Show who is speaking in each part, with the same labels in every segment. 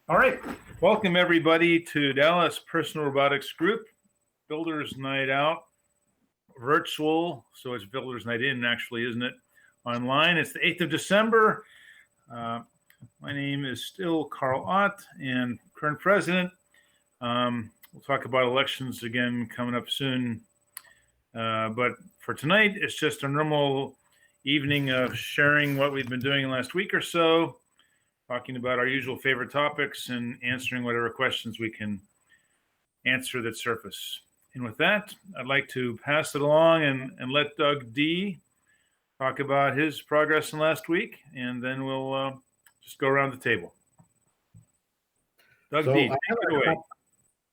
Speaker 1: All right. Welcome, everybody, to Dallas Personal Robotics Group, Builders Night Out, virtual. So it's Builders Night In, actually, isn't it? Online. It's the 8th of December. My name is still Carl Ott, and current president. We'll talk about elections again coming up soon. But for tonight, it's just a normal evening of sharing what we've been doing in the last week or so, talking about our usual favorite topics and answering whatever questions we can answer that surface. And with that, I'd like to pass it along and let Doug D talk about his progress in last week, and then we'll just go around the table. Doug D, take it away.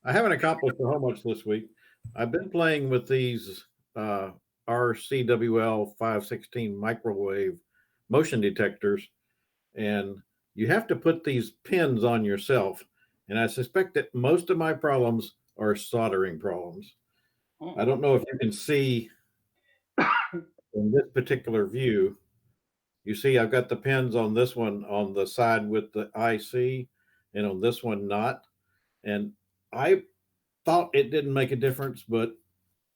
Speaker 2: I haven't accomplished a whole much this week. I've been playing with these RCWL 516 microwave motion detectors, and you have to put these pins on yourself. And I suspect that most of my problems are soldering problems. I don't know if you can see in this particular view. You see, I've got the pins on this one on the side with the IC, and on this one not. And I thought it didn't make a difference, but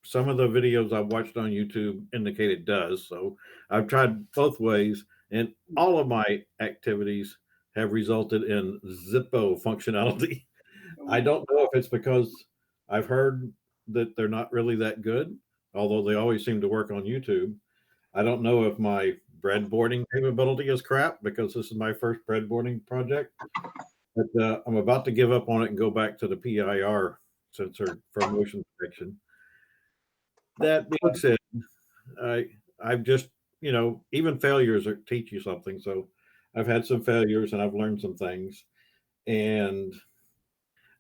Speaker 2: some of the videos I've watched on YouTube indicate it does. So I've tried both ways, and all of my activities have resulted in Zippo functionality. I don't know if it's because I've heard that they're not really that good, although they always seem to work on YouTube. I don't know if my breadboarding capability is crap, because this is my first breadboarding project. But I'm about to give up on it and go back to the PIR sensor for motion detection. That being said, I've just, even failures teach you something. So I've had some failures and I've learned some things. And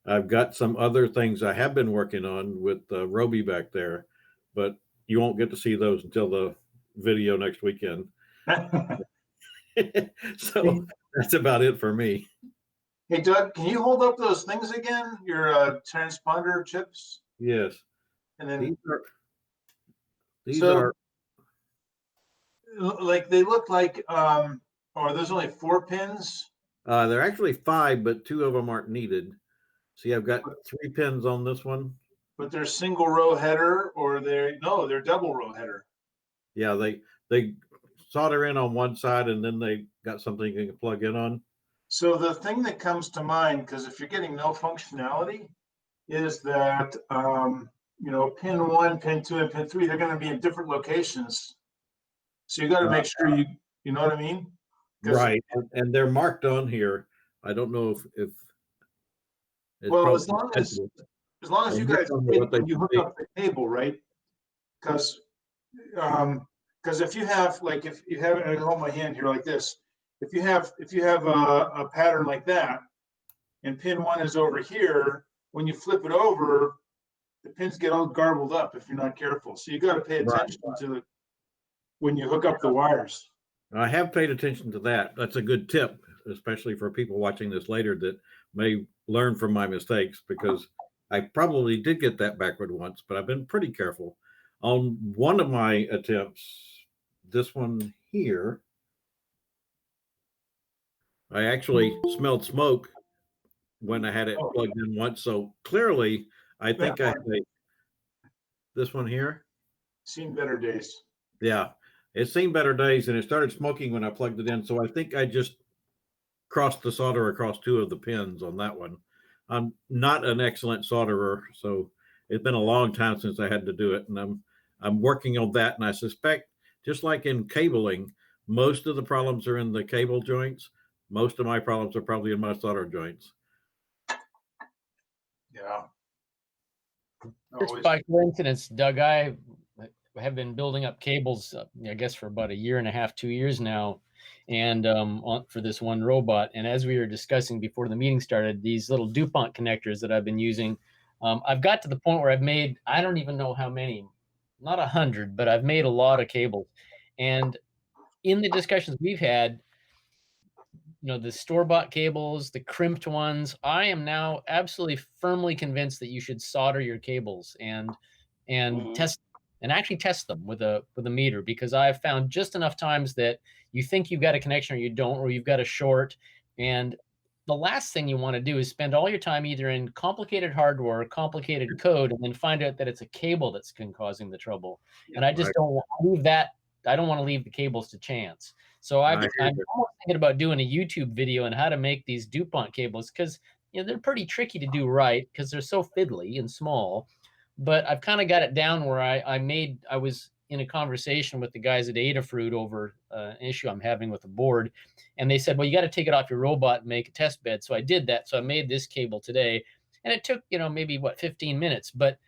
Speaker 2: I've got some other things I have been working on with Roby back there, but you won't get to see those until the video next weekend. So that's about it for me.
Speaker 3: Hey, Doug, can you hold up those things again? Your transponder chips?
Speaker 2: Yes.
Speaker 3: And then
Speaker 2: these are
Speaker 3: like, they look like, are those only 4 pins?
Speaker 2: They're actually 5, but 2 of them aren't needed. See, I've got 3 pins on this one.
Speaker 3: But they're single row header, or they're double row header.
Speaker 2: Yeah, they solder in on one side, and then they got something you can plug in on.
Speaker 3: So the thing that comes to mind, because if you're getting no functionality, is that pin 1, pin 2, and pin 3, they're going to be in different locations. So you got to make sure you know what I mean?
Speaker 2: Right, and they're marked on here. I don't know if
Speaker 3: well, as long as you guys you hook up the cable, right? Because if you have, like, if you have, I hold my hand here like this. If you have a pattern like that, and pin 1 is over here, when you flip it over, the pins get all garbled up if you're not careful. So you got to pay attention to when you hook up the wires.
Speaker 2: I have paid attention to that. That's a good tip, especially for people watching this later that may learn from my mistakes, because I probably did get that backward once, but I've been pretty careful. On one of my attempts, this one here, I actually smelled smoke when I had it plugged in once. So clearly, I think I had this one here.
Speaker 3: Seen better days.
Speaker 2: Yeah, it's seen better days, and it started smoking when I plugged it in. So I think I just crossed the solder across 2 of the pins on that one. I'm not an excellent solderer, so it's been a long time since I had to do it, and I'm working on that. And I suspect, just like in cabling, most of the problems are in the cable joints. Most of my problems are probably in my solder joints.
Speaker 3: Yeah.
Speaker 4: Just by coincidence, Doug, I have been building up cables, I guess, for about 1.5 years, 2 years now, and for this one robot. And as we were discussing before the meeting started, these little DuPont connectors that I've been using, I've got to the point where I've made, I don't even know how many, not 100, but I've made a lot of cables. And in the discussions we've had, the store-bought cables, the crimped ones, I am now absolutely firmly convinced that you should solder your cables and actually test them with a meter, because I've found just enough times that you think you've got a connection or you don't, or you've got a short, and the last thing you want to do is spend all your time either in complicated hardware, complicated code, and then find out that it's a cable that's causing the trouble. And I just don't want to leave that. I don't want to leave the cables to chance. So I'm almost thinking about doing a YouTube video on how to make these DuPont cables, because they're pretty tricky to do right because they're so fiddly and small. But I've kind of got it down where I was in a conversation with the guys at Adafruit over an issue I'm having with the board. And they said, well, you got to take it off your robot and make a test bed. So I did that. So I made this cable today, and it took, maybe 15 minutes, but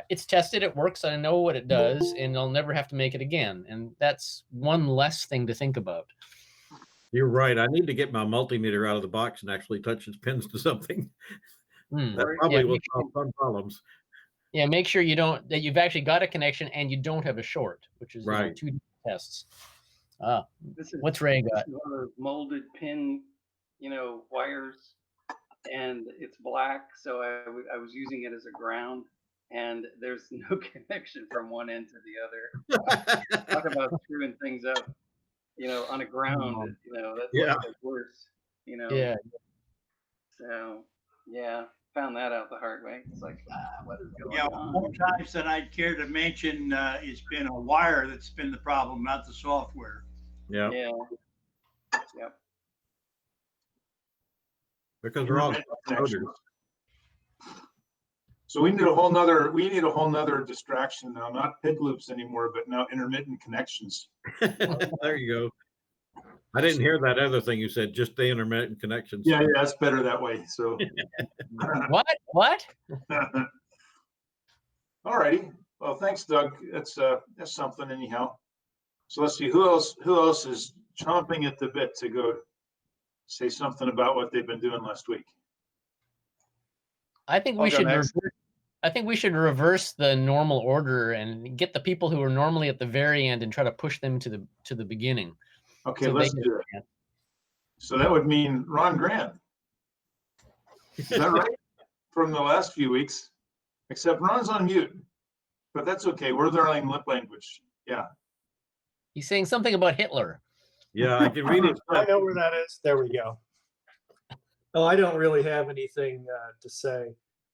Speaker 4: it's tested. It works. I know what it does, and I'll never have to make it again. And that's one less thing to think about.
Speaker 2: You're right. I need to get my multimeter out of the box and actually touch its pins to something. That probably will solve some problems.
Speaker 4: Yeah, make sure that you've actually got a connection and you don't have a short, which is
Speaker 2: right.
Speaker 4: 2 tests. What's Ray got?
Speaker 5: This is one of those molded pin, wires, and it's black. So I was using it as a ground, and there's no connection from one end to the other. Talk about screwing things up, on a ground. That's like the worst.
Speaker 4: Yeah.
Speaker 5: So yeah. Found that out the hard way. It's like, what is going on?
Speaker 6: More times than I'd care to mention, it's been a wire that's been the problem, not the software.
Speaker 2: Yeah.
Speaker 5: Yep.
Speaker 2: Because we're all coders.
Speaker 3: So we need a whole nother distraction now, not pig loops anymore, but now intermittent connections.
Speaker 2: There you go. I didn't hear that other thing you said, just the intermittent connections.
Speaker 3: Yeah, it's better that way. So
Speaker 4: what?
Speaker 3: All righty. Well, thanks, Doug. That's something anyhow. So let's see who else is chomping at the bit to go say something about what they've been doing last week.
Speaker 4: I think we should reverse the normal order and get the people who are normally at the very end and try to push them to the beginning.
Speaker 3: Okay, so let's do it. So that would mean Ron Grant. Is that right? From the last few weeks, except Ron's on mute, but that's okay. We're learning lip language. Yeah.
Speaker 4: He's saying something about Hitler.
Speaker 2: Yeah, I can read it.
Speaker 7: I know where that is. There we go. Oh, I don't really have anything to say.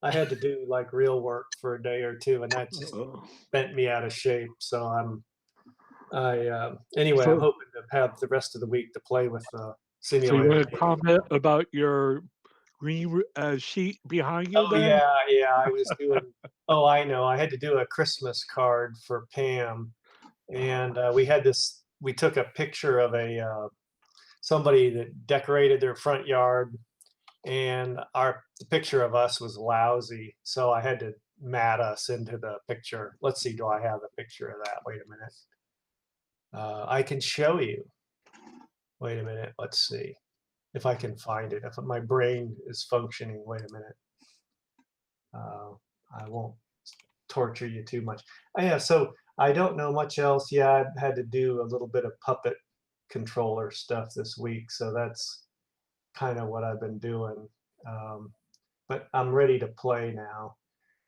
Speaker 7: I had to do like real work for a day or two, and that just bent me out of shape. So anyway, I'm hoping to have the rest of the week to play with the simulator.
Speaker 8: So you want to comment about your green sheet behind you?
Speaker 7: Oh, yeah. I was doing, I know. I had to do a Christmas card for Pam. And we took a picture of somebody that decorated their front yard. And the picture of us was lousy. So I had to mat us into the picture. Let's see, do I have a picture of that? Wait a minute. I can show you. Wait a minute. Let's see if I can find it. If my brain is functioning. Wait a minute. I won't torture you too much. So I don't know much else. Yeah, I had to do a little bit of puppet controller stuff this week. So that's kind of what I've been doing. But I'm ready to play now.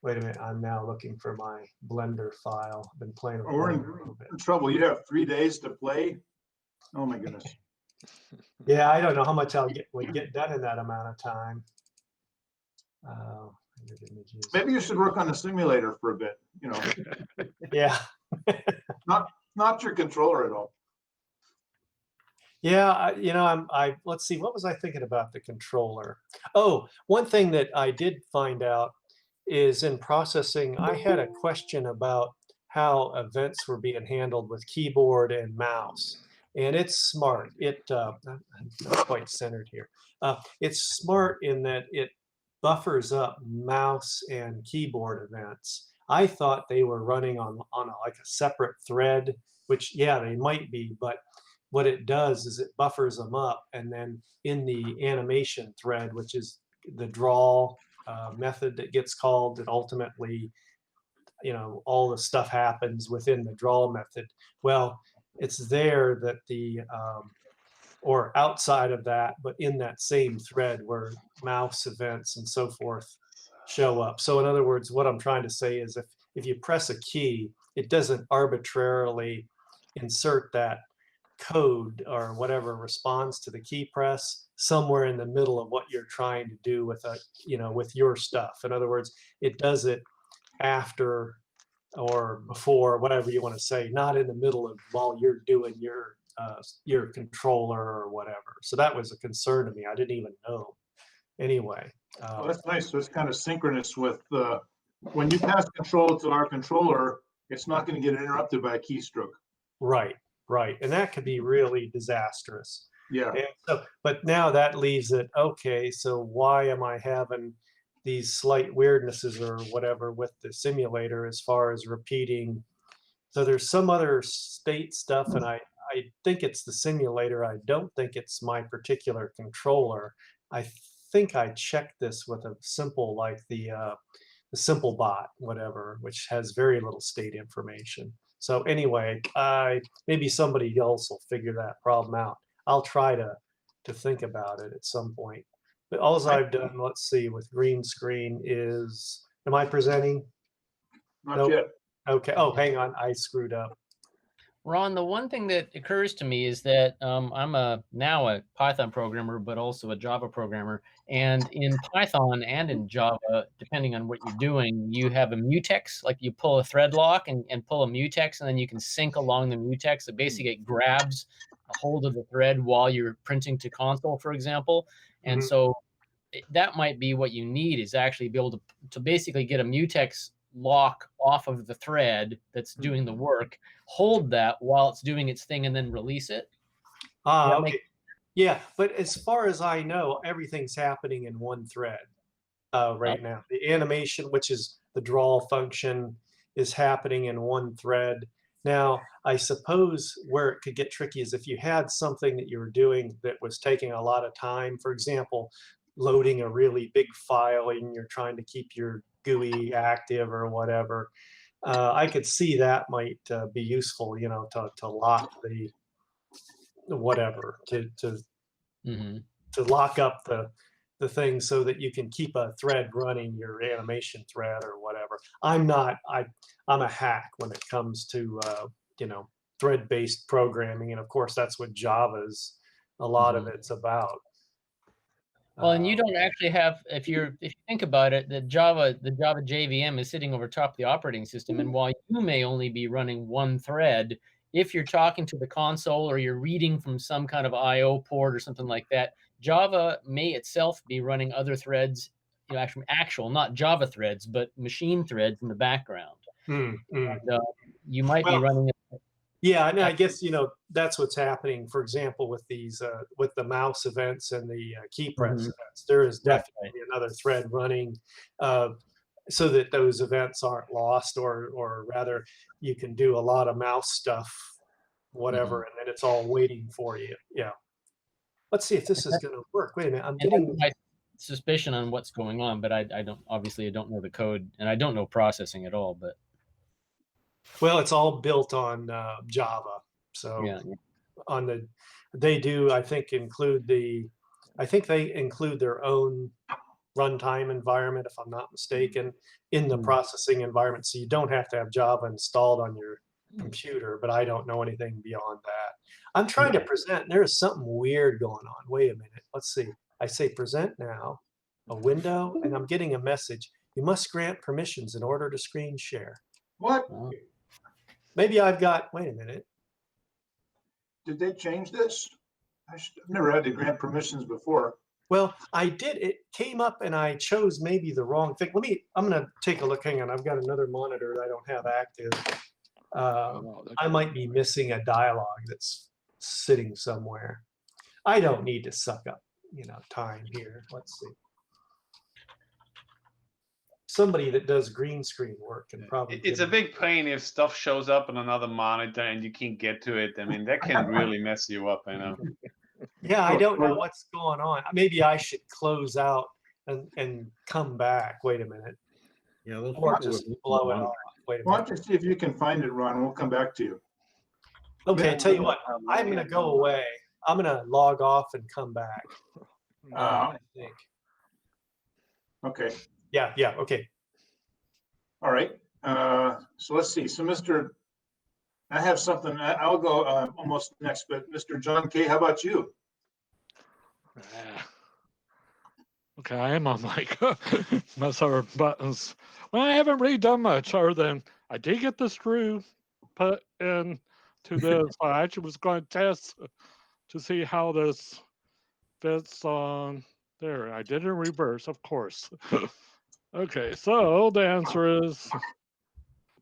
Speaker 7: Wait a minute, I'm now looking for my Blender file. I've been playing with Blender a little bit.
Speaker 3: In trouble. You have 3 days to play. Oh my goodness.
Speaker 7: Yeah, I don't know how much would get done in that amount of time.
Speaker 3: Maybe you should work on the simulator for a bit.
Speaker 7: Yeah.
Speaker 3: not your controller at all.
Speaker 7: Yeah, let's see, what was I thinking about the controller? Oh, one thing that I did find out is in processing, I had a question about how events were being handled with keyboard and mouse. And it's smart. I'm not quite centered here. It's smart in that it buffers up mouse and keyboard events. I thought they were running on like a separate thread, which, yeah, they might be, but what it does is it buffers them up, and then in the animation thread, which is the draw method that gets called, that ultimately, all the stuff happens within the draw method. Well, it's there that or outside of that, but in that same thread where mouse events and so forth show up. So in other words, what I'm trying to say is if you press a key, it doesn't arbitrarily insert that code or whatever responds to the key press somewhere in the middle of what you're trying to do with with your stuff. In other words, it does it after or before, whatever you want to say, not in the middle of while you're doing your controller or whatever. So that was a concern to me. I didn't even know. Anyway.
Speaker 3: Well, that's nice. So it's kind of synchronous with when you pass control to our controller, it's not going to get interrupted by a keystroke.
Speaker 7: Right, right. And that could be really disastrous.
Speaker 3: Yeah.
Speaker 7: And so, but now that leaves it, okay, so why am I having these slight weirdnesses or whatever with the simulator as far as repeating? So there's some other state stuff, and I think it's the simulator. I don't think it's my particular controller. I think I checked this with a simple, like the simple bot, whatever, which has very little state information. So anyway, maybe somebody else will figure that problem out. I'll try to think about it at some point. But all I've done, let's see, with green screen is, am I presenting?
Speaker 3: Not yet.
Speaker 7: Okay. Oh, hang on. I screwed up.
Speaker 4: Ron, the one thing that occurs to me is that I'm now a Python programmer, but also a Java programmer. And in Python and in Java, depending on what you're doing, you have a mutex, like you pull a thread lock and pull a mutex, and then you can sync along the mutex. So basically it grabs a hold of the thread while you're printing to console, for example. And so that might be what you need, is actually be able to basically get a mutex lock off of the thread that's doing the work, hold that while it's doing its thing, and then release it.
Speaker 7: Okay. Yeah, but as far as I know, everything's happening in one thread right now. The animation, which is the draw function, is happening in one thread. Now, I suppose where it could get tricky is if you had something that you were doing that was taking a lot of time, for example, loading a really big file and you're trying to keep your GUI active or whatever. I could see that might be useful, to lock the whatever, to lock up the thing so that you can keep a thread running, your animation thread or whatever. I'm a hack when it comes to thread-based programming, and of course that's what Java's a lot of it's about.
Speaker 4: Well, and you don't actually have, if you think about it, the Java JVM is sitting over top of the operating system, and while you may only be running one thread, if you're talking to the console or you're reading from some kind of I/O port or something like that, Java may itself be running other threads, actual not Java threads, but machine threads in the background. And, you might be running.
Speaker 7: Yeah, and I guess that's what's happening. For example, with these with the mouse events and the key press events, there is definitely another thread running, so that those events aren't lost, or rather, you can do a lot of mouse stuff, whatever, and then it's all waiting for you. Yeah. Let's see if this is going to work. Wait a minute, I'm getting
Speaker 4: my suspicion on what's going on, but I don't know the code, and I don't know processing at all, but.
Speaker 7: Well, it's all built on Java. So they do, I think, include they include their own runtime environment, if I'm not mistaken, in the processing environment. So you don't have to have Java installed on your computer, but I don't know anything beyond that. I'm trying to present, and there is something weird going on. Wait a minute. Let's see. I say present now, a window, and I'm getting a message. You must grant permissions in order to screen share.
Speaker 3: What?
Speaker 7: Maybe I've got, wait a minute.
Speaker 3: Did they change this? I've never had to grant permissions before.
Speaker 7: Well, I did. It came up and I chose maybe the wrong thing. I'm going to take a look. Hang on. I've got another monitor that I don't have active. I might be missing a dialogue that's sitting somewhere. I don't need to suck up, time here. Let's see. Somebody that does green screen work can probably.
Speaker 9: It's a big pain if stuff shows up on another monitor and you can't get to it. I mean, that can really mess you up, I know.
Speaker 7: Yeah, I don't know what's going on. Maybe I should close out and come back. Wait a minute.
Speaker 2: Yeah, those
Speaker 7: or just blow it off. Wait a minute.
Speaker 3: Why don't you see if you can find it, Ron? We'll come back to you.
Speaker 7: Okay, tell you what, I'm going to go away. I'm going to log off and come back. I think.
Speaker 3: Okay.
Speaker 7: Yeah, okay.
Speaker 3: All right. So let's see. So Mr. I have something. I'll go almost next, but Mr. John K., how about you?
Speaker 8: Okay, I am on like most other buttons. Well, I haven't really done much other than I did get the screw put in to this. I actually was going to test to see how this fits on there. I did it in reverse, of course. Okay, so the answer is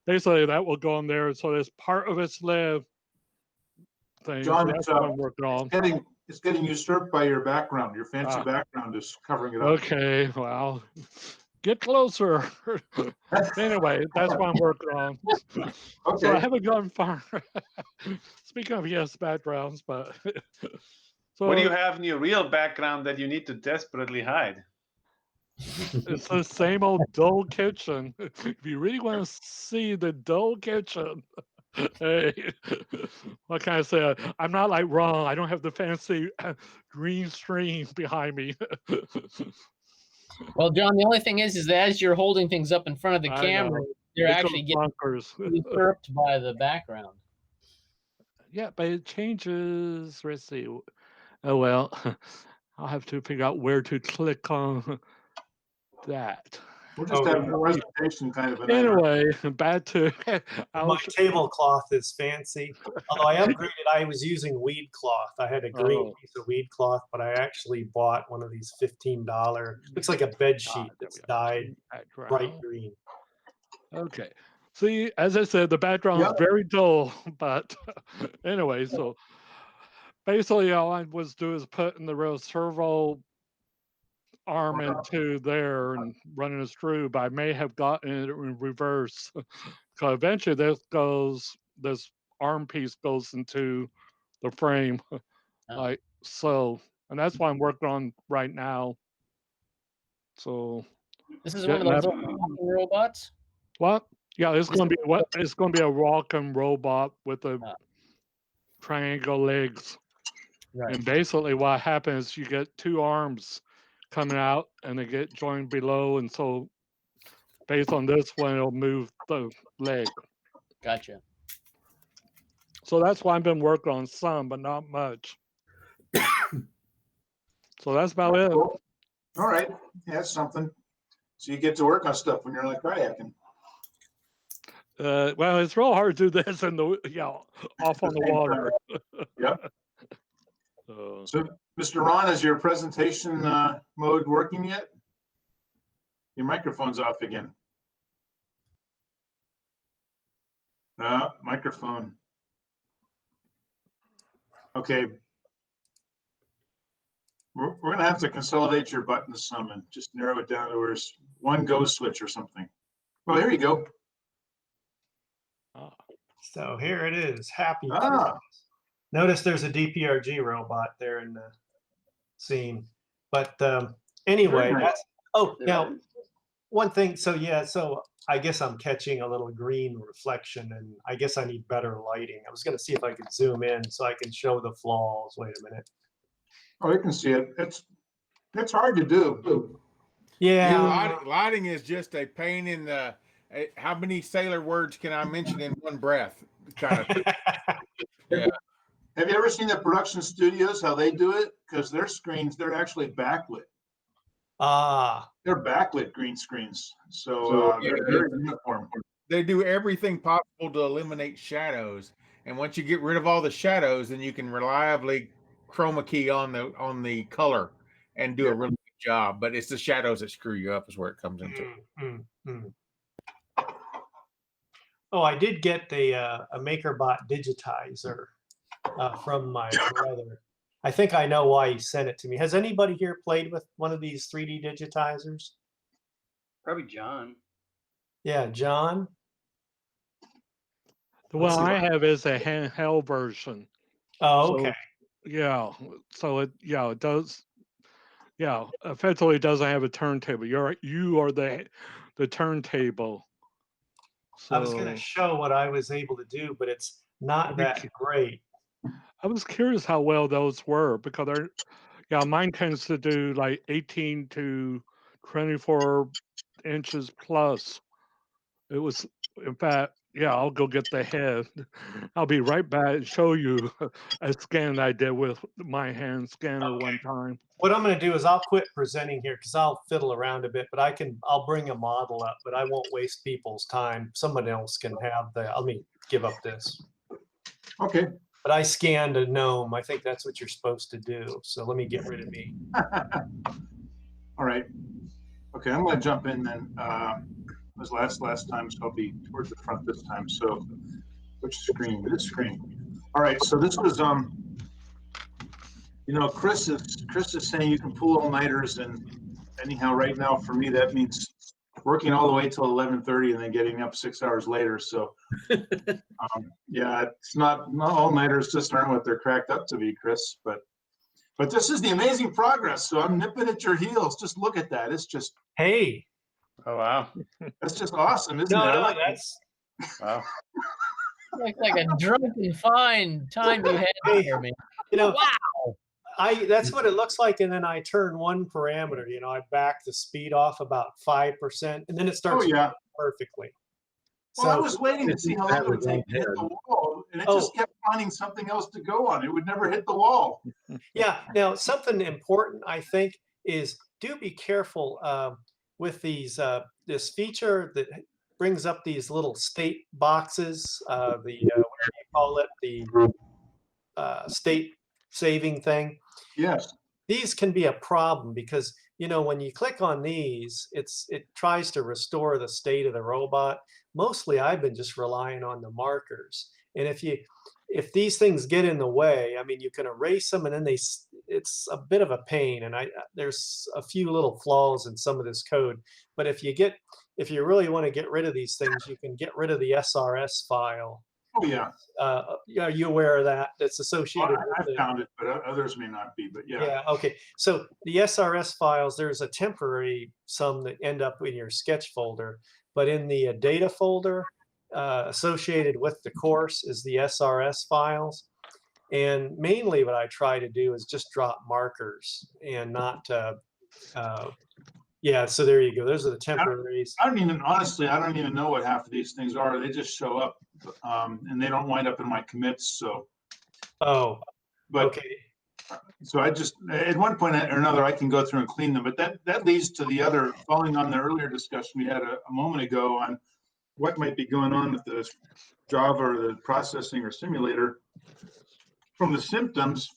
Speaker 8: basically that will go in there. So there's part of its lid thing.
Speaker 3: John,
Speaker 8: So that's what I'm working on.
Speaker 3: it's getting usurped by your background. Your fancy background is covering it up.
Speaker 8: Okay, well, get closer. Anyway, that's what I'm working on.
Speaker 3: Okay.
Speaker 8: So I haven't gone far. Speaking of yes backgrounds, but so
Speaker 9: What do you have in your real background that you need to desperately hide?
Speaker 8: it's the same old dull kitchen. If you really want to see the dull kitchen, hey, what can I say? I'm not like Ron. I don't have the fancy green screen behind me.
Speaker 4: Well, John, the only thing is that as you're holding things up in front of the
Speaker 8: I
Speaker 4: camera,
Speaker 8: know.
Speaker 4: you're
Speaker 8: It
Speaker 4: actually
Speaker 8: goes
Speaker 4: getting
Speaker 8: bonkers.
Speaker 4: usurped by the background.
Speaker 8: Yeah, but it changes. Let's see. Oh well, I'll have to figure out where to click on that.
Speaker 3: We're just having a presentation kind of an
Speaker 8: Anyway, back to
Speaker 7: My tablecloth is fancy. Although I upgraded, I was using weed cloth. I had a green piece of weed cloth, but I actually bought one of these $15. Looks like a bed sheet that's dyed bright green.
Speaker 8: Okay. See, as I said, the background is very dull, but anyway, so basically all I was doing is putting the real servo arm into there and running a screw, but I may have gotten it in reverse. Because eventually this arm piece goes into the frame like so. And that's what I'm working on right now. So
Speaker 4: this is one of those walking robots?
Speaker 8: What? Yeah, it's gonna be what? It's gonna be a walking robot with a triangle legs.
Speaker 4: Right.
Speaker 8: And basically, what happens is you get two arms coming out, and they get joined below, and so based on this one, it'll move the leg.
Speaker 4: Gotcha.
Speaker 8: So that's why I've been working on some, but not much. So that's about it.
Speaker 3: All right, that's something. So you get to work on stuff when you're like kayaking.
Speaker 8: Well, it's real hard to do this in the off on the water.
Speaker 3: Yep. So, Mr. Ron, is your presentation mode working yet? Your microphone's off again. Microphone. Okay. We're going to have to consolidate your buttons some and just narrow it down to where it's one go switch or something. Well, there you go.
Speaker 7: So here it is. Happy. Notice there's a DPRG robot there in the scene. But anyway, that's, now one thing. So so I guess I'm catching a little green reflection, and I guess I need better lighting. I was going to see if I could zoom in so I can show the flaws. Wait a minute.
Speaker 3: Oh, you can see it. It's hard to do.
Speaker 7: Yeah.
Speaker 10: Lighting is just a pain in the. How many sailor words can I mention in one breath? Kind of. Yeah.
Speaker 3: Have you ever seen the production studios, how they do it? Because their screens, they're actually backlit. They're backlit green screens. So they're very uniform.
Speaker 10: They do everything possible to eliminate shadows. And once you get rid of all the shadows, then you can reliably chroma key on the color and do a really good job. But it's the shadows that screw you up is where it comes into.
Speaker 7: Oh, I did get a MakerBot digitizer from my brother. I think I know why he sent it to me. Has anybody here played with one of these 3D digitizers?
Speaker 5: Probably John.
Speaker 7: Yeah, John.
Speaker 8: The one I have is a handheld version.
Speaker 7: Oh, okay.
Speaker 8: So, so it does. Yeah, effectively, it doesn't have a turntable. You are the turntable. So,
Speaker 7: I was going to show what I was able to do, but it's not that great.
Speaker 8: I was curious how well those were because mine tends to do like 18 to 24 inches plus. It was, in fact, yeah, I'll go get the head. I'll be right back and show you a scan I did with my hand scanner one time.
Speaker 7: What I'm going to do is I'll quit presenting here because I'll fiddle around a bit, but I'll bring a model up, but I won't waste people's time. Somebody else can have let me give up this.
Speaker 3: Okay.
Speaker 7: But I scanned a gnome. I think that's what you're supposed to do. So let me get rid of me.
Speaker 3: All right. Okay, I'm going to jump in then. It was last time, so I'll be towards the front this time. So which screen? This screen. All right, so this was you know, Chris is saying you can pull all-nighters, and anyhow, right now for me that means working all the way till 11:30 and then getting up 6 hours later. So yeah, it's not all-nighters just aren't what they're cracked up to be, Chris. But this is the amazing progress. So I'm nipping at your heels. Just look at that. It's just
Speaker 7: hey.
Speaker 9: Oh wow,
Speaker 3: that's just awesome, isn't it?
Speaker 7: No, that's
Speaker 9: wow.
Speaker 4: Looks like a drunken fine time you had there, man.
Speaker 7: You know,
Speaker 4: wow.
Speaker 7: That's what it looks like, and then I turn one parameter. You know, I back the speed off about 5%, and then it starts perfectly.
Speaker 3: Well, I was waiting to see how long it would take to hit the wall, and it just kept finding something else to go on. It would never hit the wall.
Speaker 7: Yeah. Now, something important, I think, is do be careful with these this feature that brings up these little state boxes. What do you call it? The state saving thing.
Speaker 3: Yes.
Speaker 7: These can be a problem because, you know, when you click on these, it tries to restore the state of the robot. Mostly I've been just relying on the markers. And if these things get in the way, I mean, you can erase them and then it's a bit of a pain. And there's a few little flaws in some of this code. But if you really want to get rid of these things, you can get rid of the SRS file.
Speaker 3: Oh yeah.
Speaker 7: Are you aware of that? That's associated with
Speaker 3: I found it, but others may not be. But yeah.
Speaker 7: Yeah. Okay. So the SRS files, there's a temporary some that end up in your sketch folder, but in the data folder associated with the course is the SRS files. And mainly what I try to do is just drop markers and not. Yeah. So there you go. Those are the temporaries.
Speaker 3: I don't even know what half of these things are. They just show up, and they don't wind up in my commits. So.
Speaker 7: Oh.
Speaker 3: But,
Speaker 7: okay.
Speaker 3: So I just at one point or another I can go through and clean them. But that leads to the other, following on the earlier discussion we had a moment ago on what might be going on with the Java or the processing or simulator. From the symptoms,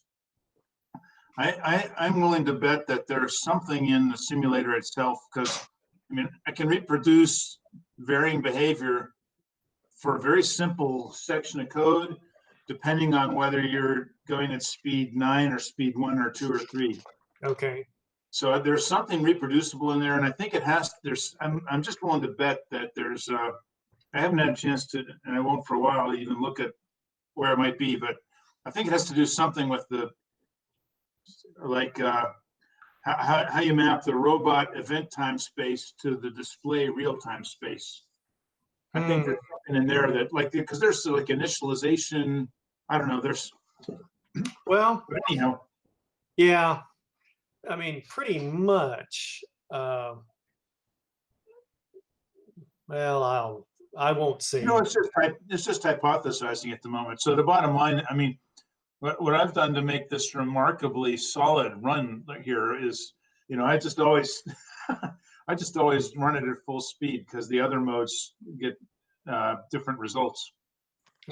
Speaker 3: I'm willing to bet that there's something in the simulator itself, because I mean I can reproduce varying behavior for a very simple section of code, depending on whether you're going at speed 9 or speed 1 or 2 or 3.
Speaker 7: Okay.
Speaker 3: So there's something reproducible in there, and I think it has. I'm just willing to bet that there's. I haven't had a chance to, and I won't for a while, even look at where it might be, but I think it has to do something with the, like how you map the robot event time space to the display real time space. I think there's something in there that, like, because there's like initialization. I don't know. There's.
Speaker 7: Well.
Speaker 3: But anyhow.
Speaker 7: Yeah. I mean, pretty much. Well, I won't say.
Speaker 3: No, it's just hypothesizing at the moment. So the bottom line, I mean, what I've done to make this remarkably solid run here is, you know, I just always run it at full speed because the other modes get different results.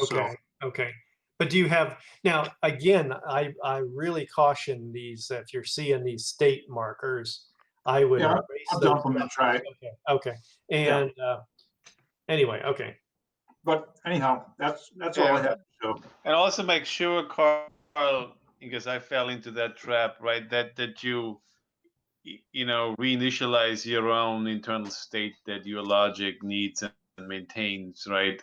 Speaker 7: Okay. So. Okay. But do you have now? Again, I really caution these. If you're seeing these state markers, I would.
Speaker 3: Yeah, I'll dump them and try it.
Speaker 7: Okay. Okay. And anyway, okay.
Speaker 3: But anyhow, that's all I have to show.
Speaker 9: And also make sure, Carl, because I fell into that trap, right? That you know, reinitialize your own internal state that your logic needs and maintains, right?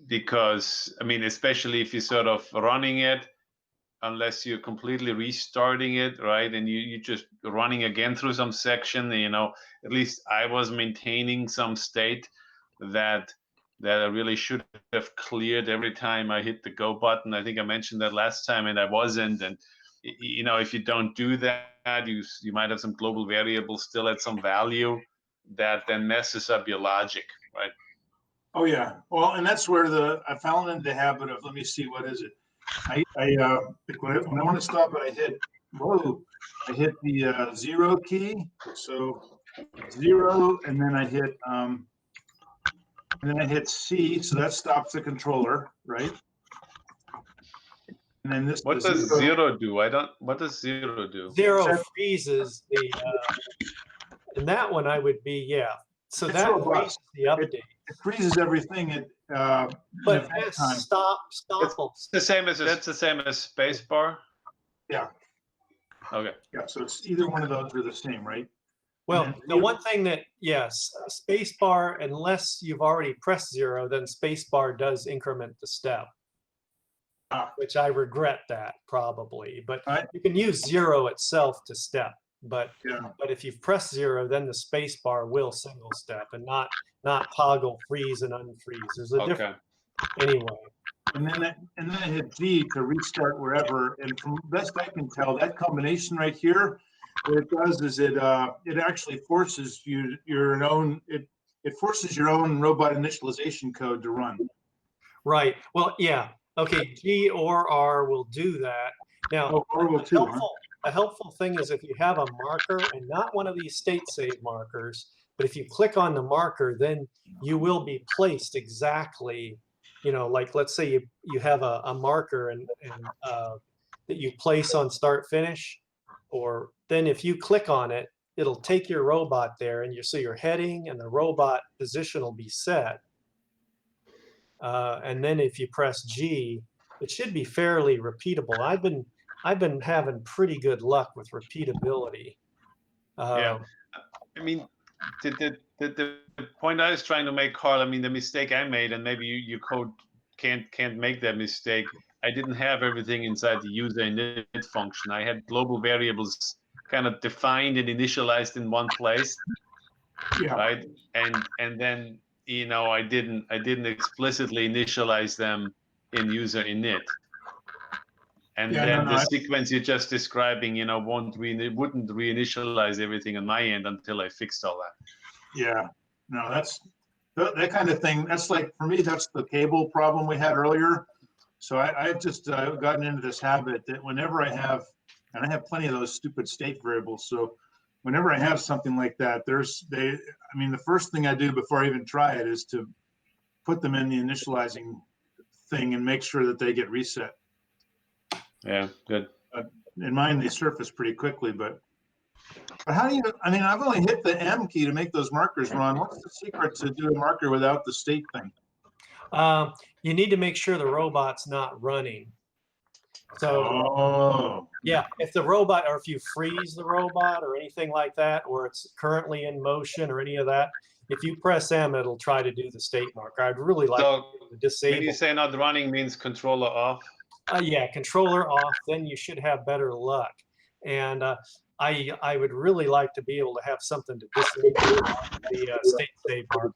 Speaker 9: Because I mean, especially if you're sort of running it, unless you're completely restarting it, right? And you just running again through some section, you know, at least I was maintaining some state that I really should have cleared every time I hit the go button. I think I mentioned that last time, and I wasn't. And you know, if you don't do that, you might have some global variables still at some value, that then messes up your logic, right?
Speaker 3: Oh yeah. Well, and that's where I fell into the habit of, let me see, what is it? When I want to stop it, I hit the 0 key. So 0, and then I hit C, so that stops the controller, right? And then this.
Speaker 9: What does 0 do? What does 0 do?
Speaker 7: 0 freezes the, and that one I would be, yeah. So that freezes the update.
Speaker 3: It freezes everything at
Speaker 7: but stop.
Speaker 9: It's the same as that's the same as spacebar.
Speaker 3: Yeah.
Speaker 9: Okay.
Speaker 3: Yeah. So it's either one of those are the same, right?
Speaker 7: Well, the one thing that, yes, spacebar, unless you've already pressed 0, then spacebar does increment the step, which I regret that probably. But you can use 0 itself to step. But if you've pressed 0, then the spacebar will single step and not toggle freeze and unfreeze. There's a difference anyway.
Speaker 3: And then I hit G to restart wherever. And from best I can tell, that combination right here, what it does is it actually forces your own robot initialization code to run.
Speaker 7: Right. Well, yeah. Okay. G or R will do that. Now, a helpful thing is if you have a marker and not one of these state save markers, but if you click on the marker, then you will be placed exactly, like let's say you have a marker and that you place on start finish, or then if you click on it, it'll take your robot there, and so your heading and the robot position will be set. And then if you press G, it should be fairly repeatable. I've been having pretty good luck with repeatability.
Speaker 9: Yeah, I mean, the point I was trying to make, Carl, I mean, the mistake I made, and maybe your code can't make that mistake. I didn't have everything inside the user init function. I had global variables kind of defined and initialized in one place, right? And then I didn't explicitly initialize them in user init. And the sequence you're just describing, wouldn't reinitialize everything on my end until I fixed all that.
Speaker 3: Yeah, no, that's that kind of thing. That's like, for me, that's the cable problem we had earlier. So I've just gotten into this habit that whenever I have plenty of those stupid state variables. So whenever I have something like that, the first thing I do before I even try it is to put them in the initializing thing and make sure that they get reset.
Speaker 9: Yeah, good.
Speaker 3: In mine, they surface pretty quickly, but how do you, I've only hit the M key to make those markers run. What's the secret to do a marker without the state thing?
Speaker 7: You need to make sure the robot's not running. So, yeah, if the robot, or if you freeze the robot or anything like that, or it's currently in motion or any of that, if you press M, it'll try to do the state marker. I'd really like to disable.
Speaker 9: When you say not running means controller off?
Speaker 7: Yeah, controller off, then you should have better luck. And I would really like to be able to have something to disable the state save marker,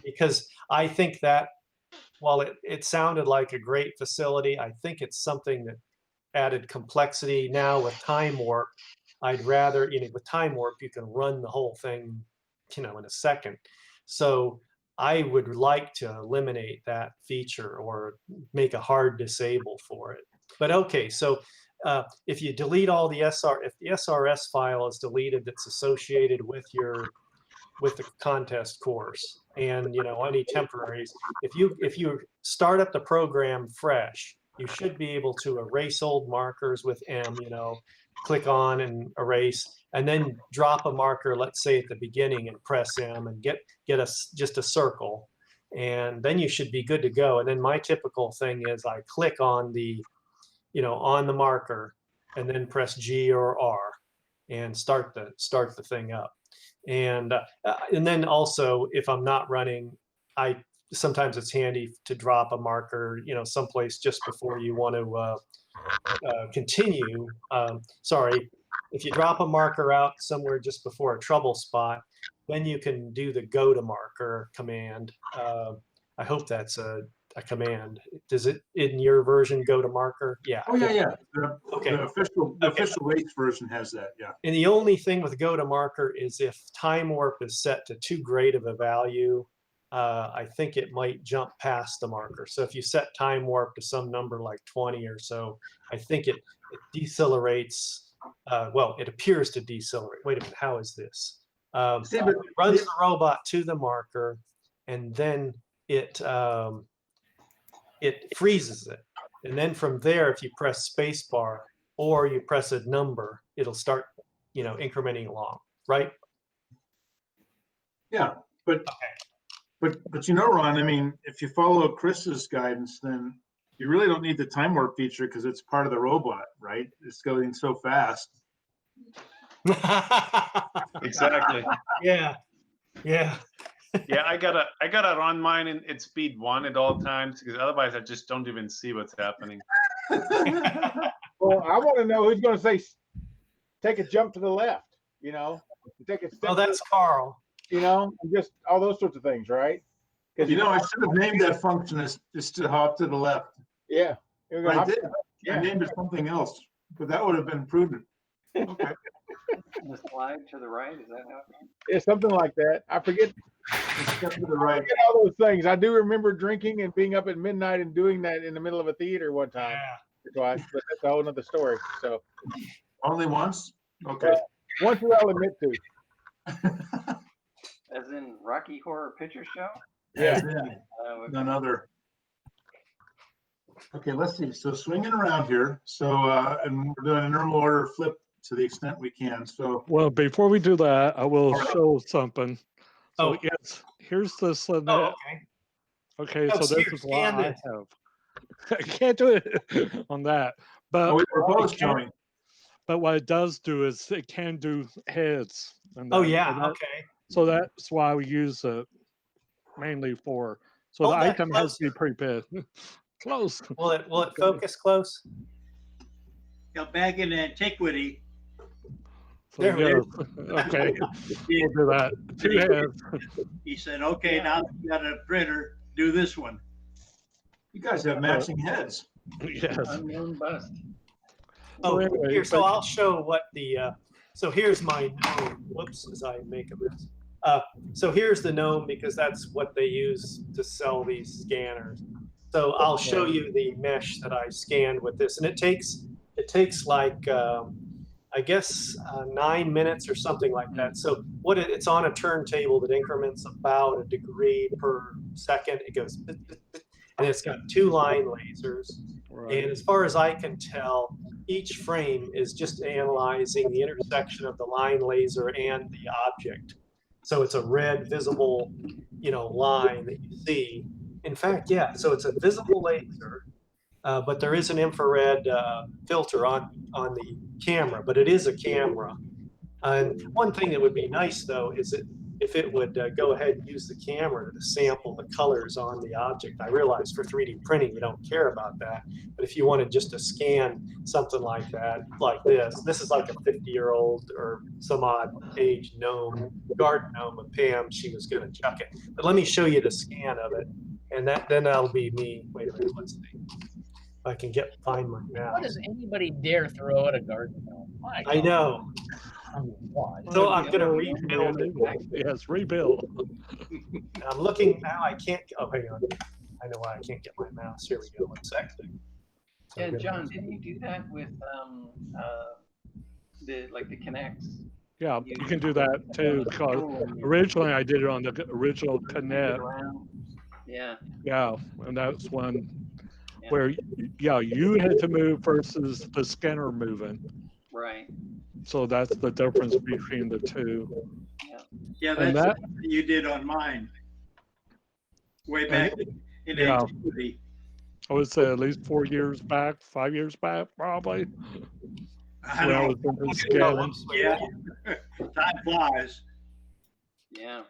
Speaker 7: because I think that while it sounded like a great facility, I think it's something that added complexity. Now with time warp, I'd rather, with time warp, you can run the whole thing, in a second. So I would like to eliminate that feature or make a hard disable for it. But okay, so if you delete all the if the SRS file is deleted that's associated with the contest course, and any temporaries, if you start up the program fresh, you should be able to erase old markers with M, click on and erase, and then drop a marker, let's say at the beginning, and press M and get just a circle, and then you should be good to go. And then my typical thing is I click on the on the marker and then press G or R and start the thing up. And then also, if I'm not running, sometimes it's handy to drop a marker, someplace just before you want to continue. Sorry, if you drop a marker out somewhere just before a trouble spot, then you can do the go to marker command. I hope that's a command. Does it in your version go to marker? Yeah.
Speaker 3: Oh yeah.
Speaker 7: Okay.
Speaker 3: The official race version has that. Yeah.
Speaker 7: And the only thing with go to marker is if time warp is set to too great of a value, I think it might jump past the marker. So if you set time warp to some number like 20 or so, I think it decelerates. Well, it appears to decelerate. Wait a minute, how is this? It runs the robot to the marker, and then it freezes it. And then from there, if you press spacebar or you press a number, it'll start, incrementing along, right?
Speaker 3: Yeah, but Ron, I mean, if you follow Chris's guidance, then you really don't need the time warp feature because it's part of the robot, right? It's going so fast.
Speaker 9: Exactly.
Speaker 7: Yeah.
Speaker 9: Yeah, I gotta run mine at speed 1 at all times because otherwise I just don't even see what's happening.
Speaker 10: Well, I want to know who's going to say, take a jump to the left, take a step.
Speaker 7: Oh, that's Carl.
Speaker 10: And just all those sorts of things, right?
Speaker 3: I should have named that function as just to hop to the left.
Speaker 10: Yeah.
Speaker 3: I did. I named it something else, but that would have been prudent. Okay.
Speaker 5: The slide to the right, is that how it goes?
Speaker 10: Yeah, something like that. I forget.
Speaker 3: Step to the right.
Speaker 10: I forget all those things. I do remember drinking and being up at midnight and doing that in the middle of a theater one time or twice, but that's a whole other story. So
Speaker 3: only once? Okay.
Speaker 10: Once I'll admit to.
Speaker 5: As in Rocky Horror Picture Show?
Speaker 10: Yeah.
Speaker 3: None other. Okay, let's see. So swinging around here. So and we're doing a normal order flip to the extent we can. So
Speaker 8: well, before we do that, I will show something. So yes, here's this.
Speaker 7: Okay.
Speaker 8: Okay, so this is what I have. I can't do it on that, but
Speaker 3: we were both showing.
Speaker 8: But what it does do is it can do heads. And
Speaker 7: oh yeah, okay.
Speaker 8: So that's why we use it mainly for. So the item has to be pretty big. Close.
Speaker 7: Will it focus close?
Speaker 6: Back in antiquity.
Speaker 8: So there we go. Okay, we'll do that. 2 heads.
Speaker 6: He said, "Okay, now that you got a printer, do this one."
Speaker 3: You guys have matching heads.
Speaker 8: Yes.
Speaker 5: Unknown bust.
Speaker 7: Oh, anyway, here. So I'll show what the. So here's my gnome. Whoops, as I make a mess. So here's the gnome because that's what they use to sell these scanners. So I'll show you the mesh that I scanned with this, and it takes like I guess 9 minutes or something like that. So it's on a turntable that increments about a degree per second. It goes, and it's got 2 line lasers. Right. And as far as I can tell, each frame is just analyzing the intersection of the line laser and the object. So it's a red visible, line that you see. In fact, yeah, so it's a visible laser, but there is an infrared filter on the camera, but it is a camera. And one thing that would be nice, though, is if it would go ahead and use the camera to sample the colors on the object. I realize for 3D printing, you don't care about that. But if you wanted just to scan something like that, like this is like a 50-year-old or some odd age gnome, garden gnome of Pam. She was going to chuck it. But let me show you the scan of it. And then that'll be me. Wait a minute, let's see. If I can find my mouse.
Speaker 4: What does anybody dare throw at a garden gnome?
Speaker 7: I know. So I'm going to rebuild it.
Speaker 8: Yes, rebuild.
Speaker 7: I'm looking now. I can't. Oh, hang on. I know why I can't get my mouse. Here we go. 1 second.
Speaker 5: Yeah, John, didn't you do that with the Kinects?
Speaker 8: Yeah, you can do that too. Because originally I did it on the original Kinect.
Speaker 5: Yeah.
Speaker 8: Yeah, and that's one where you had to move versus the scanner moving.
Speaker 5: Right.
Speaker 8: So that's the difference between the two.
Speaker 6: Yeah, that's what you did on mine. Way back in antiquity.
Speaker 8: I would say at least 4 years back, 5 years back, probably.
Speaker 6: I don't know. Yeah. Time flies.
Speaker 5: Yeah.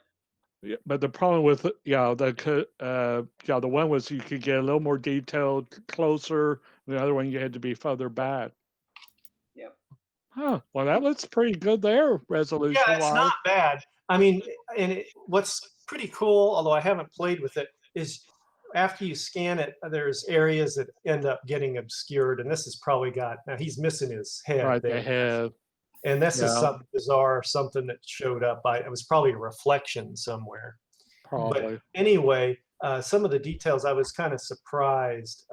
Speaker 8: Yeah, but the problem with the one was you could get a little more detailed, closer. The other one you had to be further back.
Speaker 5: Yep.
Speaker 8: Huh. Well, that looks pretty good there, resolution.
Speaker 7: Yeah, it's not bad. I mean, what's pretty cool, although I haven't played with it, is after you scan it, there's areas that end up getting obscured, and this has probably got, now he's missing his head
Speaker 8: Right,
Speaker 7: there.
Speaker 8: the head.
Speaker 7: And this is
Speaker 8: Yeah.
Speaker 7: something bizarre, something that showed up. It was probably a reflection somewhere.
Speaker 8: Probably.
Speaker 7: But anyway, some of the details, I was kind of surprised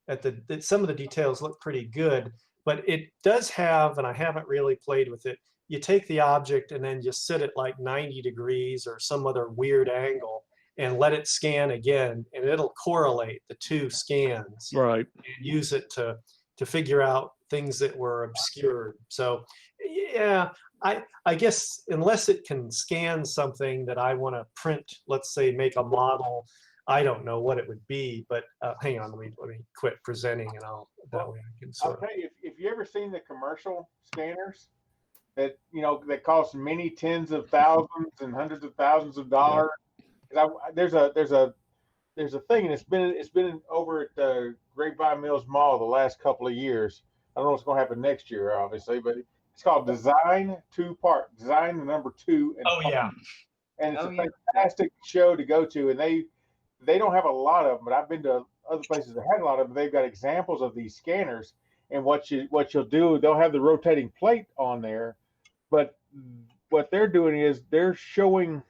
Speaker 7: at that some of the details look pretty good, but it does have, and I haven't really played with it, you take the object and then just sit it like 90 degrees or some other weird angle and let it scan again, and it'll correlate the two scans.
Speaker 8: Right.
Speaker 7: And use it to figure out things that were obscured. So yeah, I guess unless it can scan something that I want to print, let's say make a model, I don't know what it would be, but hang on, let me quit presenting and that way I can
Speaker 10: I'll tell you, if you ever seen the commercial scanners that, that cost many tens of thousands and hundreds of thousands of dollars. There's a thing, and it's been over at the Grapevine Mills Mall the last couple of years. I don't know what's going to happen next year, obviously, but it's called Design 2-Part. Design the number 2. And it's a fantastic show to go to, and they don't have a lot of them, but I've been to other places that had a lot of them. They've got examples of these scanners, and what you'll do, they'll have the rotating plate on there, but what they're doing is they're showing.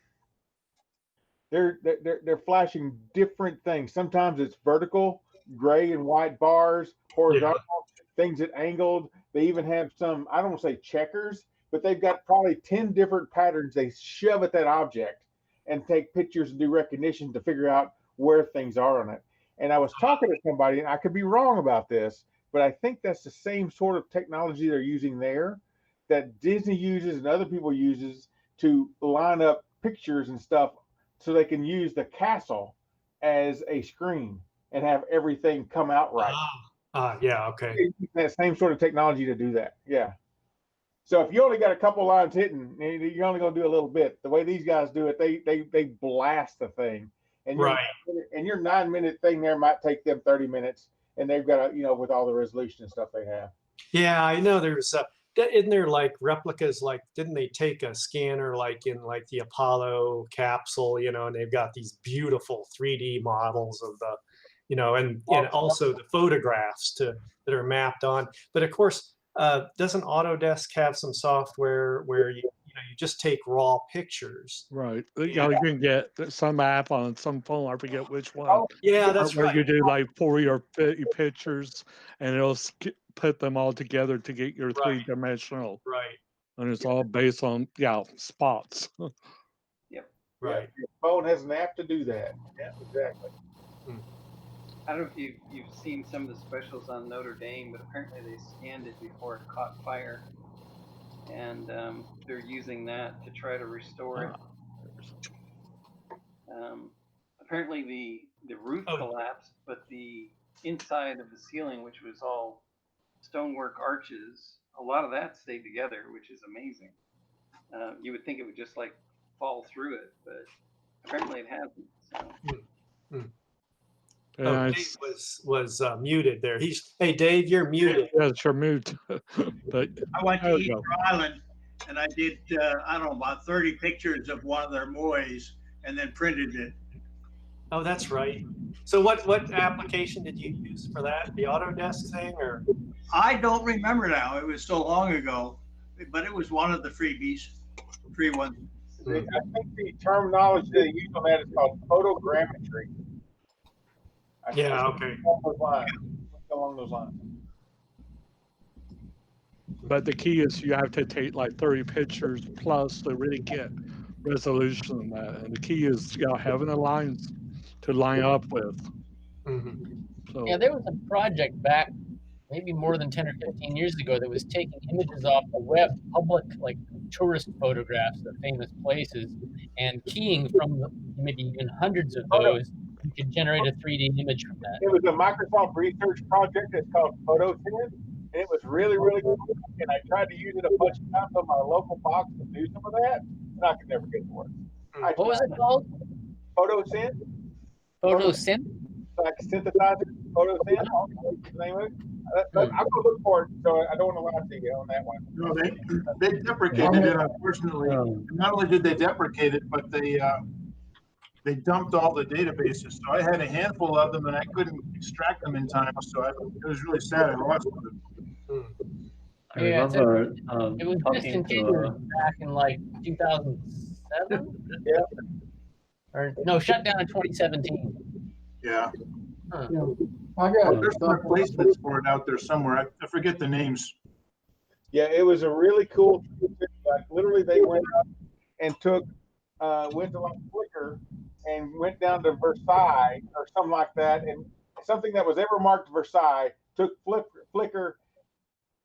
Speaker 10: They're flashing different things. Sometimes it's vertical, gray and white bars, horizontal, things at angled. They even have some, I don't want to say checkers, but they've got probably 10 different patterns they shove at that object and take pictures and do recognition to figure out where things are on it. And I was talking to somebody, and I could be wrong about this, but I think that's the same sort of technology they're using there that Disney uses and other people uses to line up pictures and stuff so they can use the castle as a screen and have everything come out right.
Speaker 7: Yeah, okay.
Speaker 10: That same sort of technology to do that. Yeah. So if you only got a couple lines hitting, you're only going to do a little bit. The way these guys do it, they blast the thing. And your 9-minute thing there might take them 30 minutes, and they've got with all the resolution and stuff they have.
Speaker 7: Yeah, I know there's isn't there like replicas, like didn't they take a scanner like in like the Apollo capsule, and they've got these beautiful 3D models of the, and also the photographs that are mapped on. But of course, doesn't Autodesk have some software where you just take raw pictures?
Speaker 8: Right. You can get some app on some phone. I forget which one.
Speaker 7: Oh, yeah, that's
Speaker 8: where
Speaker 7: right.
Speaker 8: you do like 40 or 50 pictures, and it'll put them all together to get your three-dimensional.
Speaker 7: Right.
Speaker 8: And it's all based on spots.
Speaker 5: Yep.
Speaker 7: Right.
Speaker 10: Your phone has an app to do that. Yeah, exactly.
Speaker 5: I don't know if you've seen some of the specials on Notre Dame, but apparently they scanned it before it caught fire, and they're using that to try to restore it. Apparently the roof collapsed, but the inside of the ceiling, which was all stonework arches, a lot of that stayed together, which is amazing. You would think it would just like fall through it, but apparently it hasn't. So.
Speaker 7: Dave was muted there. Hey Dave, you're muted.
Speaker 8: Yes, you're muted. But
Speaker 6: I went to Easter Island, and I did I don't know, about 30 pictures of one of their moais, and then printed it.
Speaker 7: Oh, that's right. So what application did you use for that? The Autodesk thing, or?
Speaker 6: I don't remember now. It was so long ago, but it was one of the free ones.
Speaker 10: I think the terminology they use on that is called photogrammetry.
Speaker 7: Yeah, okay.
Speaker 10: Along those lines.
Speaker 8: But the key is you have to take like 30 pictures plus to really get resolution on that. And the key is having the lines to line up with. So,
Speaker 4: yeah, there was a project back maybe more than 10 or 15 years ago that was taking images off the web, public like tourist photographs of famous places, and keying from maybe even hundreds of those, you could generate a 3D image from that.
Speaker 10: It was a Microsoft research project. It's called PhotoSynth, and it was really, really good. And I tried to use it a bunch of times on my local box to do some of that, and I could never get it to work.
Speaker 4: What was it called?
Speaker 10: PhotoSynth.
Speaker 4: PhotoSynth?
Speaker 10: Like synthesizer, PhotoSynth. The name of it. I'm gonna look for it, so I don't want to lie to you on that one.
Speaker 3: No, they deprecated it. Unfortunately, not only did they deprecate it, but they they dumped all the databases. So I had a handful of them and I couldn't extract them in time. So it was really sad. I lost them.
Speaker 11: I remember
Speaker 4: it was
Speaker 11: talking
Speaker 4: discontinued
Speaker 11: to
Speaker 4: back in like 2007.
Speaker 3: Yeah.
Speaker 4: Or no, shut down in 2017.
Speaker 3: Yeah.
Speaker 4: Huh.
Speaker 12: Yeah. I got
Speaker 3: There's some replacements for it out there somewhere. I forget the names.
Speaker 10: Yeah, it was a really cool. Like literally, they went up and took went to like Flickr and went down to Versailles or something like that, and something that was ever marked Versailles took Flickr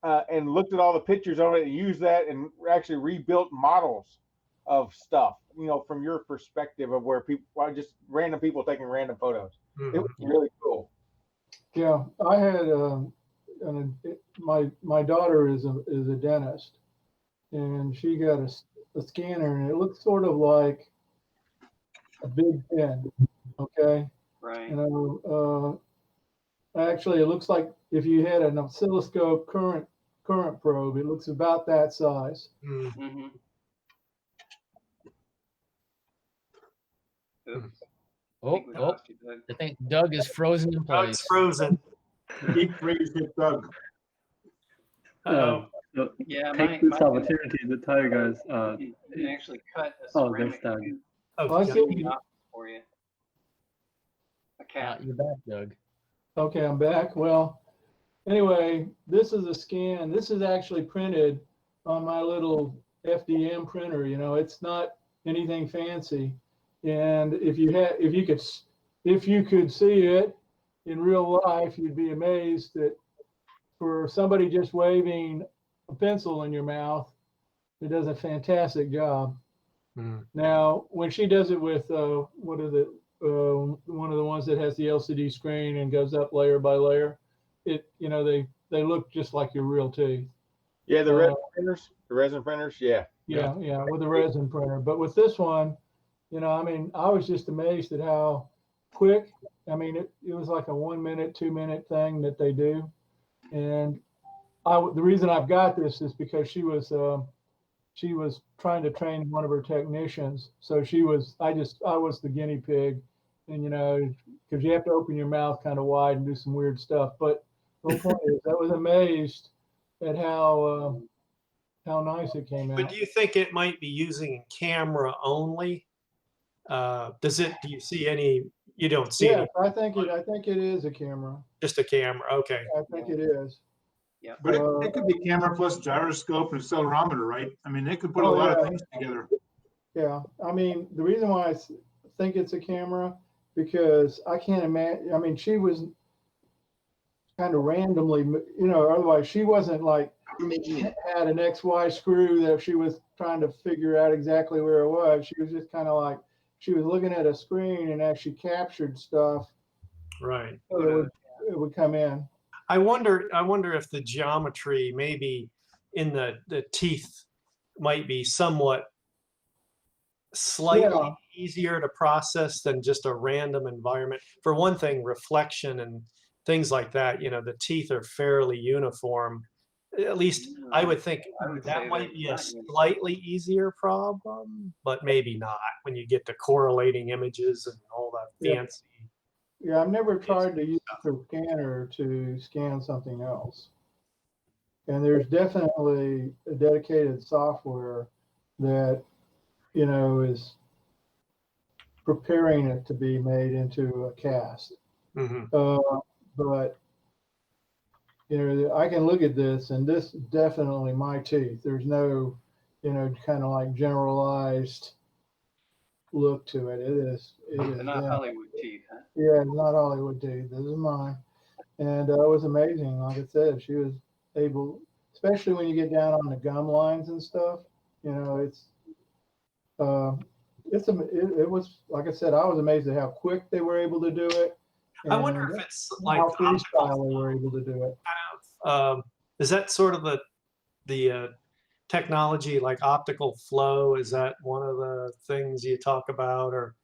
Speaker 10: and looked at all the pictures of it and used that and actually rebuilt models of stuff. You know, from your perspective of where people, just random people taking random photos.
Speaker 7: Mhm.
Speaker 10: It was really cool.
Speaker 12: Yeah, I had my daughter is a dentist, and she got a scanner, and it looks sort of like a big pen. Okay,
Speaker 5: Right.
Speaker 12: you know, actually, it looks like if you had an oscilloscope current probe, it looks about that size.
Speaker 5: Mm-hmm. Oops.
Speaker 4: Oh, I think Doug is frozen in place.
Speaker 7: Doug's frozen.
Speaker 3: Deep freeze hit Doug.
Speaker 11: so
Speaker 5: Yeah,
Speaker 11: take this opportunity to tell you guys.
Speaker 5: You can actually cut a
Speaker 11: Oh,
Speaker 5: ceramic
Speaker 11: there's Doug.
Speaker 5: tube
Speaker 12: I see.
Speaker 5: for you. A cap.
Speaker 4: You're back, Doug.
Speaker 12: Okay, I'm back. Well, anyway, this is a scan. This is actually printed on my little FDM printer. You know, it's not anything fancy. And if you could see it in real life, you'd be amazed that for somebody just waving a pencil in your mouth, it does a fantastic job. Now, when she does it with one of the ones that has the LCD screen and goes up layer by layer, they look just like your real teeth.
Speaker 10: Yeah, the resin printers, yeah.
Speaker 12: Yeah, with the resin printer. But with this one, I mean, I was just amazed at how quick. I mean, it was like a 1 minute, 2 minute thing that they do. And the reason I've got this is because she was trying to train one of her technicians. So I was the guinea pig, and because you have to open your mouth kind of wide and do some weird stuff. But the whole point is, I was amazed at how nice it came out.
Speaker 7: But do you think it might be using camera only? Do you see any? You don't see any.
Speaker 12: I think it is a camera.
Speaker 7: Just a camera. Okay.
Speaker 12: I think it is.
Speaker 5: Yeah.
Speaker 3: But it could be camera plus gyroscope and accelerometer, right? I mean, they could put a lot of things together.
Speaker 12: Yeah. I mean, the reason why I think it's a camera, because I can't imagine. I mean, she was kind of randomly, otherwise she wasn't like had an XY screw that she was trying to figure out exactly where it was. She was just kind of like, she was looking at a screen and actually captured stuff.
Speaker 7: Right.
Speaker 12: So it would come in.
Speaker 7: I wonder if the geometry maybe in the teeth might be somewhat slightly easier to process than just a random environment. For one thing, reflection and things like that, the teeth are fairly uniform. At least I would think that might be a slightly easier problem, but maybe not when you get to correlating images and all that fancy.
Speaker 12: Yeah, I've never tried to use the scanner to scan something else. And there's definitely a dedicated software that, is preparing it to be made into a cast.
Speaker 7: Mm-hmm.
Speaker 12: But I can look at this, and this is definitely my teeth. There's no, kind of like generalized look to it. It is.
Speaker 5: They're not Hollywood teeth, huh?
Speaker 12: Yeah, it's not Hollywood teeth. This is mine, and it was amazing. Like I said, she was able, especially when you get down on the gum lines and stuff. It was, like I said, I was amazed at how quick they were able to do it.
Speaker 7: I wonder if it's like
Speaker 12: how freestyle they were able to do it.
Speaker 7: Is that sort of the technology like optical flow? Is that one of the things you talk about? Or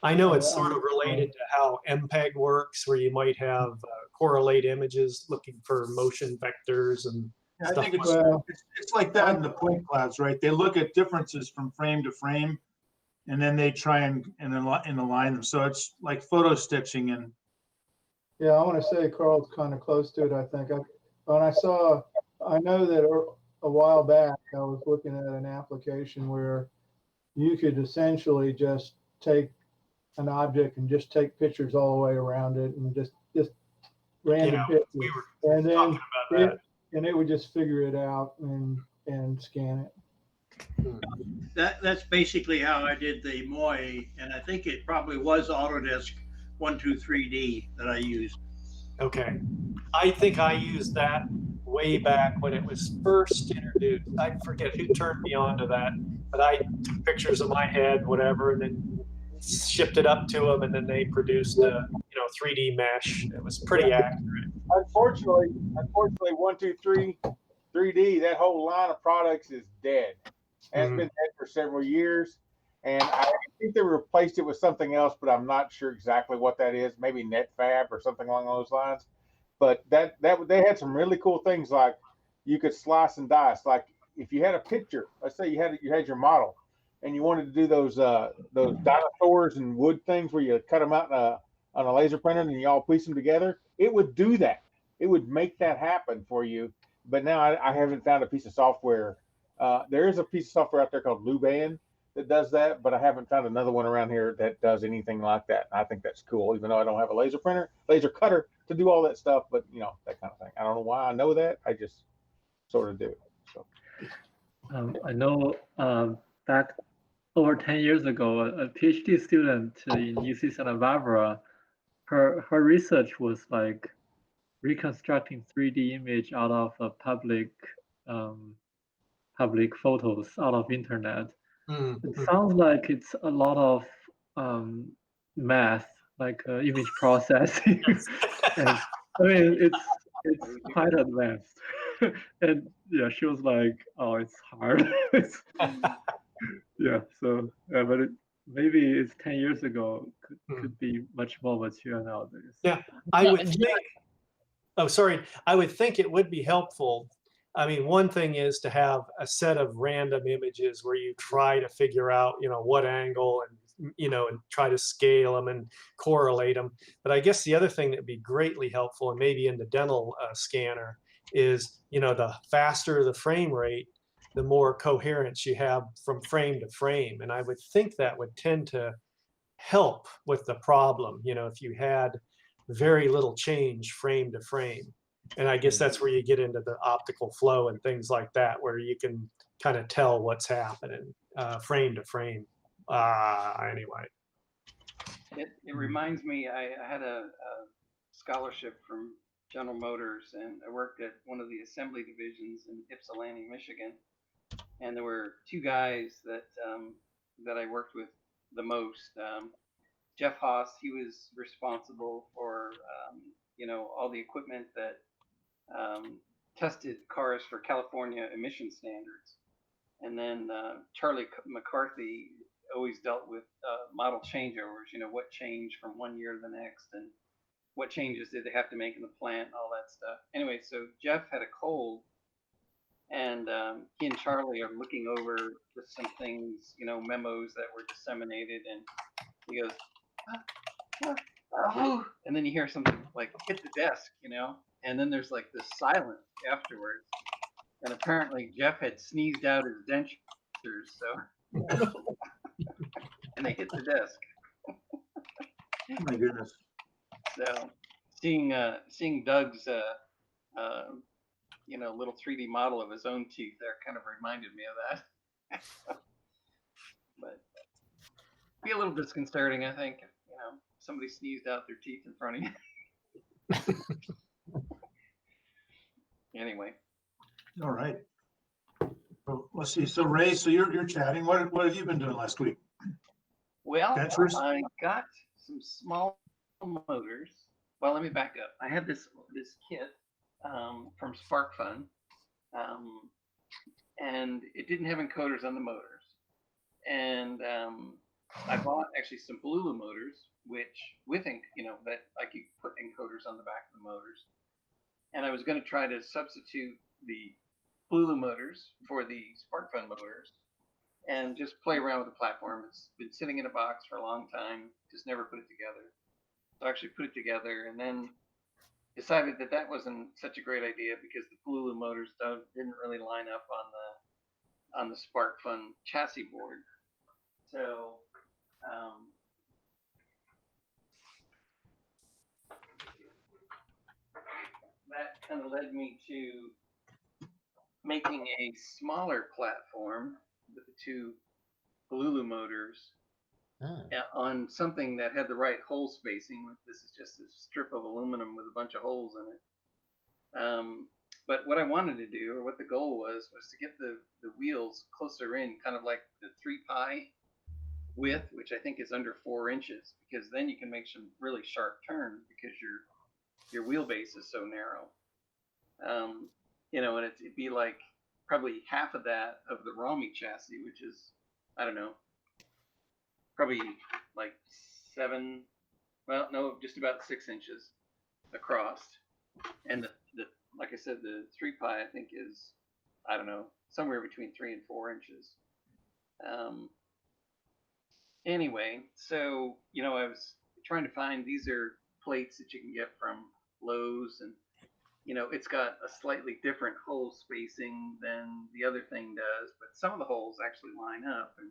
Speaker 7: I know it's sort of related to how MPEG works, where you might have correlate images looking for motion vectors and
Speaker 3: I think it's like that in the point clouds, right? They look at differences from frame to frame, and then they try and align them. So it's like photo stitching. And
Speaker 12: yeah, I want to say Carl's kind of close to it. I think I know that a while back I was looking at an application where you could essentially just take an object and just take pictures all the way around it, and just random pictures,
Speaker 7: we were
Speaker 12: and then
Speaker 7: talking about that.
Speaker 12: it would just figure it out and scan it.
Speaker 6: That's basically how I did the Moy, and I think it probably was Autodesk 123D that I used.
Speaker 7: Okay. I think I used that way back when it was first introduced. I forget who turned me on to that, but I took pictures of my head, whatever, and then shipped it up to them, and then they produced a 3D mesh. It was pretty accurate.
Speaker 10: Unfortunately, 123D, that whole line of products is dead. And it's been dead for several years. And I think they replaced it with something else, but I'm not sure exactly what that is. Maybe NetFab or something along those lines. But that they had some really cool things, like you could slice and dice. Like if you had a picture, let's say you had your model, and you wanted to do those dinosaurs and wood things where you cut them out on a laser printer and you all piece them together, it would do that. It would make that happen for you. But now I haven't found a piece of software. There is a piece of software out there called Luban that does that, but I haven't found another one around here that does anything like that. I think that's cool, even though I don't have a laser cutter to do all that stuff, but that kind of thing. I don't know why I know that. I just sort of do. So
Speaker 11: I know back over 10 years ago, a PhD student in UC Santa Barbara, her research was like reconstructing 3D image out of public photos out of internet. It sounds like it's a lot of math, like image processing. And I mean, it's quite advanced. And yeah, she was like, "Oh, it's hard." Yeah, so but maybe it's 10 years ago. Could be much more mature nowadays.
Speaker 7: Yeah, I would think. Oh, sorry. I would think it would be helpful. I mean, one thing is to have a set of random images where you try to figure out, what angle and, and try to scale them and correlate them. But I guess the other thing that would be greatly helpful, and maybe in the dental scanner, is, the faster the frame rate, the more coherence you have from frame to frame. And I would think that would tend to help with the problem, if you had very little change frame to frame. And I guess that's where you get into the optical flow and things like that, where you can kind of tell what's happening frame to frame. Anyway.
Speaker 5: It reminds me, I had a scholarship from General Motors, and I worked at one of the assembly divisions in Ypsilanti, Michigan. And there were two guys that I worked with the most. Jeff Haas, he was responsible for all the equipment that tested cars for California emission standards. And then Charlie McCarthy always dealt with model changeovers, what changed from one year to the next, and what changes did they have to make in the plant, and all that stuff. Anyway, so Jeff had a cold, and he and Charlie are looking over just some things, memos that were disseminated, and he goes, oh, and then you hear something like hit the desk, and then there's like this silence afterwards, and apparently Jeff had sneezed out his dentures, so and they hit the desk.
Speaker 3: Oh my goodness.
Speaker 5: So seeing Doug's little 3D model of his own teeth there kind of reminded me of that. But be a little disconcerting, I think, if, somebody sneezed out their teeth in front of you. Anyway.
Speaker 3: All right. Well, let's see. So Ray, so you're chatting. What have you been doing last week?
Speaker 5: Well,
Speaker 3: Ventures?
Speaker 5: I got some small motors. Well, let me back up. I had this kit from SparkFun, and it didn't have encoders on the motors. And I bought actually some Balula motors, which that I could put encoders on the back of the motors. And I was going to try to substitute the Balula motors for the SparkFun motors. and just play around with the platform. It's been sitting in a box for a long time, just never put it together. So I actually put it together, and then decided that that wasn't such a great idea because the Palulu motors didn't really line up on the SparkFun chassis board. So that kind of led me to making a smaller platform with the two Palulu motors on something that had the right hole spacing. This is just a strip of aluminum with a bunch of holes in it. But what I wanted to do, or what the goal was to get the wheels closer in, kind of like the 3-pi width, which I think is under 4 inches, because then you can make some really sharp turns because your wheelbase is so narrow. You know, and it'd be like probably half of that of the Rami chassis, which is, I don't know, probably like 7, well, no, just about 6 inches across. And the like I said, the 3-pi I think is, I don't know, somewhere between 3 and 4 inches. Anyway, so, you know, I was trying to find, these are plates that you can get from Lowe's, and, you know, it's got a slightly different hole spacing than the other thing does, but some of the holes actually line up, and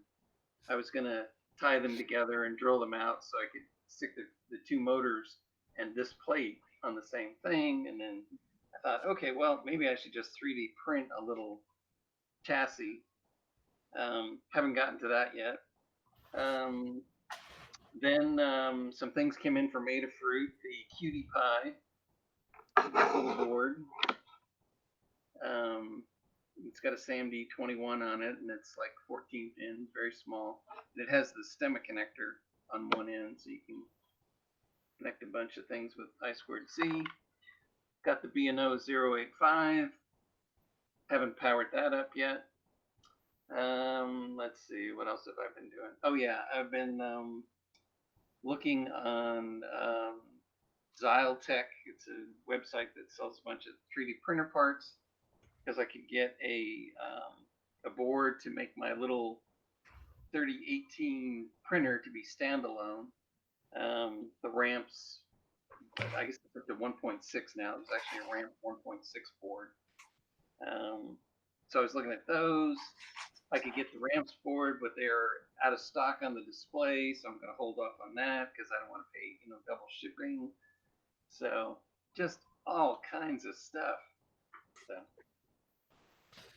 Speaker 5: I was going to tie them together and drill them out so I could stick the two motors and this plate on the same thing. And then I thought, okay, well, maybe I should just 3D print a little chassis. Haven't gotten to that yet. Then some things came in from Adafruit, the Cutie Pie little board. It's got a SAMD 21 on it, and it's like 14 pins, very small. And it has the stemma connector on one end, so you can connect a bunch of things with I2C. Got the B&O 085. Haven't powered that up yet. Let's see, what else have I been doing? Oh yeah, I've been looking on Xyltech. It's a website that sells a bunch of 3D printer parts, because I could get a board to make my little 3018 printer to be standalone. The ramps, I guess it's up to 1.6 now. There's actually a ramp 1.6 board. So I was looking at those. I could get the ramps board, but they're out of stock on the display, so I'm going to hold off on that because I don't want to pay, you know, double shipping. So just all kinds of stuff. So,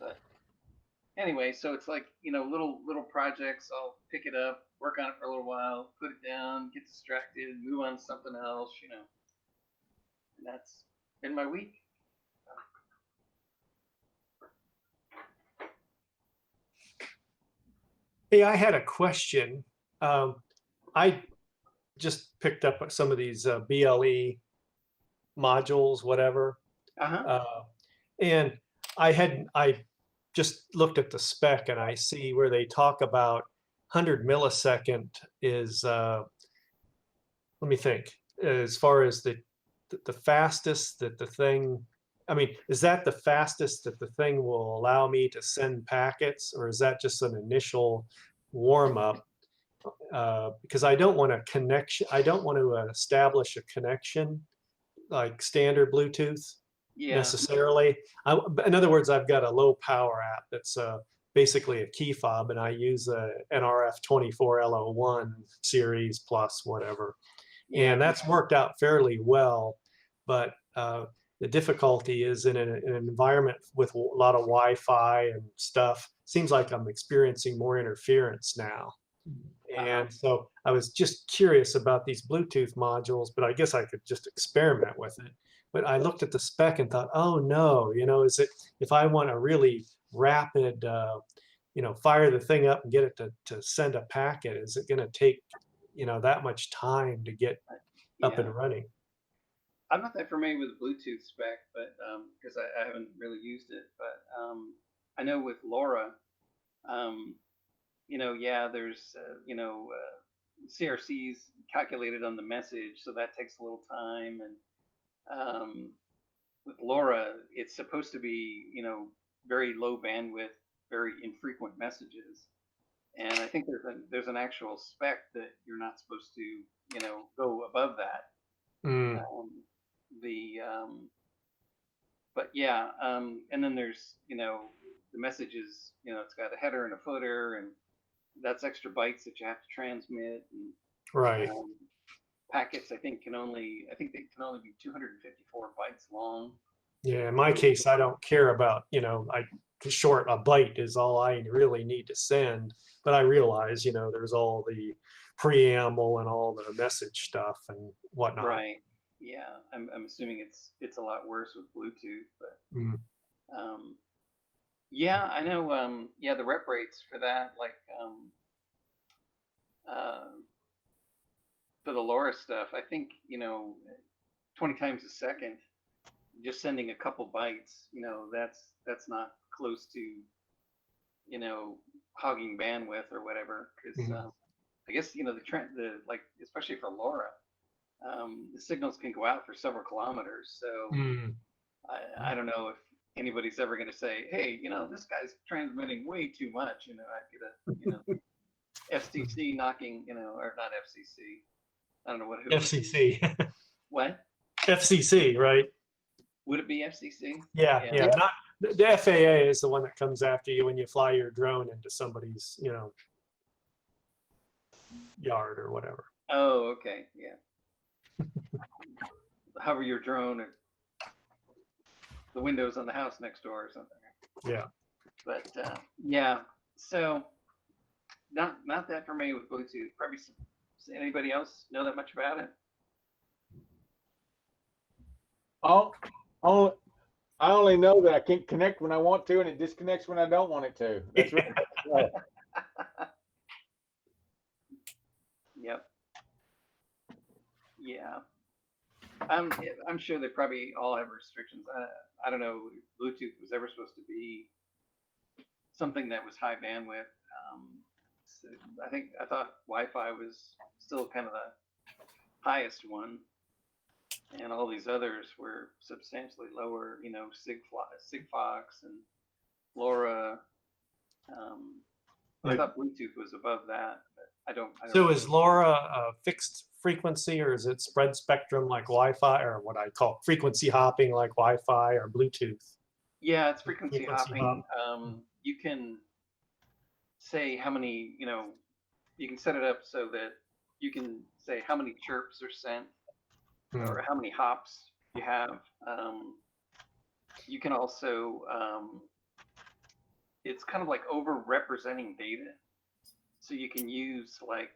Speaker 5: but anyway, so it's like, you know, little projects. I'll pick it up, work on it for a little while, put it down, get distracted, move on to something else, you know. And that's been my week.
Speaker 7: Hey, I had a question. I just picked up some of these BLE modules, whatever. And I just looked at the spec, and I see where they talk about 100 millisecond is, let me think, as far as the fastest that the thing, I mean, is that the fastest that the thing will allow me to send packets, or is that just an initial warm up? Because I don't want to establish a connection like standard Bluetooth necessarily. In other words, I've got a low power app that's basically a key fob, and I use a NRF 24L01 series plus whatever. And that's worked out fairly well, but the difficulty is in an environment with a lot of Wi-Fi and stuff. Seems like I'm experiencing more interference now. And so I was just curious about these Bluetooth modules, but I guess I could just experiment with it. But I looked at the spec and thought, oh no, you know, is it, if I want a really rapid, you know, fire the thing up and get it to send a packet, is it going to take, you know, that much time to get up and running?
Speaker 5: I'm not that familiar with the Bluetooth spec, but because I haven't really used it, but I know with LoRa, you know, yeah, there's, you know, CRCs calculated on the message, so that takes a little time. And with LoRa, it's supposed to be, you know, very low bandwidth, very infrequent messages. And I think there's an actual spec that you're not supposed to, you know, go above that. But yeah, and then there's, you know, the messages, you know, it's got a header and a footer, and that's extra bytes that you have to transmit. And,
Speaker 7: right.
Speaker 5: Packets, I think they can only be 254 bytes long.
Speaker 7: Yeah, in my case, I don't care about, you know, short, a byte is all I really need to send. But I realize, you know, there's all the preamble and all the message stuff and whatnot.
Speaker 5: Right. Yeah, I'm assuming it's a lot worse with Bluetooth, but yeah, I know. Yeah, the rep rates for that, like for the LoRa stuff, I think, you know, 20 times a second, just sending a couple bytes, you know, that's not close to, you know, hogging bandwidth or whatever. Because I guess, you know, the like, especially for LoRa, the signals can go out for several kilometers. So I don't know if anybody's ever going to say, hey, you know, this guy's transmitting way too much. You know, I get a, you know, FCC knocking, you know, or not FCC. I don't know what.
Speaker 7: FCC.
Speaker 5: What?
Speaker 7: FCC, right?
Speaker 5: Would it be FCC?
Speaker 7: Yeah. Not the FAA is the one that comes after you when you fly your drone into somebody's, you know, yard or whatever.
Speaker 5: Oh, okay, yeah. Hover your drone or the windows on the house next door or something.
Speaker 7: Yeah.
Speaker 5: But yeah, so not that familiar with Bluetooth. Probably anybody else know that much about it?
Speaker 10: Oh, I only know that I can't connect when I want to, and it disconnects when I don't want it to. That's right.
Speaker 5: Yep. Yeah. I'm sure they probably all have restrictions. I don't know. Bluetooth was ever supposed to be something that was high bandwidth. So I thought Wi-Fi was still kind of the highest one, and all these others were substantially lower. You know, Sigfox and LoRa. I thought Bluetooth was above that, but I don't.
Speaker 7: So is LoRa a fixed frequency, or is it spread spectrum like Wi-Fi, or what I call frequency hopping like Wi-Fi or Bluetooth?
Speaker 5: Yeah, it's frequency hopping. You can say how many, you know, you can set it up so that you can say how many chirps are sent or how many hops you have. You can also, it's kind of like over-representing data. So you can use like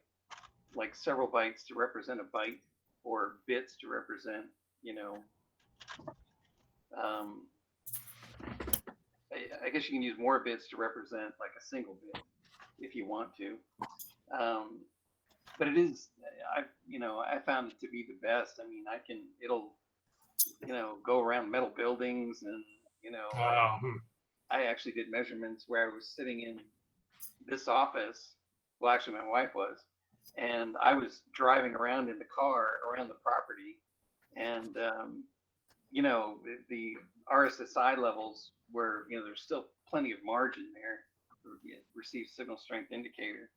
Speaker 5: several bytes to represent a byte, or bits to represent, you know, I guess you can use more bits to represent like a single bit if you want to. But it is, I found it to be the best. I mean, it'll, you know, go around metal buildings, and, you know, I actually did measurements where I was sitting in this office. Well, actually my wife was, and I was driving around in the car around the property, and, you know, the RSSI levels were, you know, there's still plenty of margin there for received signal strength indicator.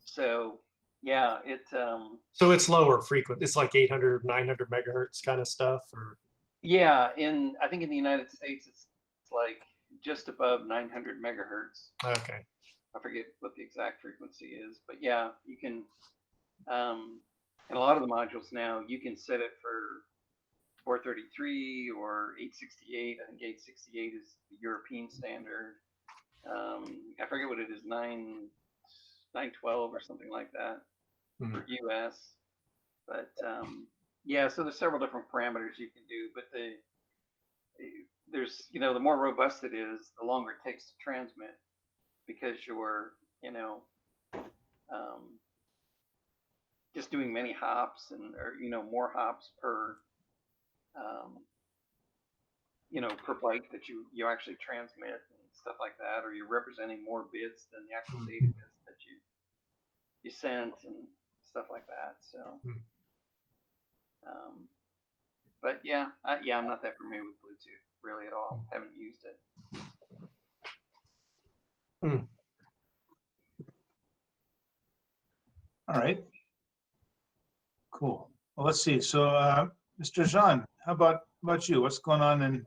Speaker 5: So yeah,
Speaker 7: so it's lower frequency. It's like 800, 900 megahertz kind of stuff, or?
Speaker 5: Yeah, I think in the United States, it's like just above 900 megahertz.
Speaker 7: Okay.
Speaker 5: I forget what the exact frequency is, but yeah, you can, and a lot of the modules now, you can set it for 433 or 868. I think 868 is the European standard. I forget what it is, 912 or something like that for US. But yeah, so there's several different parameters you can do, but there's, you know, the more robust it is, the longer it takes to transmit, because you're, you know, just doing many hops or, you know, more hops per, you know, per byte that you actually transmit and stuff like that, or you're representing more bits than the actual data bits that you sent and stuff like that. So, but yeah, I'm not that familiar with Bluetooth really at all. Haven't used it.
Speaker 3: All right. Cool. Well, let's see. So, Mr. Jean, how about you? What's going on in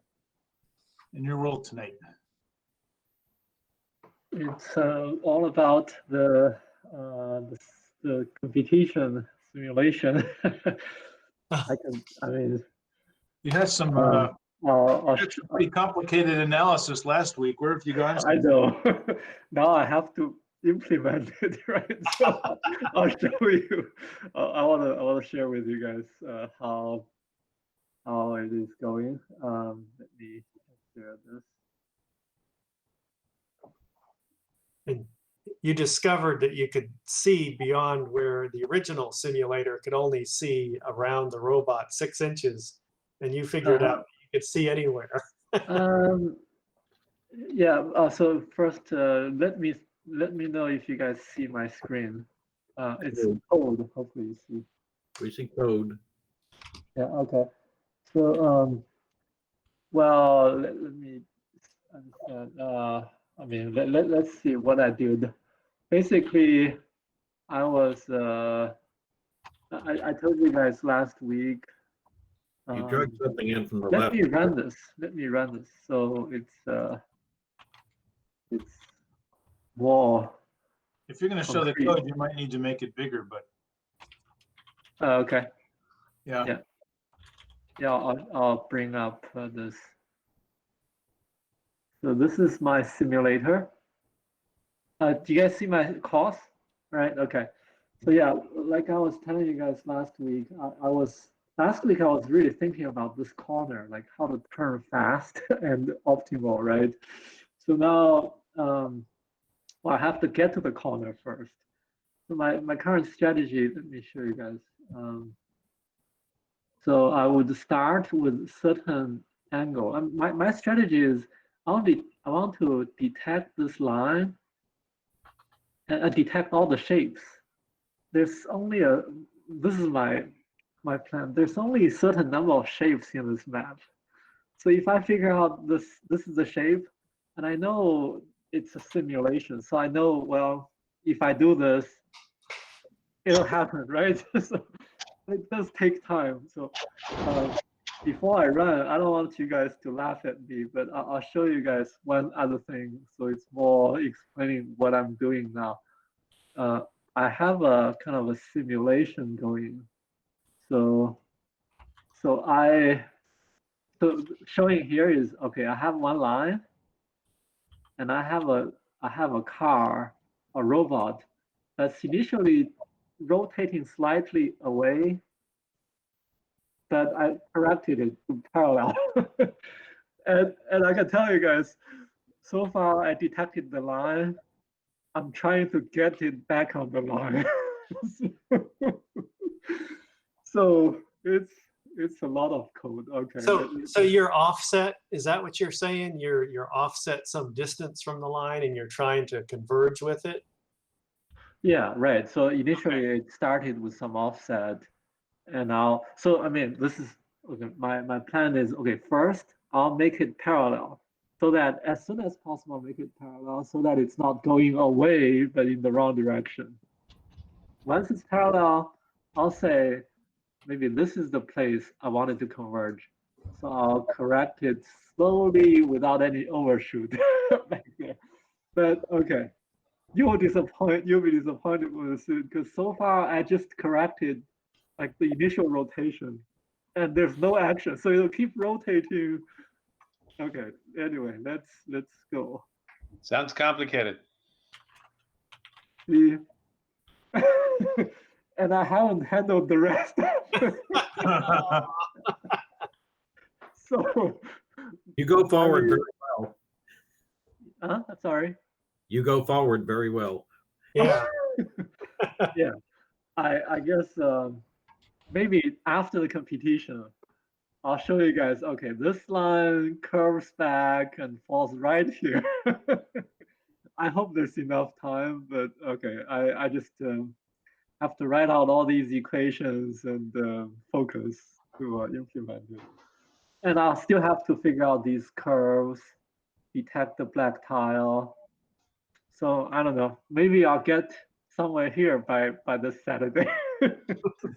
Speaker 3: your world tonight?
Speaker 11: It's all about the competition simulation. I mean,
Speaker 3: you had some pretty complicated analysis last week. Where have you gone?
Speaker 11: I know. Now I have to implement it, right? So I'll show you. I want to share with you guys how it is going. Let me share this.
Speaker 7: And you discovered that you could see beyond where the original simulator could only see around the robot 6 inches, and you figured out you could see anywhere.
Speaker 11: Yeah. So first, let me know if you guys see my screen. It's code. Hopefully you see.
Speaker 2: We see code.
Speaker 11: Yeah. Okay. So well, let me understand. I mean, let's see what I did. Basically, I was I told you guys last week.
Speaker 2: You drug something in from the
Speaker 11: let
Speaker 2: left.
Speaker 11: me run this. Let me run this. So it's more.
Speaker 3: If you're going to show the code, you might need to make it bigger, but.
Speaker 11: Okay.
Speaker 3: Yeah.
Speaker 11: Yeah. I'll bring up this. So this is my simulator. Do you guys see my course? Right. Okay. So yeah, like I was telling you guys last week, last week I was really thinking about this corner, like how to turn fast and optimal, right? So now, well, I have to get to the corner first. So my current strategy, let me show you guys. So I would start with certain angle. My strategy is I want to detect this line and detect all the shapes. There's only this is my plan. There's only a certain number of shapes in this map. So if I figure out this is the shape, and I know it's a simulation, so I know, well, if I do this, it'll happen, right? So it does take time. So before I run, I don't want you guys to laugh at me, but I'll show you guys one other thing. So it's more explaining what I'm doing now. I have a kind of a simulation going. So showing here is, okay, I have one line and I have a car, a robot that's initially rotating slightly away, but I corrected it to parallel. and I can tell you guys, so far I detected the line. I'm trying to get it back on the line. So it's a lot of code. Okay.
Speaker 7: So you're offset, is that what you're saying? You're offset some distance from the line and you're trying to converge with it?
Speaker 11: Yeah, right. So initially it started with some offset, and now, so I mean, this is okay. My plan is, okay, first I'll make it parallel, so that as soon as possible make it parallel, so that it's not going away but in the wrong direction. Once it's parallel, I'll say maybe this is the place I wanted to converge, so I'll correct it slowly without any overshoot back there. But okay, you'll be disappointed with this, because so far I just corrected like the initial rotation and there's no action, so it'll keep rotating. Okay, anyway, let's go.
Speaker 9: Sounds complicated.
Speaker 11: See? And I haven't handled the rest. So
Speaker 2: you go forward very well.
Speaker 11: Sorry.
Speaker 2: You go forward very well.
Speaker 7: Yeah.
Speaker 11: Yeah. I guess maybe after the competition, I'll show you guys, okay, this line curves back and falls right here. I hope there's enough time, but okay, I just have to write out all these equations and focus to implement it. And I'll still have to figure out these curves, detect the black tile. So I don't know, maybe I'll get somewhere here by this Saturday.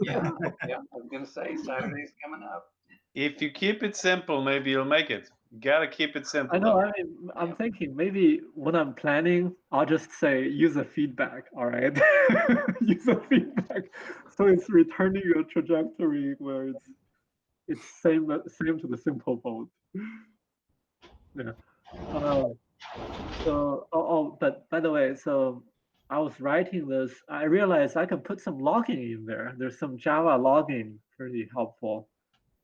Speaker 5: Yeah, yeah. I was gonna say Saturday's coming up.
Speaker 9: If you keep it simple, maybe you'll make it. You gotta keep it simple.
Speaker 11: I know.
Speaker 9: Though.
Speaker 11: I mean, I'm thinking maybe when I'm planning, I'll just say user feedback. All right, user feedback. So it's returning a trajectory where it's same to the simple mode. Yeah. But by the way, so I was writing this. I realized I can put some logging in there. There's some Java logging, pretty helpful.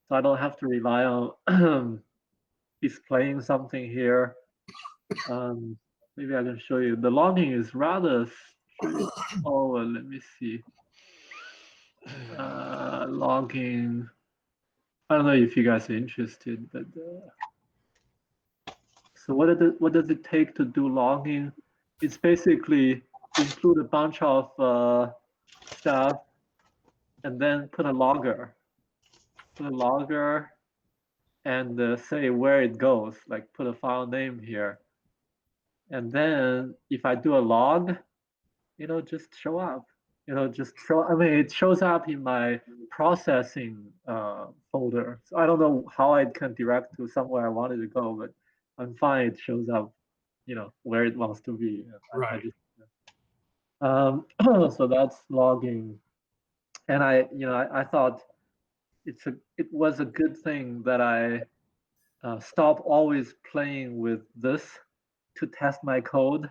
Speaker 11: So I don't have to rely on displaying something here. Maybe I can show you. The logging is rather straightforward. Let me see. Logging. I don't know if you guys are interested, but so what does it take to do logging? It's basically include a bunch of stuff and then put a logger. And say where it goes, like put a file name here. And then if I do a log, it'll just show up. I mean, it shows up in my processing folder. So I don't know how I can direct to somewhere I wanted to go, but I'm fine. It shows up, where it wants to be.
Speaker 7: Right.
Speaker 11: So that's logging. And I thought it was a good thing that I stop always playing with this to test my code,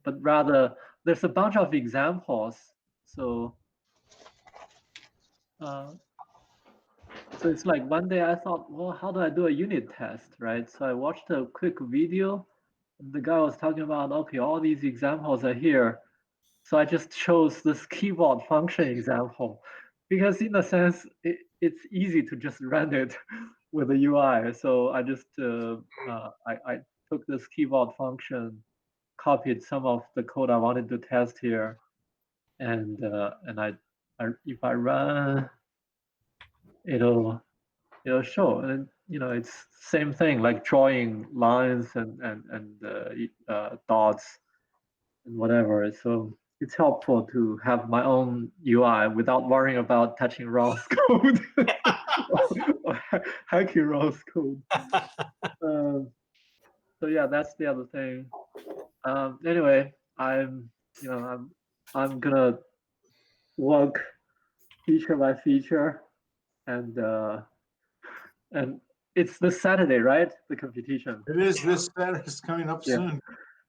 Speaker 11: but rather there's a bunch of examples. So it's like one day I thought, well, how do I do a unit test, right? So I watched a quick video. And the guy was talking about, okay, all these examples are here. So I just chose this keyboard function example because in a sense, it's easy to just run it with the UI. So I just, I took this keyboard function, copied some of the code I wanted to test here. And if I run, it'll show. And, it's same thing, like drawing lines and dots and whatever. So it's helpful to have my own UI without worrying about touching Ron's code or hacking Ron's code. So yeah, that's the other thing. Anyway, I'm gonna work feature by feature, and it's this Saturday, right? The competition.
Speaker 3: It is this Saturday. It's coming up soon.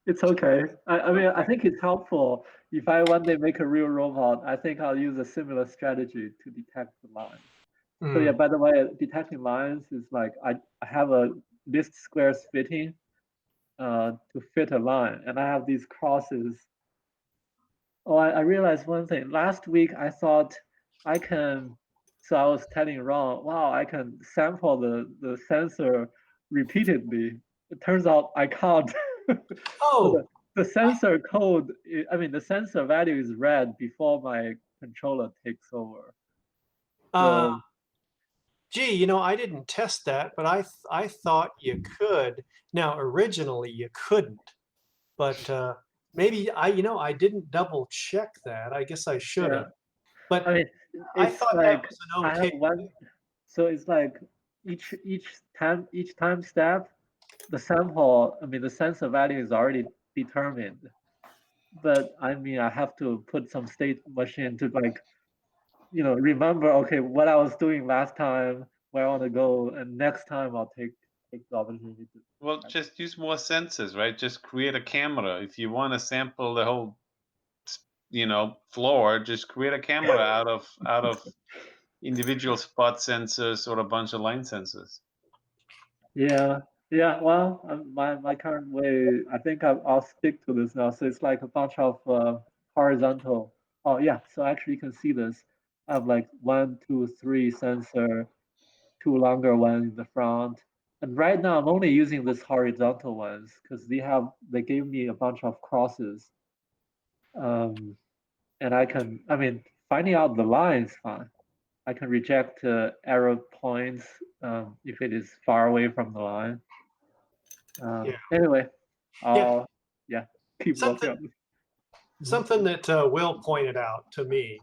Speaker 11: It's okay. I mean, I think it's helpful. If I one day make a real robot, I think I'll use a similar strategy to detect the lines. So yeah, by the way, detecting lines is like I have a least squares fitting to fit a line, and I have these crosses. Oh, I realized one thing. Last week I thought I can. So I was telling Ron, wow, I can sample the sensor repeatedly. It turns out I can't.
Speaker 7: Oh,
Speaker 11: the sensor code, the sensor value is read before my controller takes over.
Speaker 7: gee, I didn't test that, but I thought you could. Now, originally you couldn't, but maybe I didn't double check that. I guess I should have. But
Speaker 11: I mean,
Speaker 7: I thought
Speaker 11: like,
Speaker 7: that was an okay.
Speaker 11: So it's like each time step, the sample, the sensor value is already determined. But I have to put some state machine to remember, okay, what I was doing last time, where I want to go, and next time I'll take the opportunity to.
Speaker 9: Well, just use more sensors, right? Just create a camera. If you want to sample the whole, floor, just create a camera out of individual spot sensors or a bunch of line sensors.
Speaker 11: Yeah. Well, my current way, I think I'll stick to this now. So it's like a bunch of horizontal. Oh yeah. So actually, you can see this. I have like 1, 2, 3 sensor, 2 longer ones in the front. And right now I'm only using these horizontal ones because they gave me a bunch of crosses. And I can, finding out the line is fine. I can reject error points if it is far away from the line. Anyway, keep working on this.
Speaker 7: something that Will pointed out to me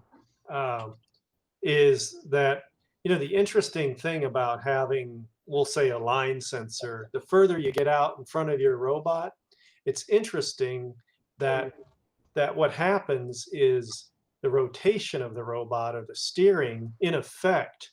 Speaker 7: is that, the interesting thing about having, we'll say, a line sensor, the further you get out in front of your robot, it's interesting that what happens is the rotation of the robot, or the steering, in effect,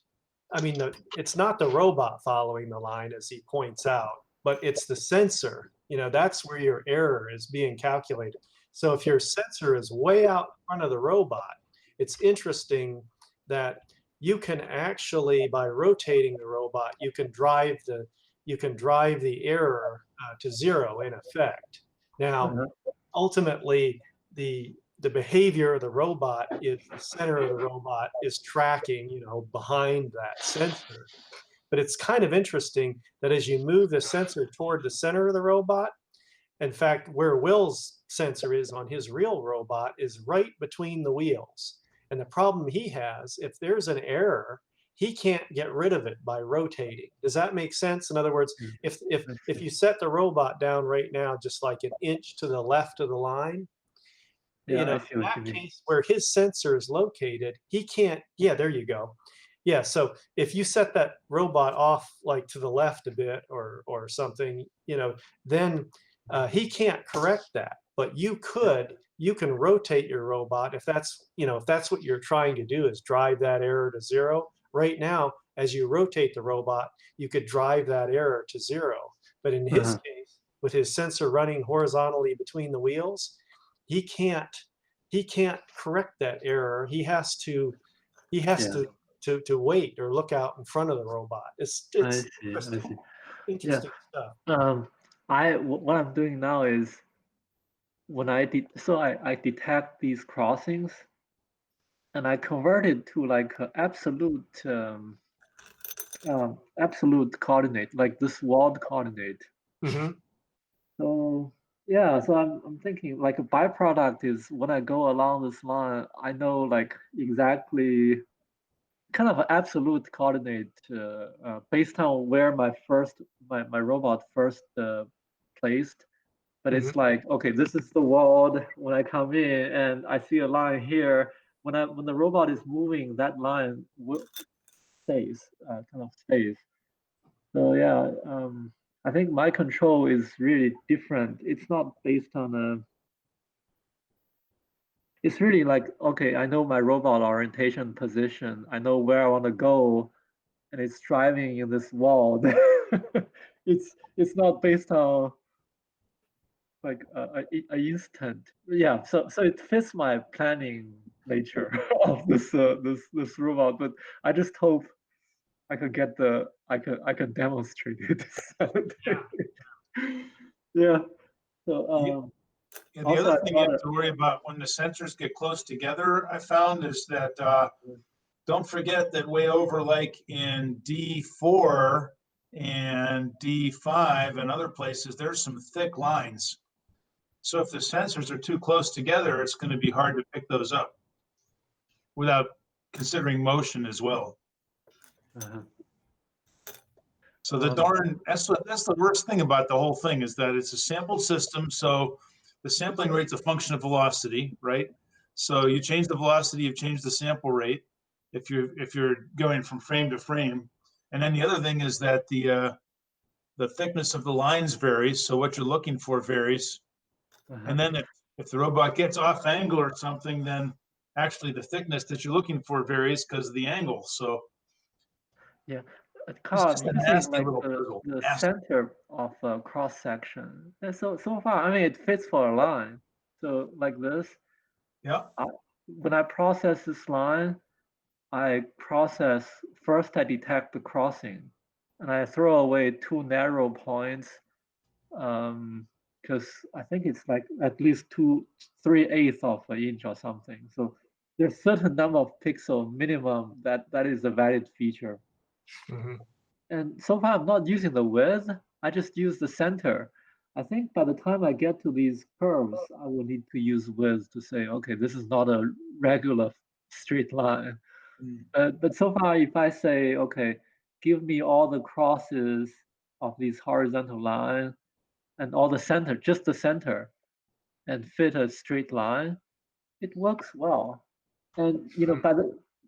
Speaker 7: it's not the robot following the line, as he points out, but it's the sensor. That's where your error is being calculated. So if your sensor is way out in front of the robot, it's interesting that you can actually, by rotating the robot, you can drive the error to zero, in effect. Now, ultimately, the behavior of the robot is the center of the robot is tracking, behind that sensor. But it's kind of interesting that as you move the sensor toward the center of the robot, in fact, where Will's sensor is on his real robot is right between the wheels. And the problem he has, if there's an error, he can't get rid of it by rotating. Does that make sense? In other words, if you set the robot down right now, just like an inch to the left of the line, in that case where his sensor is located, he can't, there you go. Yeah, so if you set that robot off like to the left a bit or something, then he can't correct that. But you can rotate your robot if that's what you're trying to do, is drive that error to zero. Right now, as you rotate the robot, you could drive that error to zero. But in his case, with his sensor running horizontally between the wheels, he can't correct that error. He has to wait or look out in front of the robot. It's interesting stuff.
Speaker 11: What I'm doing now is, when I detect these crossings, and I convert it to like absolute coordinate, like this world coordinate. So so I'm thinking, like, a byproduct is when I go along this line, I know like exactly kind of an absolute coordinate based on where my robot first placed. But it's like, okay, this is the world when I come in and I see a line here. When the robot is moving, that line stays. So I think my control is really different. It's not based on it's really like, okay, I know my robot orientation position. I know where I want to go, and it's driving in this world. It's not based on like a instant. Yeah, so it fits my planning nature of this robot. But I just hope I could get I could demonstrate it. Yeah. So
Speaker 3: the other thing you have to worry about when the sensors get close together, I found, is that don't forget that way over, like in D4 and D5 and other places, there's some thick lines. So if the sensors are too close together, it's going to be hard to pick those up without considering motion as well. So that's the worst thing about the whole thing, is that it's a sampled system. So the sampling rate's a function of velocity, right? So you change the velocity, you've changed the sample rate if you're going from frame to frame. And then the other thing is that the thickness of the lines varies. So what you're looking for varies. And then if the robot gets off angle or something, then actually the thickness that you're looking for varies because of the angle. So
Speaker 11: Carl, using like the center of cross section. And so far, I mean, it fits for a line. So like this.
Speaker 3: Yeah.
Speaker 11: When I process this line, I detect the crossing, and I throw away two narrow points, because I think it's like at least 3/8 of an inch or something. So there's a certain number of pixel minimum that is a valid feature. And so far, I'm not using the width. I just use the center. I think by the time I get to these curves, I will need to use width to say, okay, this is not a regular straight line. But so far, if I say, okay, give me all the crosses of these horizontal lines and all the center, just the center, and fit a straight line, it works well. And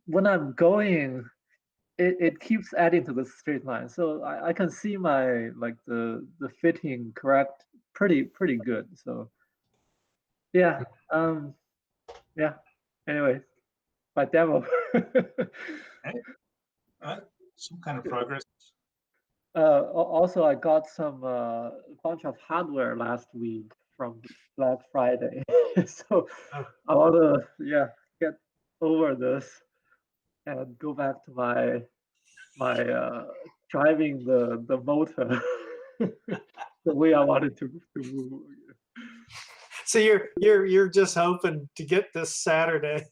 Speaker 11: when I'm going, it keeps adding to the straight line. So I can see my the fitting correct pretty good. So yeah. Yeah. Anyway, my demo.
Speaker 3: Some kind of progress.
Speaker 11: Also, I got some bunch of hardware last week from Black Friday, so I want to get over this and go back to my driving the motor the way I wanted to move.
Speaker 7: So you're just hoping to get this Saturday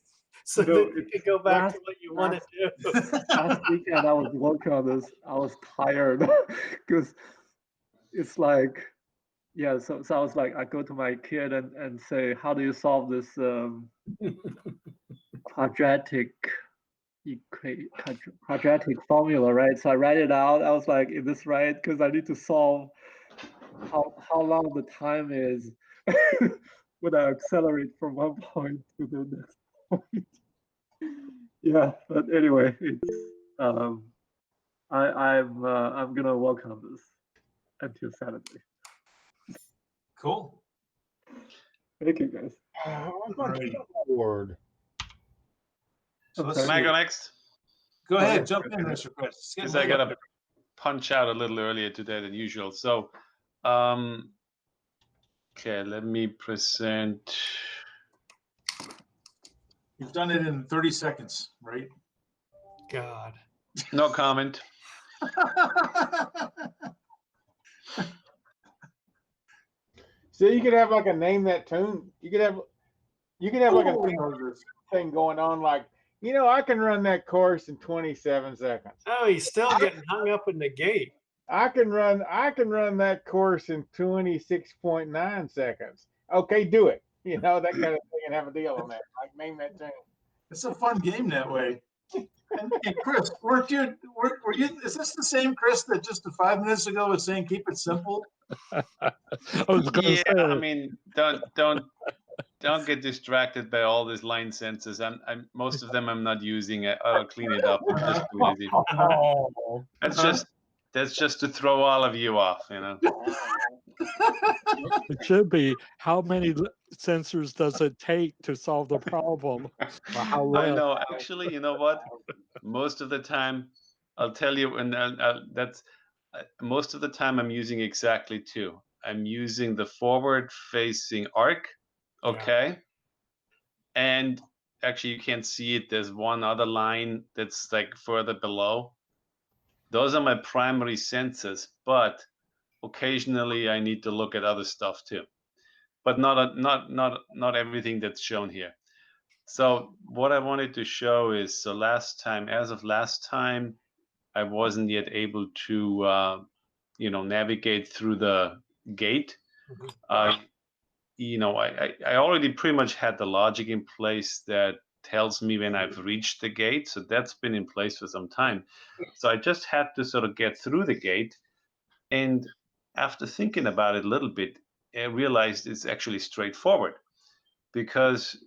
Speaker 7: so that you can go back to what you want to do.
Speaker 11: Last weekend I was working on this. I was tired because it's like, yeah. So I was like, I go to my kid and say, how do you solve this quadratic formula, right? So I write it out. I was like, is this right? Because I need to solve how long the time is when I accelerate from one point to the next point. Yeah, but anyway, it's I'm gonna work on this until Saturday.
Speaker 3: Cool.
Speaker 11: Thank you, guys.
Speaker 2: Board.
Speaker 3: So
Speaker 9: Can I go next?
Speaker 3: Go ahead, jump in, Mr. Chris.
Speaker 9: Because I got to punch out a little earlier today than usual. So, okay, let me present.
Speaker 3: You've done it in 30 seconds, right?
Speaker 7: God.
Speaker 9: No comment.
Speaker 10: So you could have like a name that tune. You could have like a thing going on like, I can run that course in 27 seconds.
Speaker 7: Oh, he's still getting hung up in the gate.
Speaker 10: I can run that course in 26.9 seconds. Okay, do it. That kind of thing, and have a deal on that. Like name that tune.
Speaker 3: It's a fun game that way. And Chris, were you? Is this the same Chris that just 5 minutes ago was saying keep it simple?
Speaker 8: I was going to say.
Speaker 9: I mean, don't get distracted by all these line senses. I'm most of them I'm not using. I'll clean it up. I'm just too lazy. That's just to throw all of you off,
Speaker 8: It should be how many sensors does it take to solve the problem?
Speaker 9: I know. Actually, you know what? Most of the time, I'll tell you, and that's most of the time I'm using exactly 2. I'm using the forward-facing arc, okay, and actually you can't see it. There's one other line that's like further below. Those are my primary sensors, but occasionally I need to look at other stuff too, but not everything that's shown here. So what I wanted to show is, so as of last time, I wasn't yet able to, navigate through the gate. I already pretty much had the logic in place that tells me when I've reached the gate. So that's been in place for some time. So I just had to sort of get through the gate. And after thinking about it a little bit, I realized it's actually straightforward because,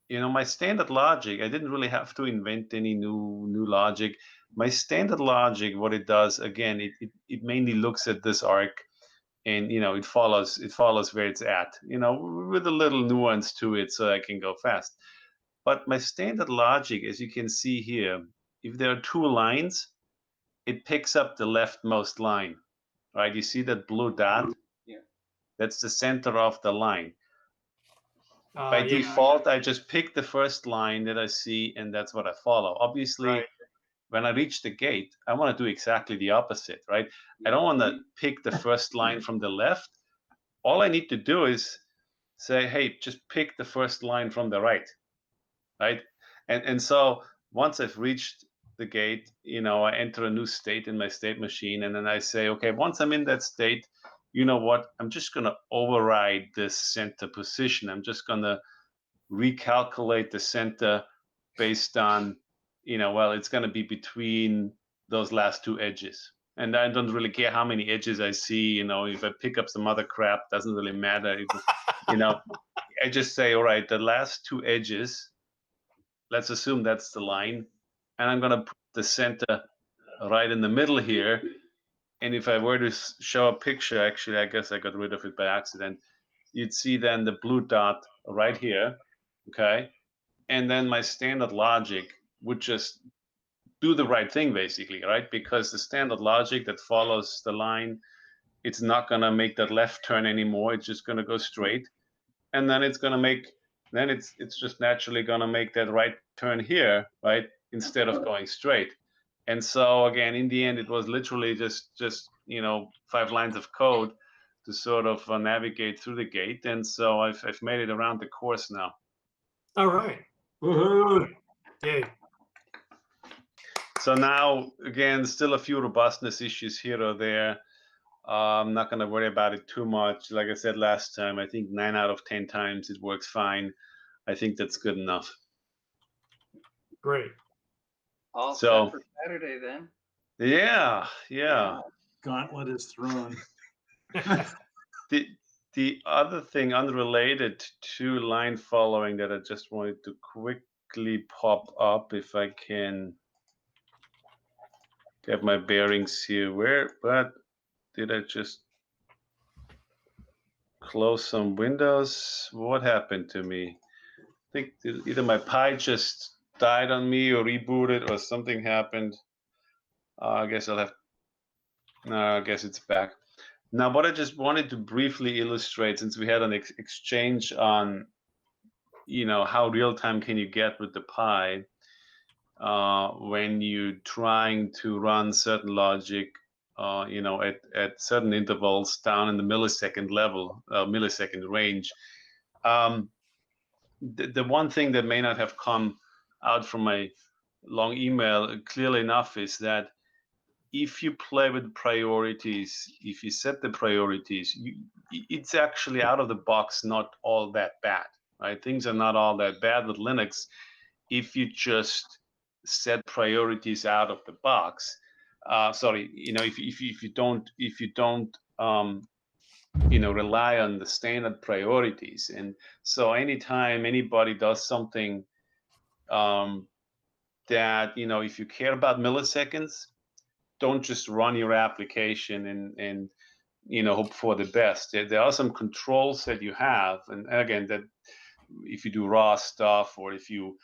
Speaker 9: my standard logic, I didn't really have to invent any new logic. My standard logic, what it does, again, it mainly looks at this arc and, it follows where it's at, with a little nuance to it so I can go fast. But my standard logic, as you can see here, if there are 2 lines, it picks up the leftmost line, right? You see that blue dot?
Speaker 5: Yeah.
Speaker 9: That's the center of the line. By default, I just pick the first line that I see, and that's what I follow. Obviously, when I reach the gate, I want to do exactly the opposite, right? I don't want to pick the first line from the left. All I need to do is say, hey, just pick the first line from the right, right? And so once I've reached the gate, I enter a new state in my state machine, and then I say, okay, once I'm in that state, you know what? I'm just going to override this center position. I'm just going to recalculate the center based on, it's going to be between those last 2 edges. And I don't really care how many edges I see. If I pick up some other crap, doesn't really matter. I just say, all right, the last two edges, let's assume that's the line. And I'm going to put the center right in the middle here. And if I were to show a picture, actually, I guess I got rid of it by accident. You'd see then the blue dot right here, okay? And then my standard logic would just do the right thing, basically, right? Because the standard logic that follows the line, it's not going to make that left turn anymore. It's just going to go straight. And then it's going to make, then it's just naturally going to make that right turn here, right? Instead of going straight. And so again, in the end, it was literally just 5 lines of code to sort of navigate through the gate. And so I've made it around the course now.
Speaker 7: All right. Woohoo! Yay.
Speaker 9: So now, again, still a few robustness issues here or there. I'm not going to worry about it too much. Like I said last time, I think 9 out of 10 times it works fine. I think that's good enough.
Speaker 7: Great.
Speaker 5: All
Speaker 9: So,
Speaker 5: set for Saturday then.
Speaker 9: Yeah.
Speaker 3: Gauntlet is thrown.
Speaker 9: The other thing unrelated to line following that I just wanted to quickly pop up, if I can get my bearings here. But did I just close some windows? What happened to me? I think either my Pi just died on me or rebooted or something happened. I guess I guess it's back. Now, what I just wanted to briefly illustrate, since we had an exchange on, how real time can you get with the Pi when you're trying to run certain logic, at certain intervals down in the millisecond level, millisecond range. The one thing that may not have come out from my long email clearly enough is that if you play with priorities, if you set the priorities, it's actually out of the box not all that bad, right? Things are not all that bad with Linux if you just set priorities out of the box. If you don't rely on the standard priorities. And so anytime anybody does something that, if you care about milliseconds, don't just run your application and hope for the best. There are some controls that you have, and again, that if you do raw stuff, or if you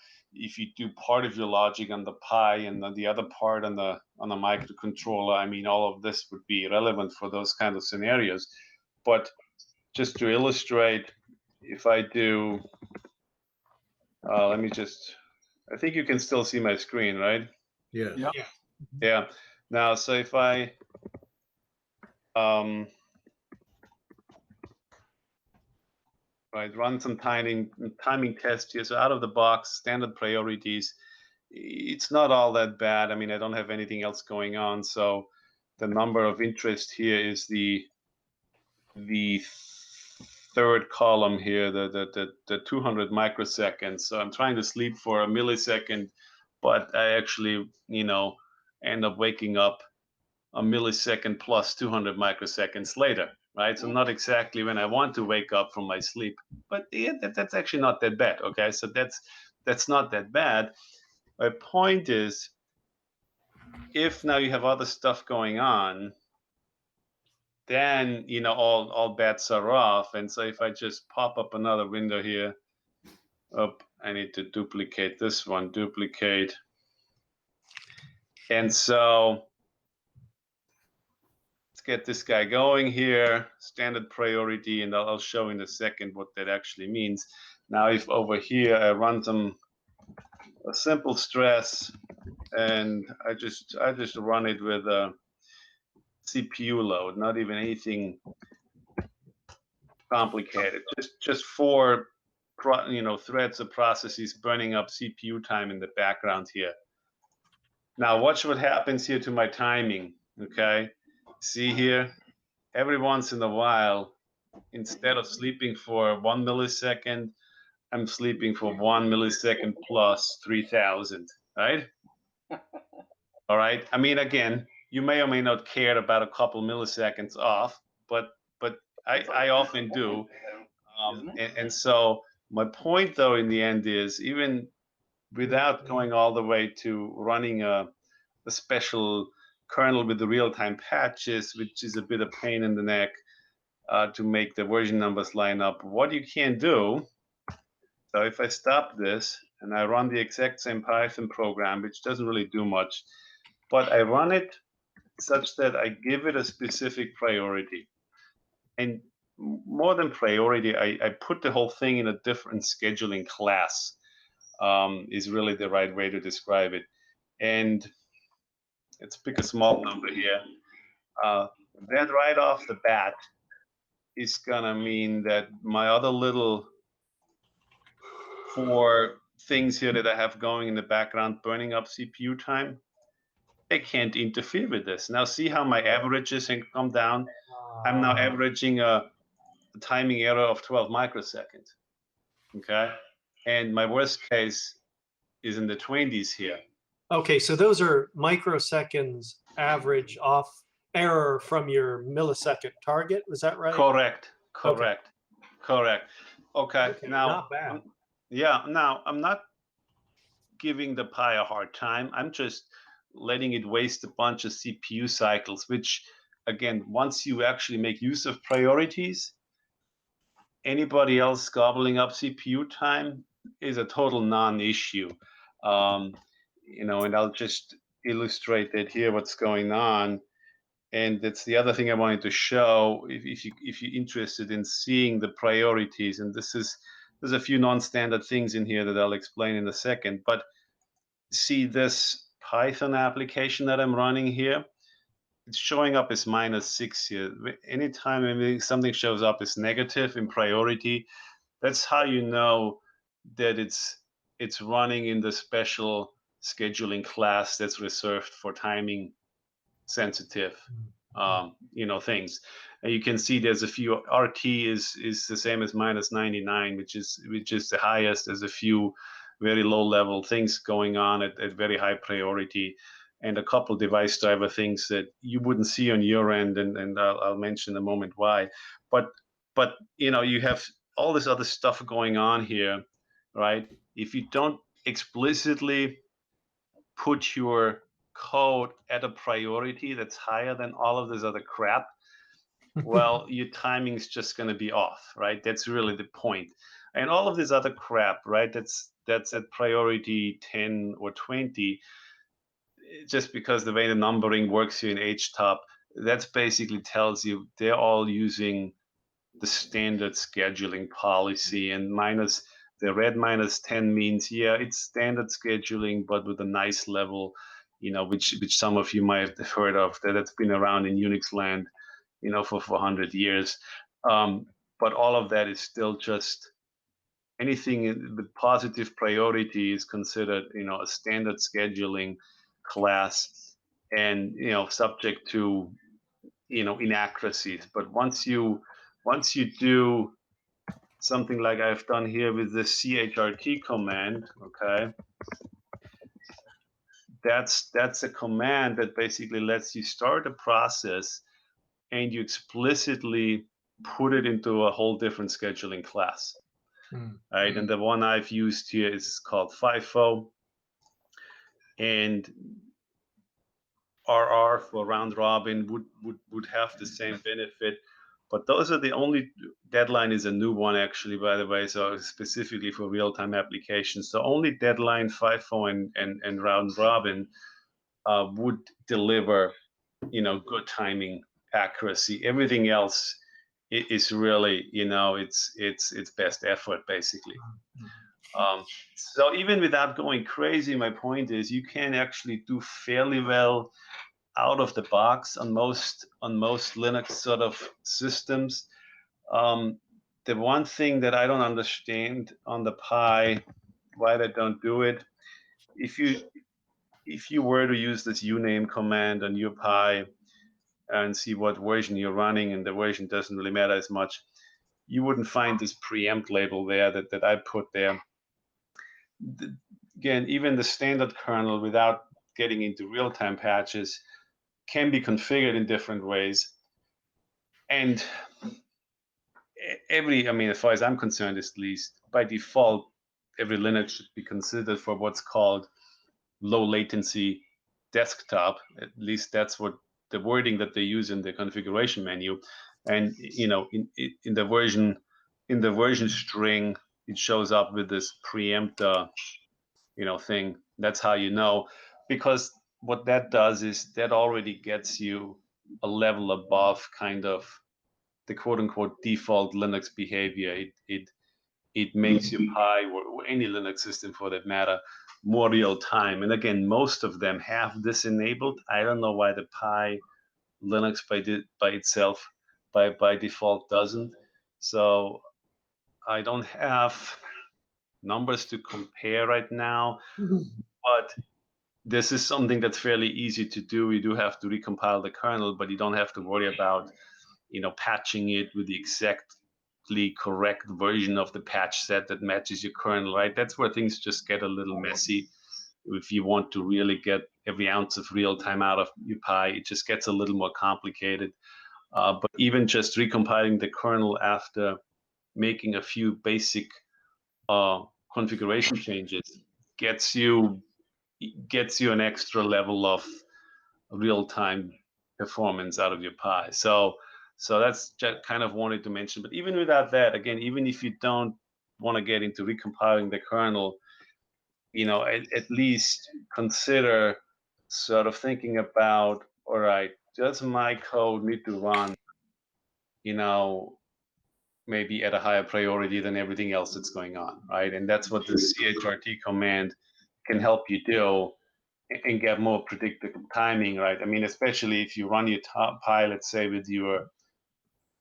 Speaker 9: do part of your logic on the Pi and then the other part on the microcontroller, I mean, all of this would be relevant for those kind of scenarios. But just to illustrate, if I do, I think you can still see my screen, right?
Speaker 2: Yeah.
Speaker 9: Yeah. Now, so if I run some timing test here, so out of the box, standard priorities, it's not all that bad. I mean, I don't have anything else going on, so the number of interest here is the third column here, the 200 microseconds. So I'm trying to sleep for a millisecond, but I actually, end up waking up a millisecond plus 200 microseconds later, right? So not exactly when I want to wake up from my sleep, but yeah, that's actually not that bad. Okay, so that's not that bad. My point is, if now you have other stuff going on, then all bets are off. And so if I just pop up another window here, I need to duplicate this one, duplicate. And so let's get this guy going here, standard priority, and I'll show in a second what that actually means. Now, if over here I run a simple stress, and I just run it with a CPU load, not even anything complicated, just 4 threads of processes burning up CPU time in the background here. Now watch what happens here to my timing. Okay, see here, every once in a while, instead of sleeping for 1 millisecond, I'm sleeping for 1 millisecond plus 3000, right? All right, I mean, again, you may or may not care about a couple milliseconds off, but I often do. And so my point, though, in the end is, even without going all the way to running a special kernel with the real-time patches, which is a bit of pain in the neck to make the version numbers line up, what you can do, so if I stop this and I run the exact same Python program, which doesn't really do much, but I run it such that I give it a specific priority. And more than priority, I put the whole thing in a different scheduling class, is really the right way to describe it. And let's pick a small number here. That right off the bat is gonna mean that my other little 4 things here that I have going in the background burning up CPU time, they can't interfere with this. Now see how my averages can come down? I'm now averaging a timing error of 12 microseconds, okay? And my worst case is in the 20s here.
Speaker 7: Okay, so those are microseconds average off error from your millisecond target, was that right?
Speaker 9: Correct.
Speaker 7: Okay.
Speaker 9: Okay, now,
Speaker 7: not bad.
Speaker 9: Now I'm not giving the Pi a hard time. I'm just letting it waste a bunch of CPU cycles, which, again, once you actually make use of priorities, anybody else gobbling up CPU time is a total non-issue. And I'll just illustrate that here, what's going on. And that's the other thing I wanted to show, if you're interested in seeing the priorities. And there's a few non-standard things in here that I'll explain in a second. But see this Python application that I'm running here, it's showing up as -6 here. Anytime something shows up as negative in priority, that's how you know that it's running in the special scheduling class that's reserved for timing sensitive things. And you can see there's a few. RT is the same as -99, which is the highest. There's a few very low level things going on at very high priority, and a couple device driver things that you wouldn't see on your end, and I'll mention in a moment why. But you have all this other stuff going on here, right? If you don't explicitly put your code at a priority that's higher than all of this other crap, well, your timing is just going to be off, right? That's really the point. And all of this other crap, right? That's at priority 10 or 20, just because the way the numbering works here in HTOP, that's basically tells you they're all using the standard scheduling policy, and the red -10 means, yeah, it's standard scheduling, but with a nice level, which some of you might have heard of, that's been around in Unix land, for 400 years. But all of that is still just anything with positive priority is considered, a standard scheduling class, and subject to inaccuracies. But once you do something like I've done here with the chrt command, okay, that's a command that basically lets you start a process and you explicitly put it into a whole different scheduling class. Right? And the one I've used here is called FIFO, and RR for round robin would have the same benefit. But those are the only. Deadline is a new one, actually, by the way, so specifically for real-time applications. The only deadline, FIFO and round robin would deliver, good timing accuracy. Everything else is really, it's best effort, basically. So even without going crazy, my point is you can actually do fairly well out of the box on most Linux sort of systems. The one thing that I don't understand on the Pi, why they don't do it, if you were to use this uname command on your Pi and see what version you're running, and the version doesn't really matter as much, you wouldn't find this preempt label there that I put there. Again, even the standard kernel, without getting into real-time patches, can be configured in different ways. And I mean, as far as I'm concerned, at least by default, every Linux should be considered for what's called low latency desktop. At least that's what the wording that they use in the configuration menu. And in the version string, it shows up with this preemptor, thing. That's how you know, because what that does is that already gets you a level above kind of the quote unquote default Linux behavior. It makes your Pi or any Linux system for that matter more real time. And again, most of them have this enabled. I don't know why the Pi Linux by itself by default doesn't. So I don't have numbers to compare right now, but this is something that's fairly easy to do. You do have to recompile the kernel, but you don't have to worry about patching it with the exactly correct version of the patch set that matches your kernel, right? That's where things just get a little messy. If you want to really get every ounce of real time out of your Pi, it just gets a little more complicated. But even just recompiling the kernel after making a few basic configuration changes gets you an extra level of real time performance out of your Pi. So that's just kind of wanted to mention. But even without that, again, even if you don't want to get into recompiling the kernel, at least consider sort of thinking about, all right, does my code need to run, maybe at a higher priority than everything else that's going on, right? And that's what the chrt command can help you do and get more predictable timing, right? I mean, especially if you run your Pi, let's say, with your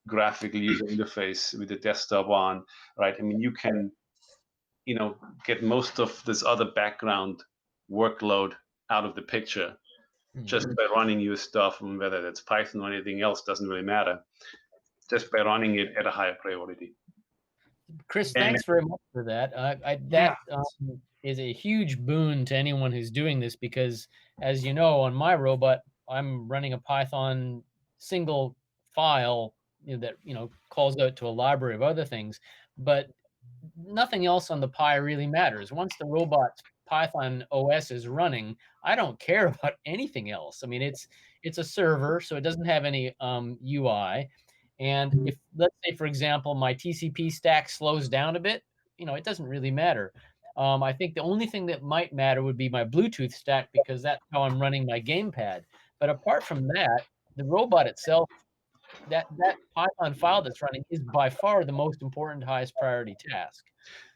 Speaker 9: graphical user interface with the desktop on, right? I mean, you can, get most of this other background workload out of the picture just by running your stuff, and whether that's Python or anything else doesn't really matter, just by running it at a higher priority.
Speaker 4: Chris, thanks very much for that. That is a huge boon to anyone who's doing this, because as you know, on my robot, I'm running a Python single file that calls out to a library of other things, but nothing else on the Pi really matters. Once the robot's Python OS is running, I don't care about anything else. I mean, it's a server, so it doesn't have any UI. And if, let's say, for example, my TCP stack slows down a bit, it doesn't really matter. I think the only thing that might matter would be my Bluetooth stack, because that's how I'm running my gamepad. But apart from that, the robot itself, that Python file that's running is by far the most important, highest priority task.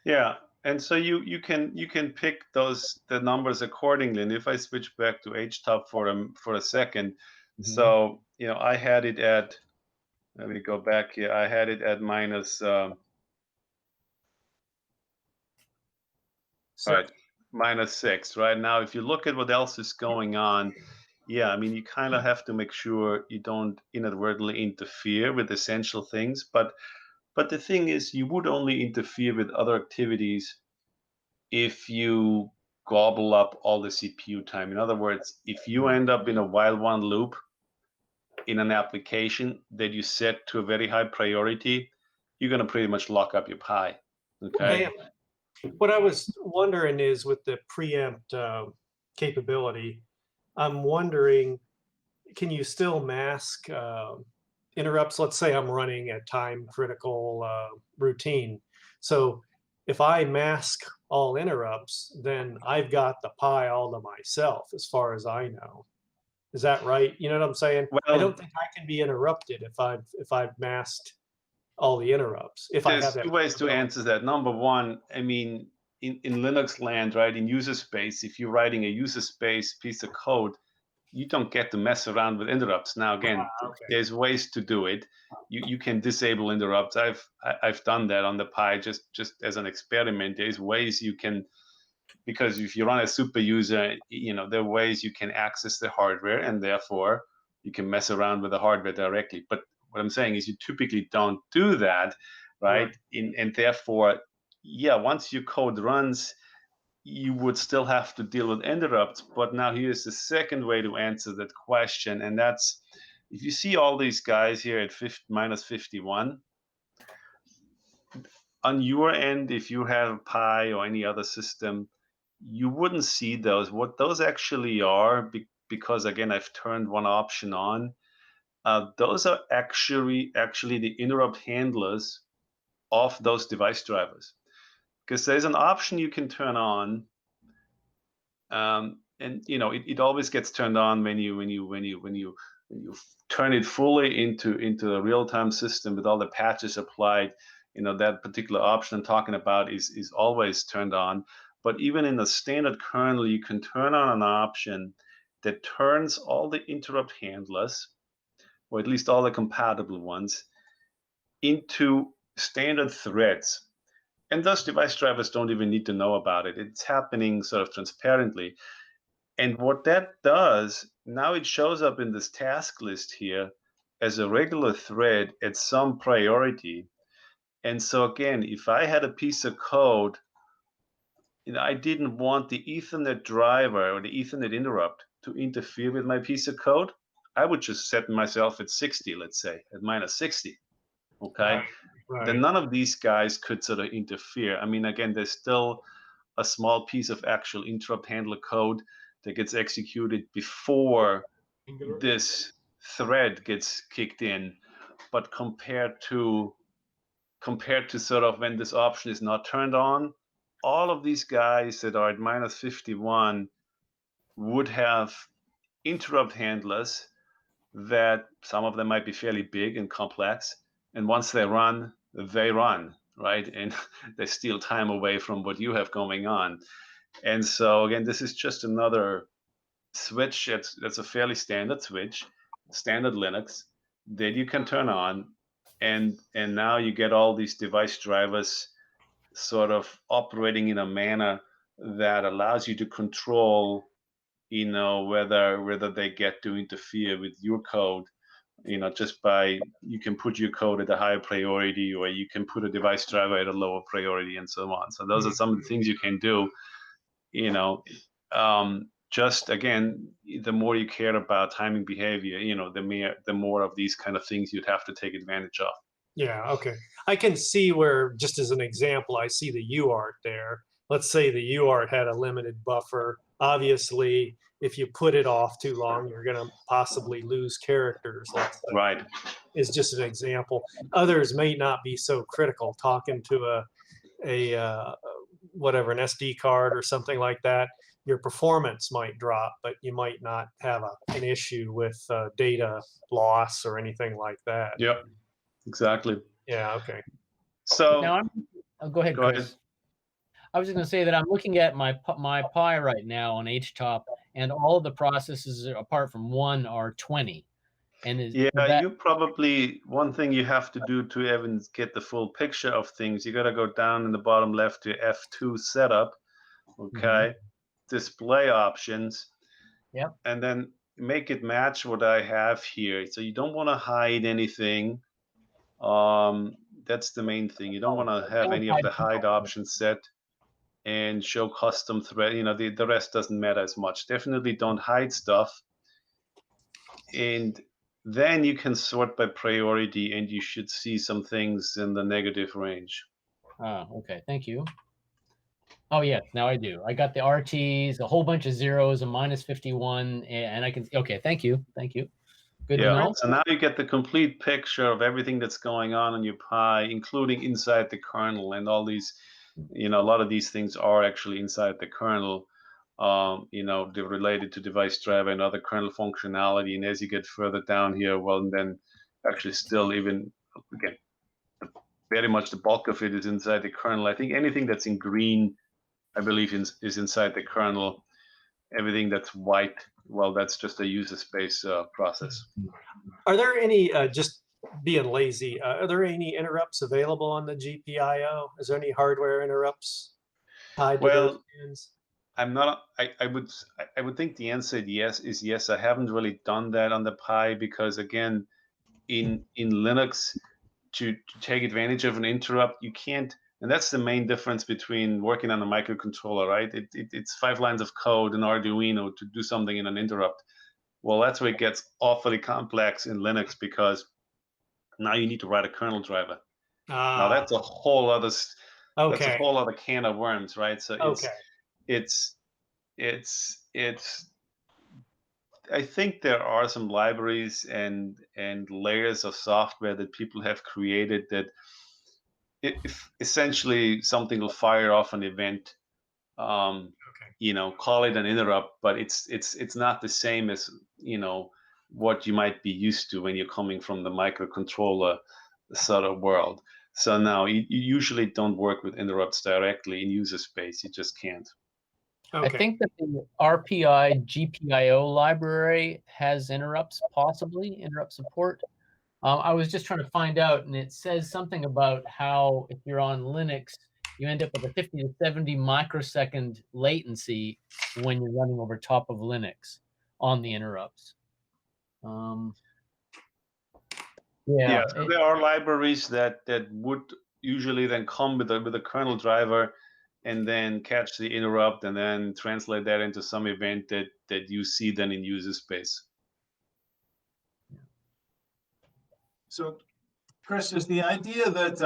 Speaker 9: Yeah, and so you can pick the numbers accordingly. And if I switch back to HTOP for a second, so I had it at, let me go back here. I had it at minus -6 right now. If you look at what else is going on, yeah, I mean, you kind of have to make sure you don't inadvertently interfere with essential things. But the thing is, you would only interfere with other activities if you gobble up all the CPU time. In other words, if you end up in a while one loop in an application that you set to a very high priority, you're going to pretty much lock up your Pi. Okay.
Speaker 7: What I was wondering is, with the preempt capability, I'm wondering, can you still mask interrupts? Let's say I'm running a time critical routine. So if I mask all interrupts, then I've got the Pi all to myself, as far as I know. Is that right? You know what I'm saying? Well, I don't think I can be interrupted if I've masked all the interrupts. If I have that.
Speaker 9: There's two ways to answer that. Number one, I mean, in Linux land, right, in user space, if you're writing a user space piece of code, you don't get to mess around with interrupts. Now, again, there's ways to do it. You can disable interrupts. I've done that on the Pi just as an experiment. There's ways you can, because if you run a super user, there are ways you can access the hardware, and therefore you can mess around with the hardware directly. But what I'm saying is, you typically don't do that, right? And therefore, yeah, once your code runs, you would still have to deal with interrupts. But now here's the second way to answer that question, and that's, if you see all these guys here at -51, on your end, if you have Pi or any other system, you wouldn't see those. What those actually are, because again, I've turned one option on. Those are actually the interrupt handlers of those device drivers, because there's an option you can turn on, and it always gets turned on when you turn it fully into a real-time system with all the patches applied. That particular option I'm talking about is always turned on. But even in the standard kernel, you can turn on an option that turns all the interrupt handlers, or at least all the compatible ones, into standard threads. And those device drivers don't even need to know about it. It's happening sort of transparently. And what that does, now it shows up in this task list here as a regular thread at some priority. And so again, if I had a piece of code, I didn't want the Ethernet driver or the Ethernet interrupt to interfere with my piece of code, I would just set myself at 60, let's say, at -60. Okay.
Speaker 7: Right.
Speaker 9: Then none of these guys could sort of interfere. I mean, again, there's still a small piece of actual interrupt handler code that gets executed before this thread gets kicked in. But compared to sort of when this option is not turned on, all of these guys that are at -51 would have interrupt handlers that some of them might be fairly big and complex. And once they run, right? And they steal time away from what you have going on. And so again, this is just another switch. That's a fairly standard switch, standard Linux that you can turn on. And now you get all these device drivers sort of operating in a manner that allows you to control, whether they get to interfere with your code, just by, you can put your code at a higher priority, or you can put a device driver at a lower priority, and so on. So those are some of the things you can do. Just again, the more you care about timing behavior, the more of these kind of things you'd have to take advantage of.
Speaker 7: Yeah, okay. I can see where, just as an example, I see the UART there. Let's say the UART had a limited buffer. Obviously, if you put it off too long, you're going to possibly lose characters.
Speaker 9: Right.
Speaker 7: Is just an example. Others may not be so critical. Talking to whatever, an SD card or something like that, your performance might drop, but you might not have an issue with data loss or anything like that.
Speaker 9: Yep. Exactly.
Speaker 7: Yeah. Okay.
Speaker 9: So
Speaker 4: now go ahead, Chris.
Speaker 9: Ahead.
Speaker 4: I was just going to say that I'm looking at my Pi right now on HTOP, and all of the processes, apart from one, are 20. And
Speaker 9: you probably, one thing you have to do to even get the full picture of things, you got to go down in the bottom left to F2 setup. Okay. Display options.
Speaker 4: Yep.
Speaker 9: And then make it match what I have here. So you don't want to hide anything. That's the main thing. You don't want to have any of the hide options set and show custom thread. The rest doesn't matter as much. Definitely don't hide stuff. And then you can sort by priority, and you should see some things in the negative range.
Speaker 4: Okay. Thank you. Oh, yeah. Now I do. I got the RTs, a whole bunch of zeros, a -51, and I can. Okay. Thank you. Thank you. Good to know.
Speaker 9: So now you get the complete picture of everything that's going on in your Pi, including inside the kernel, and all these, a lot of these things are actually inside the kernel. They're related to device driver and other kernel functionality. And as you get further down here, well, then actually still even, again, very much the bulk of it is inside the kernel. I think anything that's in green, I believe is inside the kernel. Everything that's white, well, that's just a user space process.
Speaker 7: Are there any, just being lazy, are there any interrupts available on the GPIO? Is there any hardware interrupts tied to those pins?
Speaker 9: I'm not. I would think the answer is yes. I haven't really done that on the Pi because, again, in Linux, to take advantage of an interrupt, you can't. And that's the main difference between working on a microcontroller, right? It's 5 lines of code in Arduino to do something in an interrupt. Well, that's where it gets awfully complex in Linux, because now you need to write a kernel driver. Now that's a whole other that's a
Speaker 7: Okay.
Speaker 9: whole other can of worms, right? So
Speaker 7: Okay.
Speaker 9: it's I think there are some libraries and layers of software that people have created that if essentially something will fire off an event, you know, call it an interrupt, but it's not the same as, you know, what you might be used to when you're coming from the microcontroller sort of world. So now you usually don't work with interrupts directly in user space. You just can't.
Speaker 4: I think that the RPI GPIO library has interrupts, possibly interrupt support. I was just trying to find out, and it says something about how if you're on Linux, you end up with a 50 to 70 microsecond latency when you're running over top of Linux on the interrupts.
Speaker 9: Yeah, so there are libraries that would usually then come with a kernel driver and then catch the interrupt and then translate that into some event that you see then in user space.
Speaker 3: So, Chris, is the idea that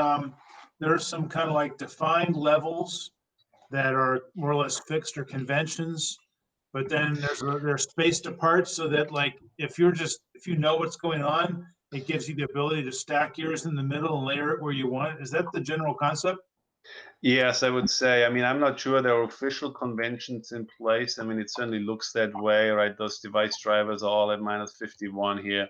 Speaker 3: there's some kind of like defined levels that are more or less fixed or conventions, but then they're spaced apart so that like if you know what's going on, it gives you the ability to stack yours in the middle and layer it where you want it. Is that the general concept?
Speaker 9: Yes, I would say. I mean, I'm not sure there are official conventions in place. I mean, it certainly looks that way, right? Those device drivers are all at -51 here.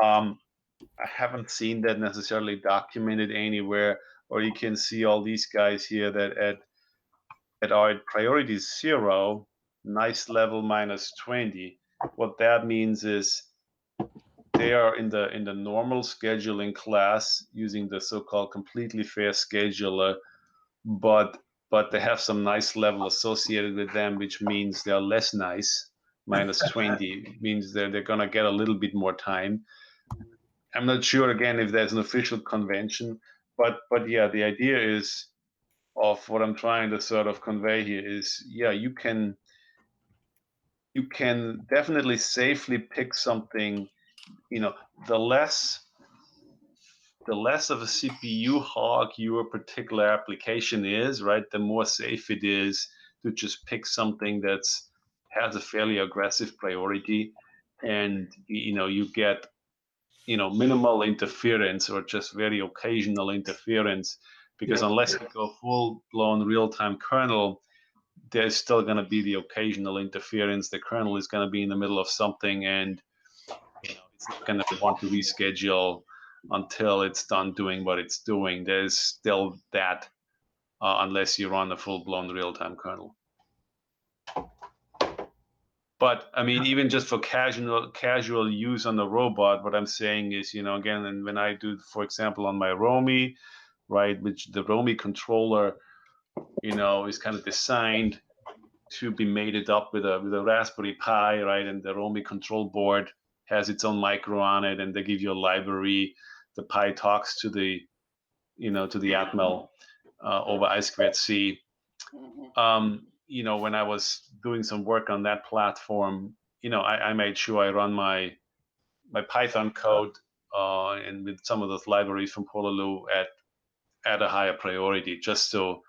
Speaker 9: I haven't seen that necessarily documented anywhere, or you can see all these guys here that are at priority 0, nice level -20. What that means is they are in the normal scheduling class using the so-called completely fair scheduler, but they have some nice level associated with them, which means they are less nice. -20 means they're gonna get a little bit more time. I'm not sure again if there's an official convention, but yeah, the idea is of what I'm trying to sort of convey here is, yeah, you can definitely safely pick something, you know, the less of a CPU hog your particular application is, right, the more safe it is to just pick something that's has a fairly aggressive priority, and you know you get minimal interference or just very occasional interference, because unless you go full-blown real-time kernel, there's still going to be the occasional interference. The kernel is going to be in the middle of something, and it's not going to want to reschedule until it's done doing what it's doing. There's still that, unless you run a full-blown real-time kernel. But I mean, even just for casual use on the robot, what I'm saying is, again, and when I do, for example, on my Romy, right, which the Romy controller, is kind of designed to be mated up with a Raspberry Pi, right, and the Romy control board has its own micro on it, and they give you a library. The Pi talks to the, to the Atmel over I2C. When I was doing some work on that platform, I made sure I run my Python code and with some of those libraries from Pololu at a higher priority, just so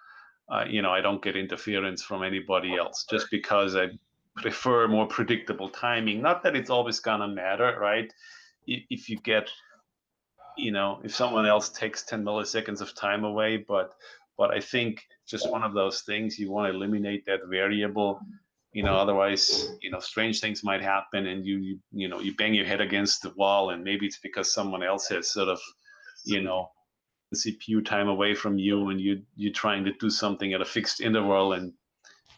Speaker 9: I don't get interference from anybody else, just because I prefer more predictable timing. Not that it's always gonna matter, right? If you get, if someone else takes 10 milliseconds of time away, but I think just one of those things, you want to eliminate that variable, otherwise, strange things might happen, and you bang your head against the wall, and maybe it's because someone else has sort of, the CPU time away from you, and you're trying to do something at a fixed interval, and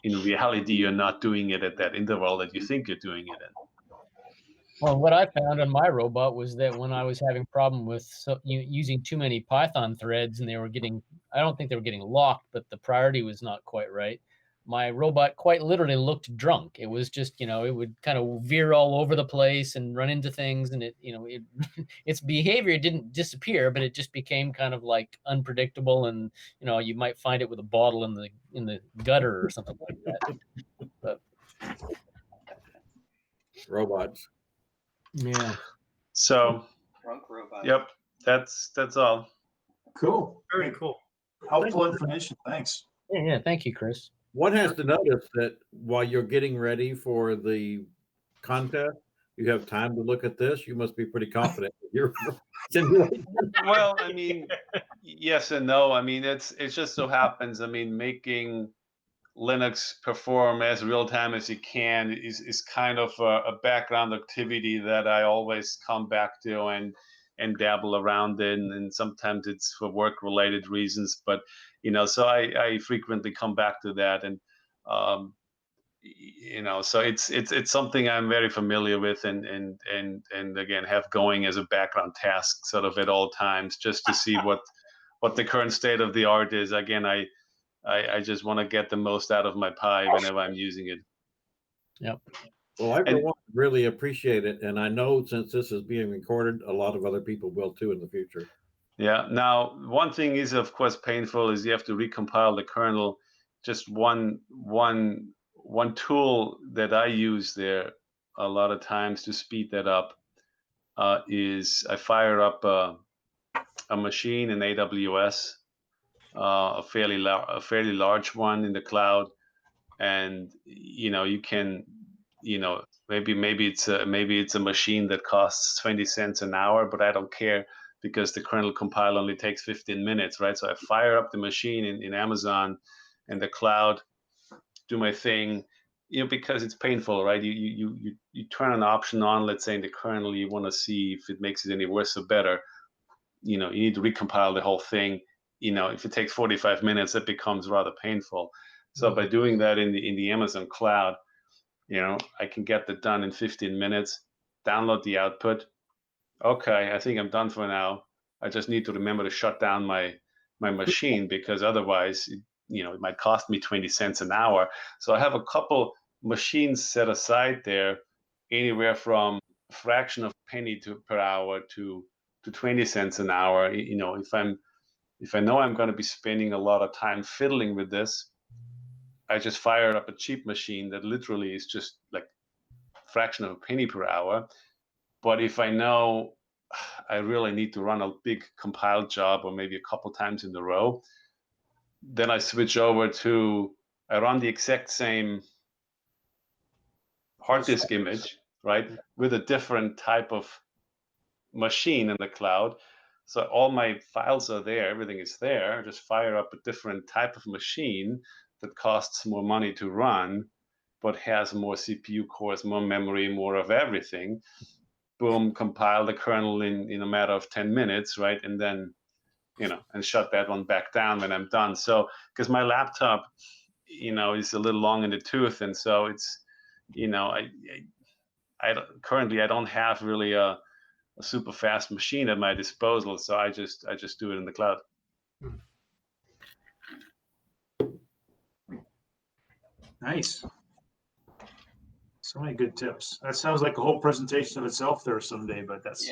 Speaker 9: in reality, you're not doing it at that interval that you think you're doing it in.
Speaker 4: Well, what I found on my robot was that when I was having problem with using too many Python threads, and I don't think they were getting locked, but the priority was not quite right. My robot quite literally looked drunk. It was just, it would kind of veer all over the place and run into things, and its behavior didn't disappear, but it just became kind of like unpredictable, and you might find it with a bottle in the gutter or something like that. But
Speaker 2: robots.
Speaker 4: Yeah.
Speaker 9: So,
Speaker 5: drunk robot.
Speaker 9: Yep, that's all.
Speaker 3: Cool.
Speaker 1: Very cool.
Speaker 3: Helpful information. Thanks.
Speaker 4: Yeah, thank you, Chris.
Speaker 2: One has to notice that while you're getting ready for the contest, you have time to look at this. You must be pretty confident that you're.
Speaker 9: Well, I mean, yes and no. I mean, it just so happens. I mean, making Linux perform as real time as you can is kind of a background activity that I always come back to and dabble around in, and sometimes it's for work related reasons. But so I frequently come back to that, and so it's something I'm very familiar with, and again have going as a background task, sort of at all times, just to see what the current state of the art is. Again, I just want to get the most out of my pie whenever I'm using it.
Speaker 4: Yep.
Speaker 2: Well, I for one really appreciate it, and I know since this is being recorded, a lot of other people will too in the future.
Speaker 9: Yeah. Now, one thing is, of course, painful is you have to recompile the kernel. Just one tool that I use there a lot of times to speed that up is I fire up a machine in AWS, a fairly large one in the cloud, and you can maybe it's a machine that costs 20 cents an hour, but I don't care, because the kernel compile only takes 15 minutes, right? So I fire up the machine in Amazon and the cloud, do my thing, because it's painful, right? You turn an option on, let's say in the kernel, you want to see if it makes it any worse or better. You need to recompile the whole thing. If it takes 45 minutes, it becomes rather painful. So by doing that in the Amazon cloud, I can get that done in 15 minutes, download the output. Okay, I think I'm done for now. I just need to remember to shut down my machine, because otherwise, it might cost me 20 cents an hour. So I have a couple machines set aside there, anywhere from a fraction of a penny per hour to 20 cents an hour. If I know I'm going to be spending a lot of time fiddling with this, I just fire up a cheap machine that literally is just like a fraction of a penny per hour. But if I know I really need to run a big compile job, or maybe a couple times in a row, then I switch over I run the exact same hard disk image, right, with a different type of machine in the cloud. So all my files are there, everything is there. I just fire up a different type of machine that costs more money to run, but has more CPU cores, more memory, more of everything. Boom, compile the kernel in a matter of 10 minutes, right? And then, and shut that one back down when I'm done. So, because my laptop, is a little long in the tooth. And so it's, currently I don't have really a super fast machine at my disposal. So I just do it in the cloud.
Speaker 3: Nice. So many good tips. That sounds like a whole presentation of itself there someday, but that's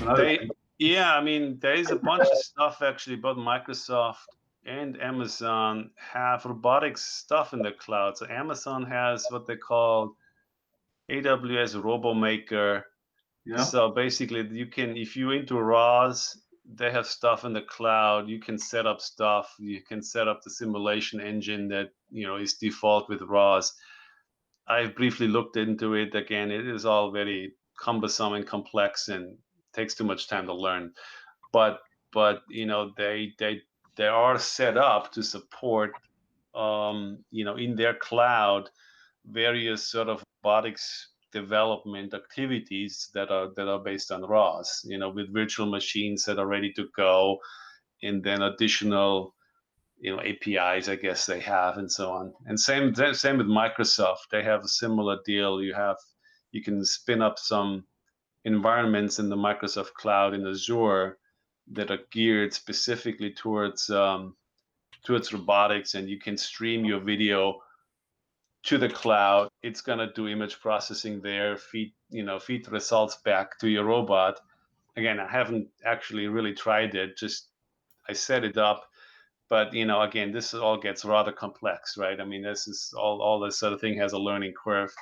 Speaker 3: another thing.
Speaker 9: Yeah, I mean, there is a bunch of stuff actually. Both Microsoft and Amazon have robotics stuff in the cloud. So Amazon has what they call AWS RoboMaker. Yeah. So basically, you can, if you're into RAWs, they have stuff in the cloud. You can set up stuff. You can set up the simulation engine that is default with RAWs. I've briefly looked into it. Again, it is all very cumbersome and complex, and takes too much time to learn. But they are set up to support in their cloud various sort of robotics development activities that are based on RAWs, with virtual machines that are ready to go, and then additional APIs, I guess they have, and so on. And same with Microsoft. They have a similar deal. You can spin up some environments in the Microsoft cloud in Azure that are geared specifically towards robotics, and you can stream your video to the cloud. It's gonna do image processing there, feed the results back to your robot. Again, I haven't actually really tried it. Just I set it up. But again, this all gets rather complex, right? I mean, this is all this sort of thing has a learning curve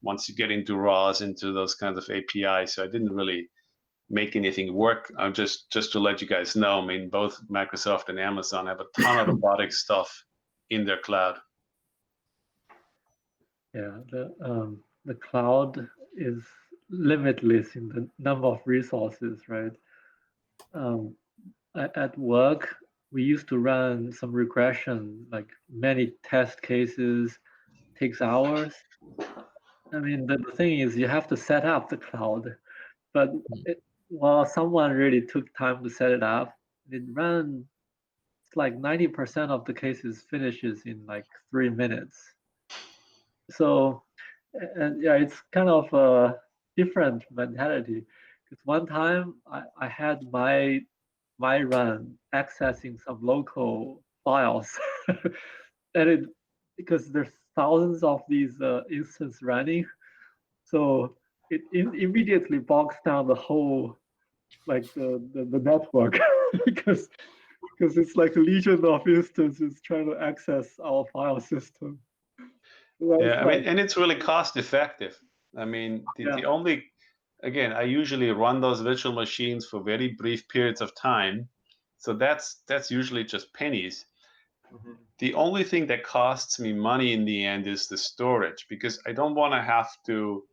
Speaker 9: once you get into RAWs, into those kinds of APIs. So I didn't really make anything work. Just to let you guys know, I mean, both Microsoft and Amazon have a ton of robotic stuff in their cloud.
Speaker 11: Yeah, the cloud is limitless in the number of resources, right? At work, we used to run some regression, like many test cases, takes hours. I mean, the thing is, you have to set up the cloud, but while someone really took time to set it up, it ran. It's like 90% of the cases finishes in like 3 minutes. So, and yeah, it's kind of a different mentality. Because one time I had my run accessing some local files, and it because there's thousands of these instances running, so it immediately bogs down the whole like the network because it's like a legion of instances trying to access our file system.
Speaker 9: Yeah, I mean, and it's really cost effective. I mean, the only, again, I usually run those virtual machines for very brief periods of time. So that's usually just pennies. Mm-hmm. The only thing that costs me money in the end is the storage, because I don't want to have to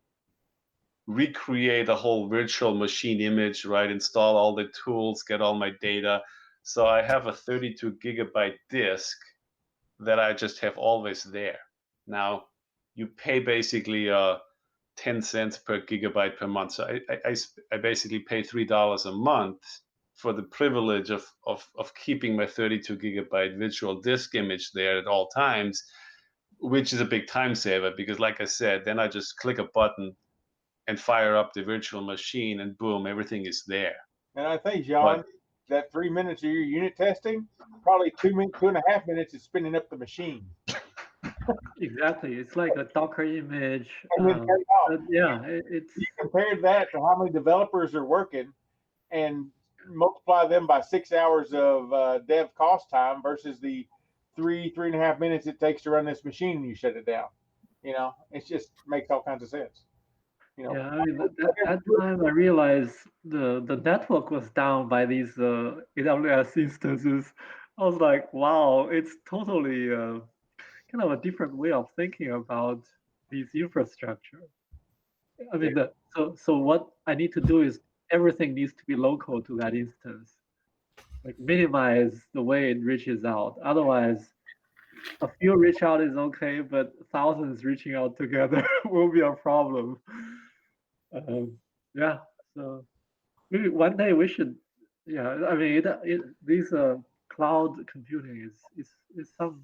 Speaker 9: recreate a whole virtual machine image, right? Install all the tools, get all my data. So I have a 32 gigabyte disk that I just have always there. Now, you pay basically 10 cents per gigabyte per month. So I basically pay $3 a month for the privilege of keeping my 32 gigabyte virtual disk image there at all times, which is a big time saver because, like I said, then I just click a button and fire up the virtual machine and boom, everything is there.
Speaker 10: And I think, John, that 3 minutes of your unit testing, probably 2.5 minutes is spinning up the machine.
Speaker 11: Exactly, it's like a Docker image.
Speaker 10: Yeah, it's. You compared that to how many developers are working, and multiply them by 6 hours of dev cost time versus the 3.5 minutes it takes to run this machine, and you shut it down. You know, it just makes all kinds of sense. You know,
Speaker 11: yeah, I mean, that time I realized the network was down by these AWS instances. I was like, wow, it's totally kind of a different way of thinking about these infrastructure. I mean, so what I need to do is everything needs to be local to that instance, like minimize the way it reaches out. Otherwise, a few reach out is okay, but thousands reaching out together will be a problem. Yeah, so maybe one day we should. Yeah, I mean, these cloud computing is some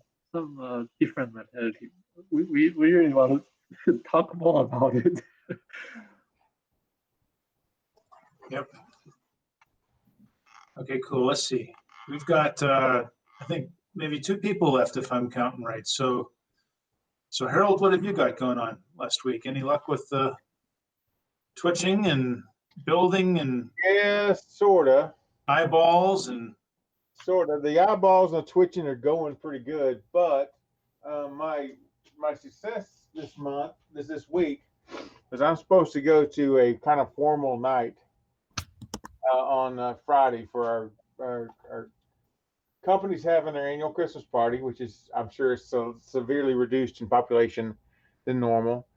Speaker 11: different mentality. We really want to talk more about it.
Speaker 3: Yep. Okay, cool. Let's see. We've got I think maybe 2 people left if I'm counting right. So Harold, what have you got going on last week? Any luck with twitching and building and
Speaker 10: sorta
Speaker 3: eyeballs and
Speaker 10: sorta the eyeballs and the twitching are going pretty good, but my success this week is I'm supposed to go to a kind of formal night on Friday for our company's having their annual Christmas party, which is, I'm sure, is so severely reduced in population than normal.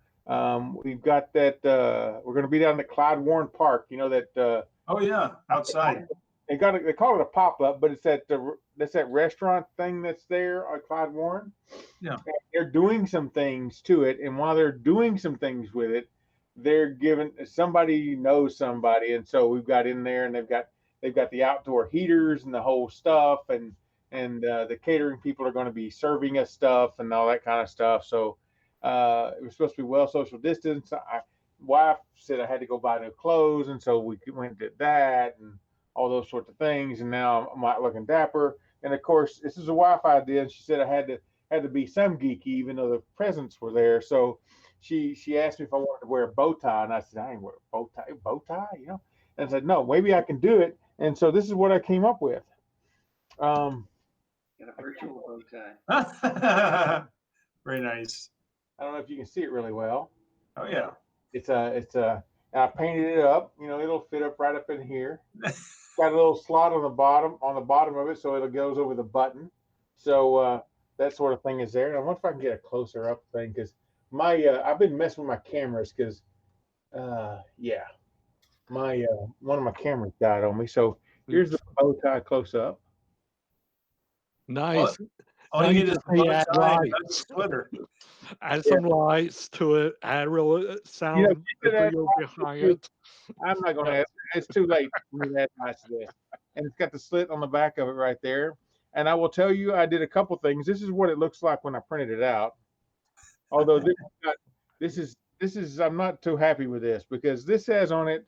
Speaker 10: We've got that. We're going to be down at Clyde Warren Park. You know that.
Speaker 3: Oh yeah, outside.
Speaker 10: They call it a pop up, but it's that restaurant thing that's there on Clyde Warren.
Speaker 3: Yeah.
Speaker 10: And they're doing some things to it, and while they're doing some things with it, they're giving somebody knows somebody, and so we've got in there, and they've got the outdoor heaters and the whole stuff, and the catering people are going to be serving us stuff and all that kind of stuff. So it was supposed to be well social distance. Wife said I had to go buy new clothes, and so we went and did that and all those sorts of things. And now I'm not looking dapper. And of course, this is a wife idea, and she said I had to be some geeky, even though the presents were there. So she asked me if I wanted to wear a bow tie, and I said I ain't wear a bow tie, you know. And I said no, maybe I can do it. And so this is what I came up with.
Speaker 5: Got a virtual bow tie.
Speaker 3: Very nice.
Speaker 10: I don't know if you can see it really well.
Speaker 3: Oh yeah.
Speaker 10: It's a And I painted it up. You know, it'll fit up right up in here. Got a little slot on the bottom of it, so it goes over the button. So that sort of thing is there. And I wonder if I can get a closer up thing, because I've been messing with my cameras because my one of my cameras died on me. So here's the bow tie close up.
Speaker 8: Nice.
Speaker 1: All
Speaker 8: Now
Speaker 1: you
Speaker 8: you
Speaker 1: need is
Speaker 8: just
Speaker 1: a
Speaker 8: need
Speaker 1: bow
Speaker 8: to add
Speaker 1: tie and a
Speaker 8: lights.
Speaker 1: splitter.
Speaker 8: Add some lights to it. Add real sound video behind it.
Speaker 10: I'm not going to add. It's too late for me to add lights to this. And it's got the slit on the back of it right there. And I will tell you, I did a couple things. This is what it looks like when I printed it out. Although this is I'm not too happy with this, because this has on it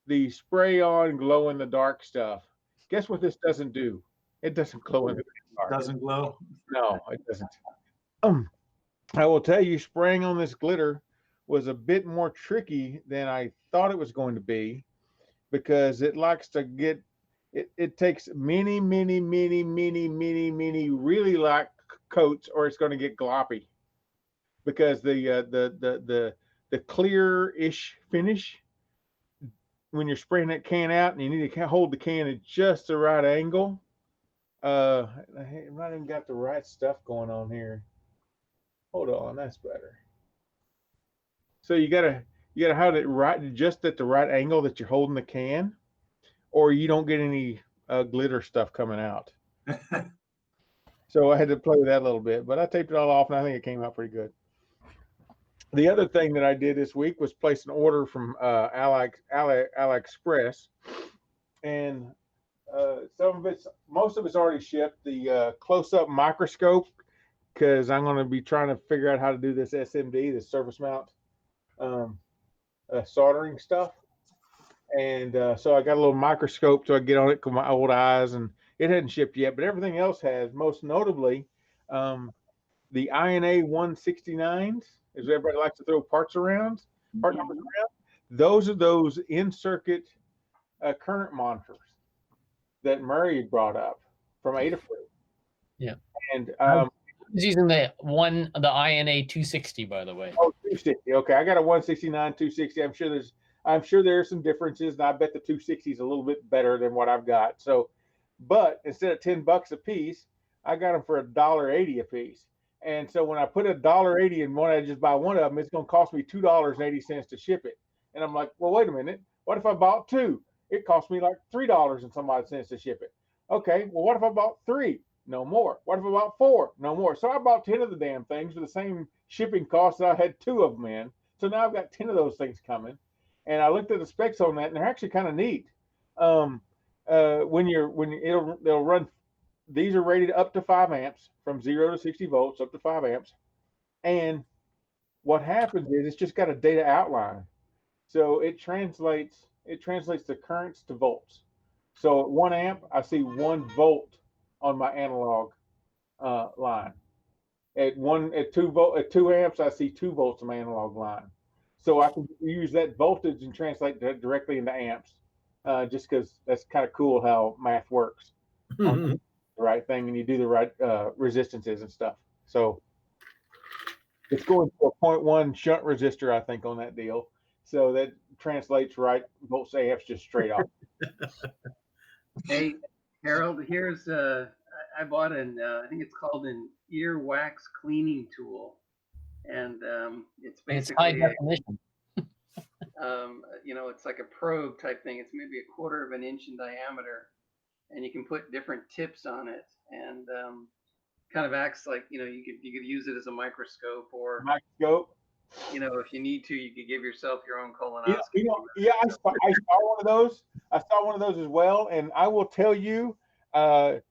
Speaker 10: the spray on glow in the dark stuff. Guess what this doesn't do? It doesn't glow in the dark.
Speaker 1: Doesn't glow?
Speaker 10: No, it doesn't. I will tell you, spraying on this glitter was a bit more tricky than I thought it was going to be, because it likes to get it takes many really light coats, or it's going to get gloppy, because the clear-ish finish, when you're spraying that can out and you need to hold the can at just the right angle. I not even got the right stuff going on here. Hold on, that's better. So you gotta have it right, just at the right angle that you're holding the can, or you don't get any glitter stuff coming out. So I had to play with that a little bit, but I taped it all off, and I think it came out pretty good. The other thing that I did this week was place an order from AliExpress, and most of it's already shipped. The close-up microscope, because I'm going to be trying to figure out how to do this SMD, the surface mount soldering stuff. And so I got a little microscope so I get on it with my old eyes, and it hadn't shipped yet, but everything else has. Most notably, the INA 169s, as everybody likes to throw part numbers around. Those are those in-circuit current monitors that Murray had brought up from Adafruit.
Speaker 4: Yeah.
Speaker 10: And
Speaker 4: I was using the INA 260, by the way.
Speaker 10: Oh, 260. Okay, I got a 169, 260. I'm sure there are some differences, and I bet the 260 is a little bit better than what I've got. So, but instead of $10 a piece, I got them for $1.80 a piece. And so when I put $1.80 in one, I just buy one of them, it's going to cost me $2.80 to ship it. And I'm like, well, wait a minute. What if I bought two? It cost me like $3 and some odd cents to ship it. Okay, well, what if I bought three? No more. What if I bought four? No more. So I bought 10 of the damn things for the same shipping cost that I had 2 of them in. So now I've got 10 of those things coming. And I looked at the specs on that, and they're actually kind of neat. They'll run, these are rated up to 5 amps, from 0 to 60 volts, up to 5 amps. And what happens is it's just got a data outline. So it translates the currents to volts. So at 1 amp, I see 1 volt on my analog line. At 2 amps, I see 2 volts on my analog line. So I can use that voltage and translate that directly into amps, just because that's kind of cool how math works. The right thing, and you do the right resistances and stuff. So it's going to a 0.1 shunt resistor, I think, on that deal. So that translates right volts to amps just straight off.
Speaker 5: Hey, Harold, here's I bought I think it's called an earwax cleaning tool, and it's basically
Speaker 4: high definition.
Speaker 5: It's like a probe type thing. It's maybe 1/4 of an inch in diameter, and you can put different tips on it, and kind of acts like you could use it as a microscope, or if you need to, you could give yourself your own colonoscopy.
Speaker 10: I saw one of those. I saw one of those as well, and I will tell you, there's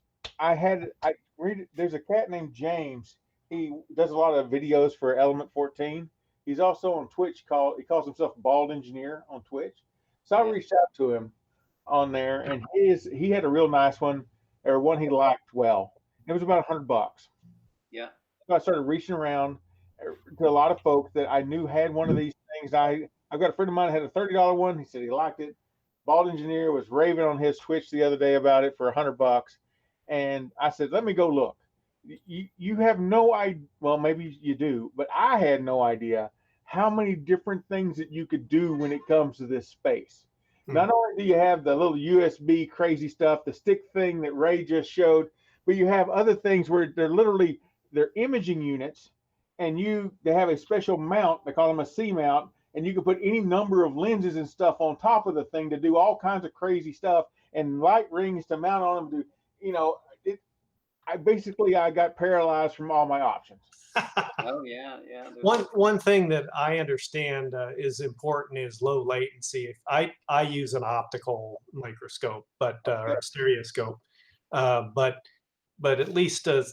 Speaker 10: a cat named James. He does a lot of videos for Element 14. He's also on Twitch. He calls himself Bald Engineer on Twitch. So I reached out to him on there, and he had a real nice one, or one he liked well. It was about $100.
Speaker 5: Yeah.
Speaker 10: So I started reaching around to a lot of folks that I knew had one of these things. I've got a friend of mine that had a $30 one. He said he liked it. Bald Engineer was raving on his Twitch the other day about it for $100. And I said, let me go look. You have no idea. Well, maybe you do, but I had no idea how many different things that you could do when it comes to this space. Not only do you have the little USB crazy stuff, the stick thing that Ray just showed, but you have other things where they're imaging units, and they have a special mount. They call them a C mount, and you can put any number of lenses and stuff on top of the thing to do all kinds of crazy stuff, and light rings to mount on them. I got paralyzed from all my options.
Speaker 5: Oh yeah.
Speaker 7: One thing that I understand is important is low latency. If I use an optical microscope, or a stereoscope, but at least a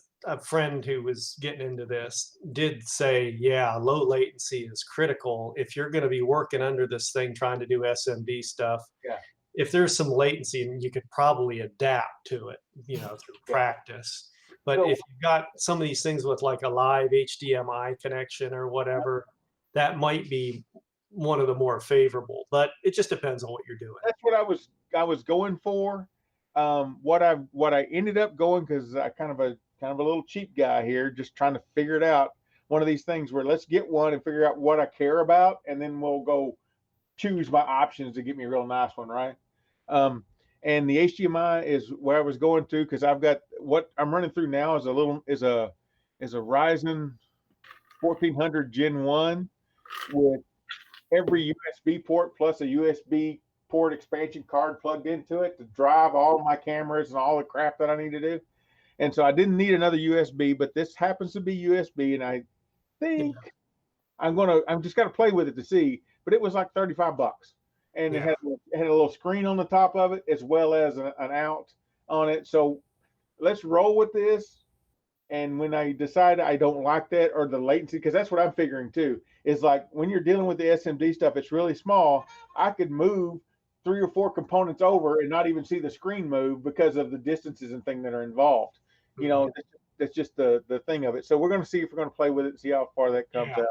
Speaker 7: friend who was getting into this did say, yeah, low latency is critical if you're going to be working under this thing trying to do SMD stuff.
Speaker 10: Yeah.
Speaker 7: If there's some latency, you could probably adapt to it, through practice. But if you've got some of these things with like a live HDMI connection or whatever, that might be one of the more favorable. But it just depends on what you're doing.
Speaker 10: That's what I was going for. What I ended up going, because I kind of a little cheap guy here, just trying to figure it out. One of these things where let's get one and figure out what I care about, and then we'll go choose my options to get me a real nice one, right? And the HDMI is where I was going to, because I've got what I'm running through now is a Ryzen 1400 Gen 1 with every USB port plus a USB port expansion card plugged into it to drive all my cameras and all the crap that I need to do. And so I didn't need another USB, but this happens to be USB, and I think I'm just got to play with it to see. But it was like $35, and it had a little screen on the top of it as well as an out on it. So let's roll with this. And when I decide I don't like that or the latency, because that's what I'm figuring too, is like when you're dealing with the SMD stuff, it's really small. I could move 3 or 4 components over and not even see the screen move because of the distances and things that are involved. That's just the thing of it. So we're going to see if we're going to play with it and see how far that comes out.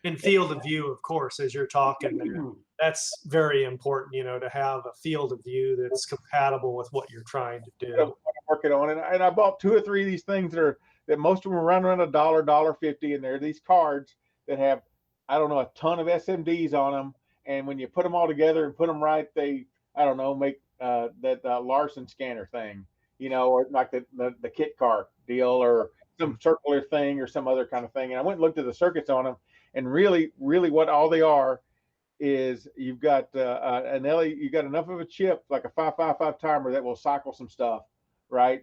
Speaker 7: And field of view, of course, as you're talking there, that's very important, to have a field of view that's compatible with what you're trying to do.
Speaker 10: I'm working on it. And I bought 2 or 3 of these things that most of them are around $1, $1.50, and they're these cards that have, I don't know, a ton of SMDs on them. And when you put them all together and put them right, they, I don't know, make that Larson scanner thing, or like the kit car deal or some circular thing or some other kind of thing. And I went and looked at the circuits on them, and really what all they are is you've got an LED, you got enough of a chip, like a 555 timer that will cycle some stuff, right?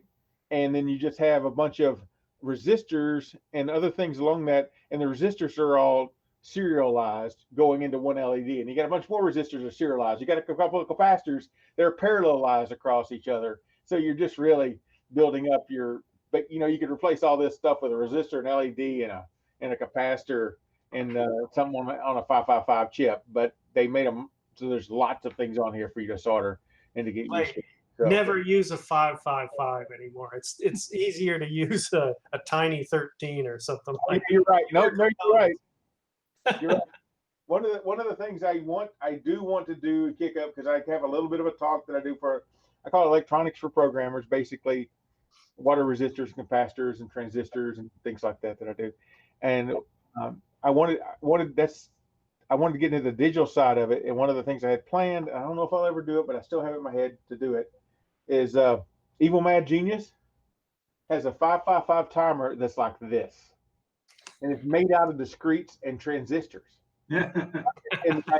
Speaker 10: And then you just have a bunch of resistors and other things along that, and the resistors are all serialized going into one LED, and you got a bunch more resistors that are serialized. You got a couple of capacitors that are parallelized across each other. So you're just really building up but you could replace all this stuff with a resistor, an LED, and a capacitor, and something on a 555 chip. But they made them so there's lots of things on here for you to solder and to get used to. So,
Speaker 7: never use a 555 anymore. It's easier to use a tiny 13 or something like that.
Speaker 10: You're right. No, you're right. You're right. One of the things I do want to do kick up, because I have a little bit of a talk that I do I call it electronics for programmers, basically water resistors, capacitors, and transistors and things like that I do. And I wanted to get into the digital side of it. And one of the things I had planned, I don't know if I'll ever do it, but I still have it in my head to do it, is Evil Mad Genius has a 555 timer that's like this. And it's made out of discretes and transistors. And the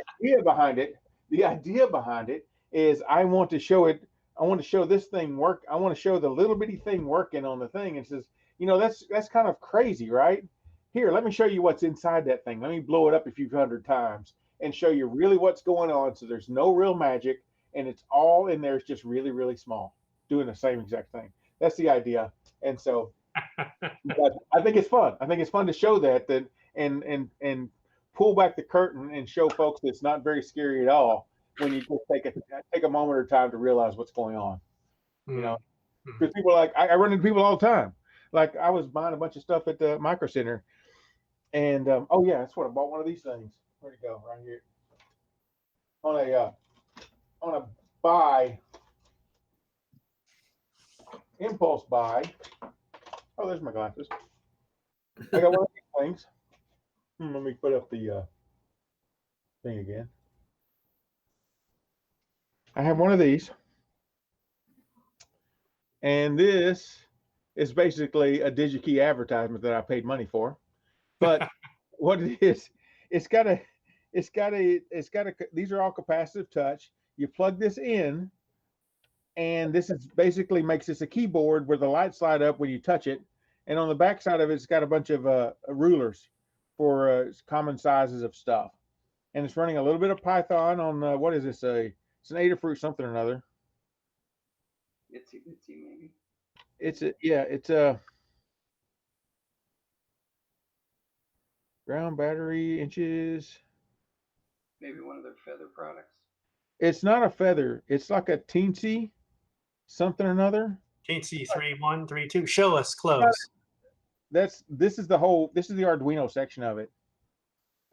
Speaker 10: idea behind it is I want to show this thing work. I want to show the little bitty thing working on the thing. And says, that's kind of crazy, right? Here, let me show you what's inside that thing. Let me blow it up a few hundred times and show you really what's going on. So there's no real magic, and it's all in there. It's just really, really small, doing the same exact thing. That's the idea. And so I think it's fun. I think it's fun to show that and pull back the curtain and show folks that it's not very scary at all when you just take a moment or time to realize what's going on. Because people are like, I run into people all the time. Like I was buying a bunch of stuff at the Micro Center, and that's what I bought, one of these things. Where'd it go? Right here. On a buy, impulse buy. Oh, there's my glasses. I got one of these things. Let me put up the thing again. I have one of these. And this is basically a DigiKey advertisement that I paid money for. But what it is, these are all capacitive touch. You plug this in, and this is basically makes this a keyboard where the lights light up when you touch it. And on the back side of it, it's got a bunch of rulers for common sizes of stuff. And it's running a little bit of Python on what is this? It's an Adafruit something or another.
Speaker 5: Itsy maybe.
Speaker 10: It's a ground battery inches.
Speaker 5: Maybe one of their feather products.
Speaker 10: It's not a feather. It's like a teensy something or another.
Speaker 7: Teensy 3132. Show us close.
Speaker 10: This is the Arduino section of it,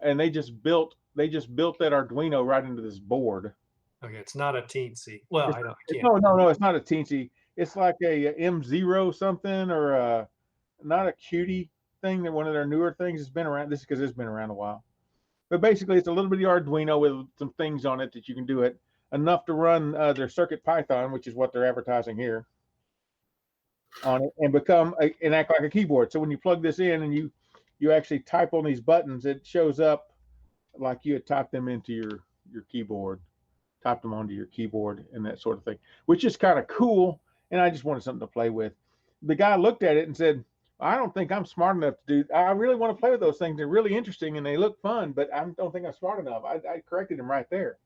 Speaker 10: and they just built that Arduino right into this board.
Speaker 7: Okay, it's not a teensy. Well, I can't.
Speaker 10: No, it's not a teensy. It's like a M0 something or not a cutie thing. That one of their newer things has been around. This is because it's been around a while. But basically, it's a little bit of Arduino with some things on it that you can do it enough to run their Circuit Python, which is what they're advertising here, on it, and and act like a keyboard. So when you plug this in and you actually type on these buttons, it shows up like you had typed them into your keyboard, typed them onto your keyboard and that sort of thing, which is kind of cool. And I just wanted something to play with. The guy looked at it and said, I don't think I'm smart enough to do. I really want to play with those things. They're really interesting and they look fun, but I don't think I'm smart enough. I corrected him right there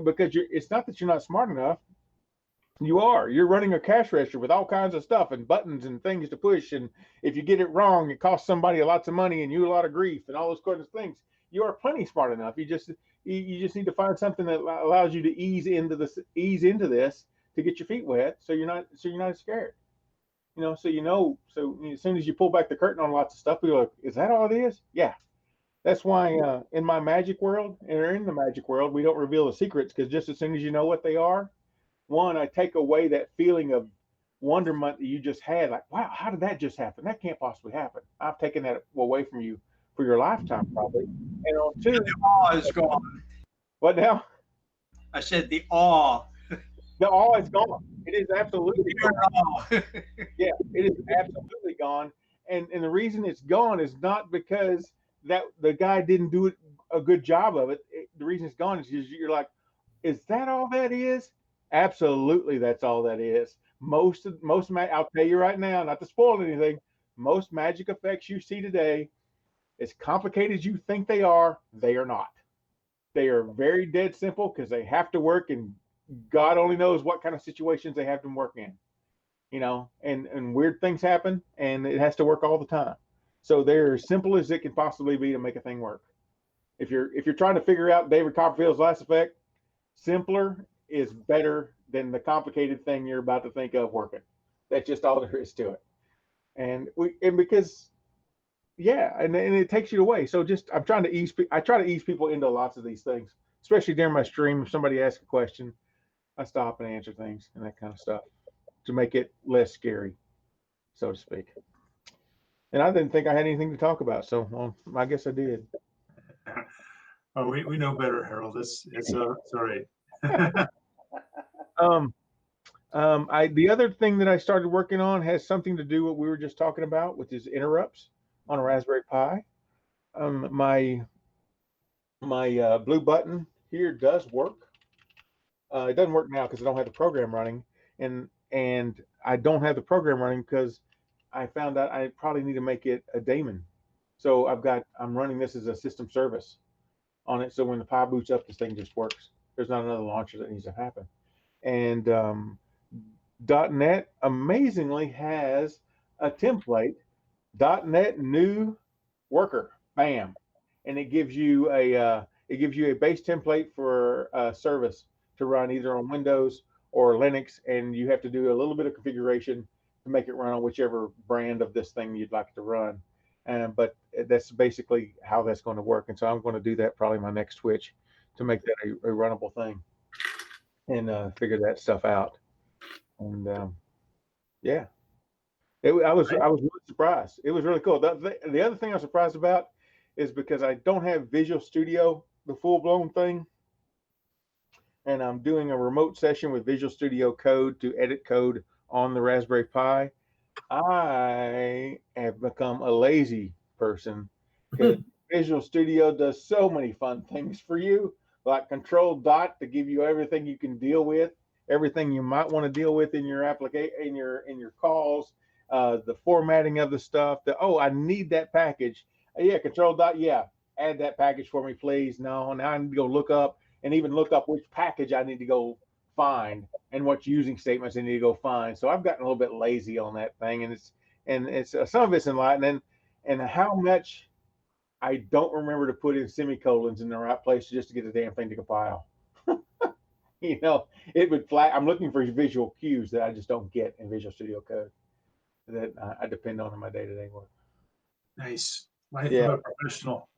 Speaker 10: because it's not that you're not smart enough. You are. You're running a cash register with all kinds of stuff and buttons and things to push. And if you get it wrong, it costs somebody lots of money and you a lot of grief and all those kinds of things. You are plenty smart enough. You just need to find something that allows you to ease into this to get your feet wet, so you're not scared. So as soon as you pull back the curtain on lots of stuff, you're like, is that all it is? Yeah. That's why in my magic world, and in the magic world, we don't reveal the secrets, because just as soon as you know what they are, one, I take away that feeling of wonderment that you just had, like, wow, how did that just happen? That can't possibly happen. I've taken that away from you for your lifetime, probably. And on two,
Speaker 6: the awe is gone.
Speaker 10: What now?
Speaker 6: I said the awe.
Speaker 10: The awe is gone. It is absolutely gone. Yeah, it is absolutely gone. And the reason it's gone is not because that the guy didn't do a good job of it. The reason it's gone is because you're like, is that all that is? Absolutely, that's all that is. Most I'll tell you right now, not to spoil anything, most magic effects you see today, as complicated as you think they are not. They are very dead simple because they have to work, and God only knows what kind of situations they have to work in, and weird things happen, and it has to work all the time. So they're as simple as it can possibly be to make a thing work. If you're trying to figure out David Copperfield's last effect, simpler is better than the complicated thing you're about to think of working. That's just all there is to it. And because it takes you away. So I try to ease people into lots of these things, especially during my stream. If somebody asks a question, I stop and answer things and that kind of stuff to make it less scary, so to speak. And I didn't think I had anything to talk about, so I guess I did.
Speaker 13: Oh, we know better, Harold. It's all right.
Speaker 10: The other thing that I started working on has something to do with what we were just talking about, which is interrupts on a Raspberry Pi. My blue button here does work. It doesn't work now because I don't have the program running, and I don't have the program running because I found out I probably need to make it a daemon. So I'm running this as a system service on it. So when the Pi boots up, this thing just works. There's not another launcher that needs to happen. And .NET amazingly has a template, .NET new worker, bam, and it gives you a base template for a service to run either on Windows or Linux, and you have to do a little bit of configuration to make it run on whichever brand of this thing you'd like to run. But that's basically how that's going to work. And so I'm going to do that probably my next switch to make that a runnable thing and figure that stuff out. And I was really surprised. It was really cool. The other thing I was surprised about is because I don't have Visual Studio the full-blown thing, and I'm doing a remote session with Visual Studio Code to edit code on the Raspberry Pi, I have become a lazy person because Visual Studio does so many fun things for you, like Control Dot to give you everything you can deal with, everything you might want to deal with in your application, in your calls, the formatting of the stuff. I need that package. Yeah, Control Dot. Yeah, add that package for me, please. No, now I need to go look up and even look up which package I need to go find and what using statements I need to go find. So I've gotten a little bit lazy on that thing, and it's some of it's enlightening, and how much I don't remember to put in semicolons in the right place just to get the damn thing to compile. It would flag. I'm looking for visual cues that I just don't get in Visual Studio Code that I depend on in my day-to-day work.
Speaker 13: Nice. Life of a professional.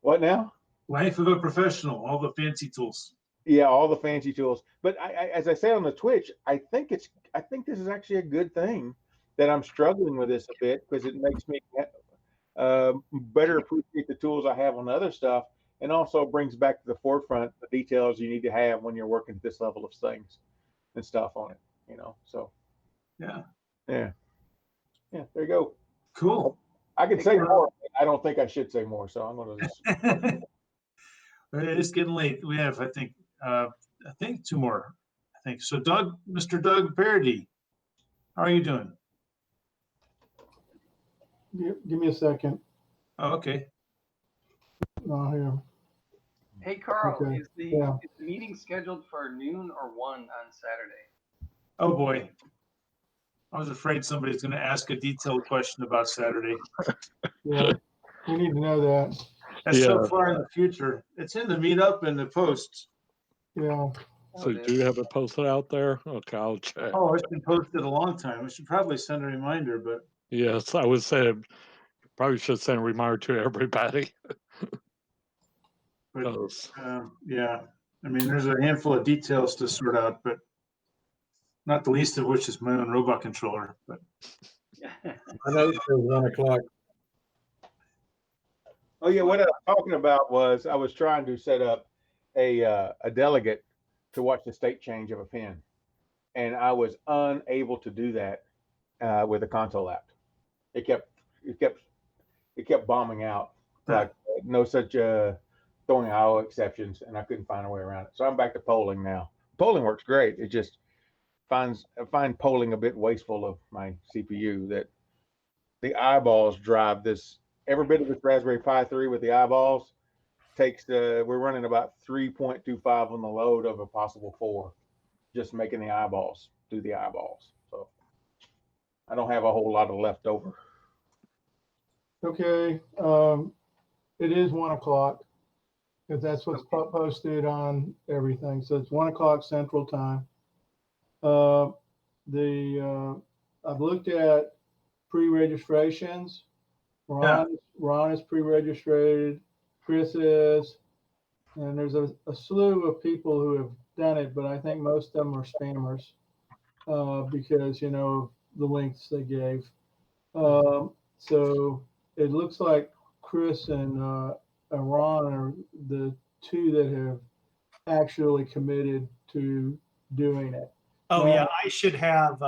Speaker 10: What now?
Speaker 13: Life of a professional. All the fancy tools.
Speaker 10: Yeah, all the fancy tools. But as I say on the Twitch, I think this is actually a good thing that I'm struggling with this a bit, because it makes me better appreciate the tools I have on other stuff, and also brings back to the forefront the details you need to have when you're working at this level of things and stuff on it. So
Speaker 13: yeah.
Speaker 10: There you go.
Speaker 13: Cool.
Speaker 10: I could say more. I don't think I should say more, so I'm going to just.
Speaker 13: It's getting late. We have, I think 2 more. I think so. Mr. Doug Verdi, how are you doing?
Speaker 12: Give me a second.
Speaker 13: Oh, okay.
Speaker 12: Oh, here.
Speaker 5: Hey, Carl,
Speaker 12: Okay.
Speaker 5: is the meeting scheduled for noon or 1 on Saturday?
Speaker 13: Oh boy, I was afraid somebody's going to ask a detailed question about Saturday.
Speaker 12: Yeah, we need to know that.
Speaker 13: That's so far in the future. It's in the meetup and the posts.
Speaker 12: Yeah.
Speaker 8: So do you have it posted out there? Okay, I'll check.
Speaker 13: Oh, it's been posted a long time. We should probably send a reminder, but.
Speaker 8: Yes, I would say probably should send a reminder to everybody.
Speaker 13: But yeah, I mean, there's a handful of details to sort out, but not the least of which is my own robot controller. But
Speaker 2: I know it says 1 o'clock.
Speaker 10: Oh yeah, what I was talking about was I was trying to set up a delegate to watch the state change of a pin, and I was unable to do that with the console app. It kept bombing out, like no such throwing IO exceptions, and I couldn't find a way around it. So I'm back to polling now. Polling works great. It just I find polling a bit wasteful of my CPU. That the eyeballs drive this. Every bit of this Raspberry Pi 3 with the eyeballs takes we're running about 3.25 on the load of a possible 4, just making the eyeballs do the eyeballs. So I don't have a whole lot of left over.
Speaker 12: Okay, it is 1 o'clock, because that's what's posted on everything. So it's 1 o'clock Central Time. I've looked at pre-registrations. Ron is pre-registered. Chris is, and there's a slew of people who have done it, but I think most of them are spammers because the links they gave. So it looks like Chris and Ron are the 2 that have actually committed to doing it.
Speaker 7: Oh yeah, I should have.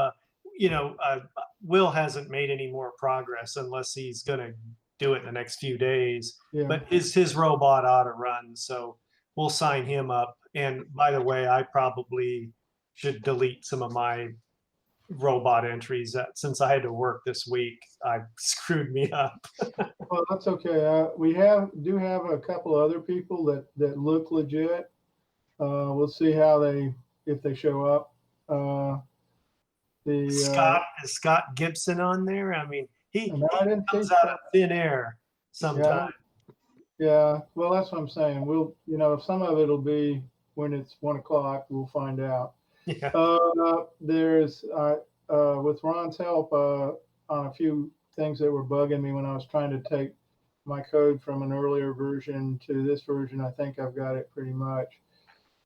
Speaker 7: Will hasn't made any more progress unless he's going to do it in the next few days.
Speaker 12: Yeah.
Speaker 7: But his robot ought to run, so we'll sign him up. And by the way, I probably should delete some of my robot entries since I had to work this week. I screwed me up.
Speaker 12: Well, that's okay. We do have a couple other people that look legit. We'll see if they show up.
Speaker 7: Is Scott Gibson on there? I mean, he comes out of thin air sometimes.
Speaker 12: Yeah. Well, that's what I'm saying. We'll, some of it'll be when it's 1 o'clock. We'll find out.
Speaker 7: Yeah.
Speaker 12: There's with Ron's help on a few things that were bugging me when I was trying to take my code from an earlier version to this version. I think I've got it pretty much.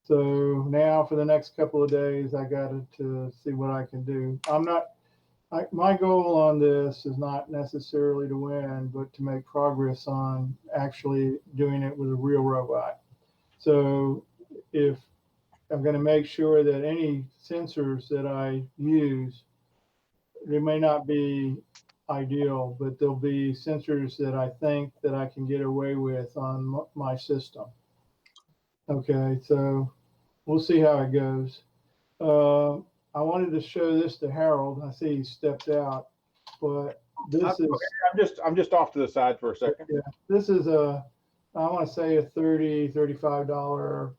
Speaker 12: So now for the next couple of days, I got to see what I can do. I'm my goal on this is not necessarily to win, but to make progress on actually doing it with a real robot. So if I'm going to make sure that any sensors that I use, they may not be ideal, but there'll be sensors that I think that I can get away with on my system. Okay, so we'll see how it goes. I wanted to show this to Harold. I see he stepped out, but this is.
Speaker 10: I'm just off to the side for a second.
Speaker 12: Yeah, this is I want to say a $35.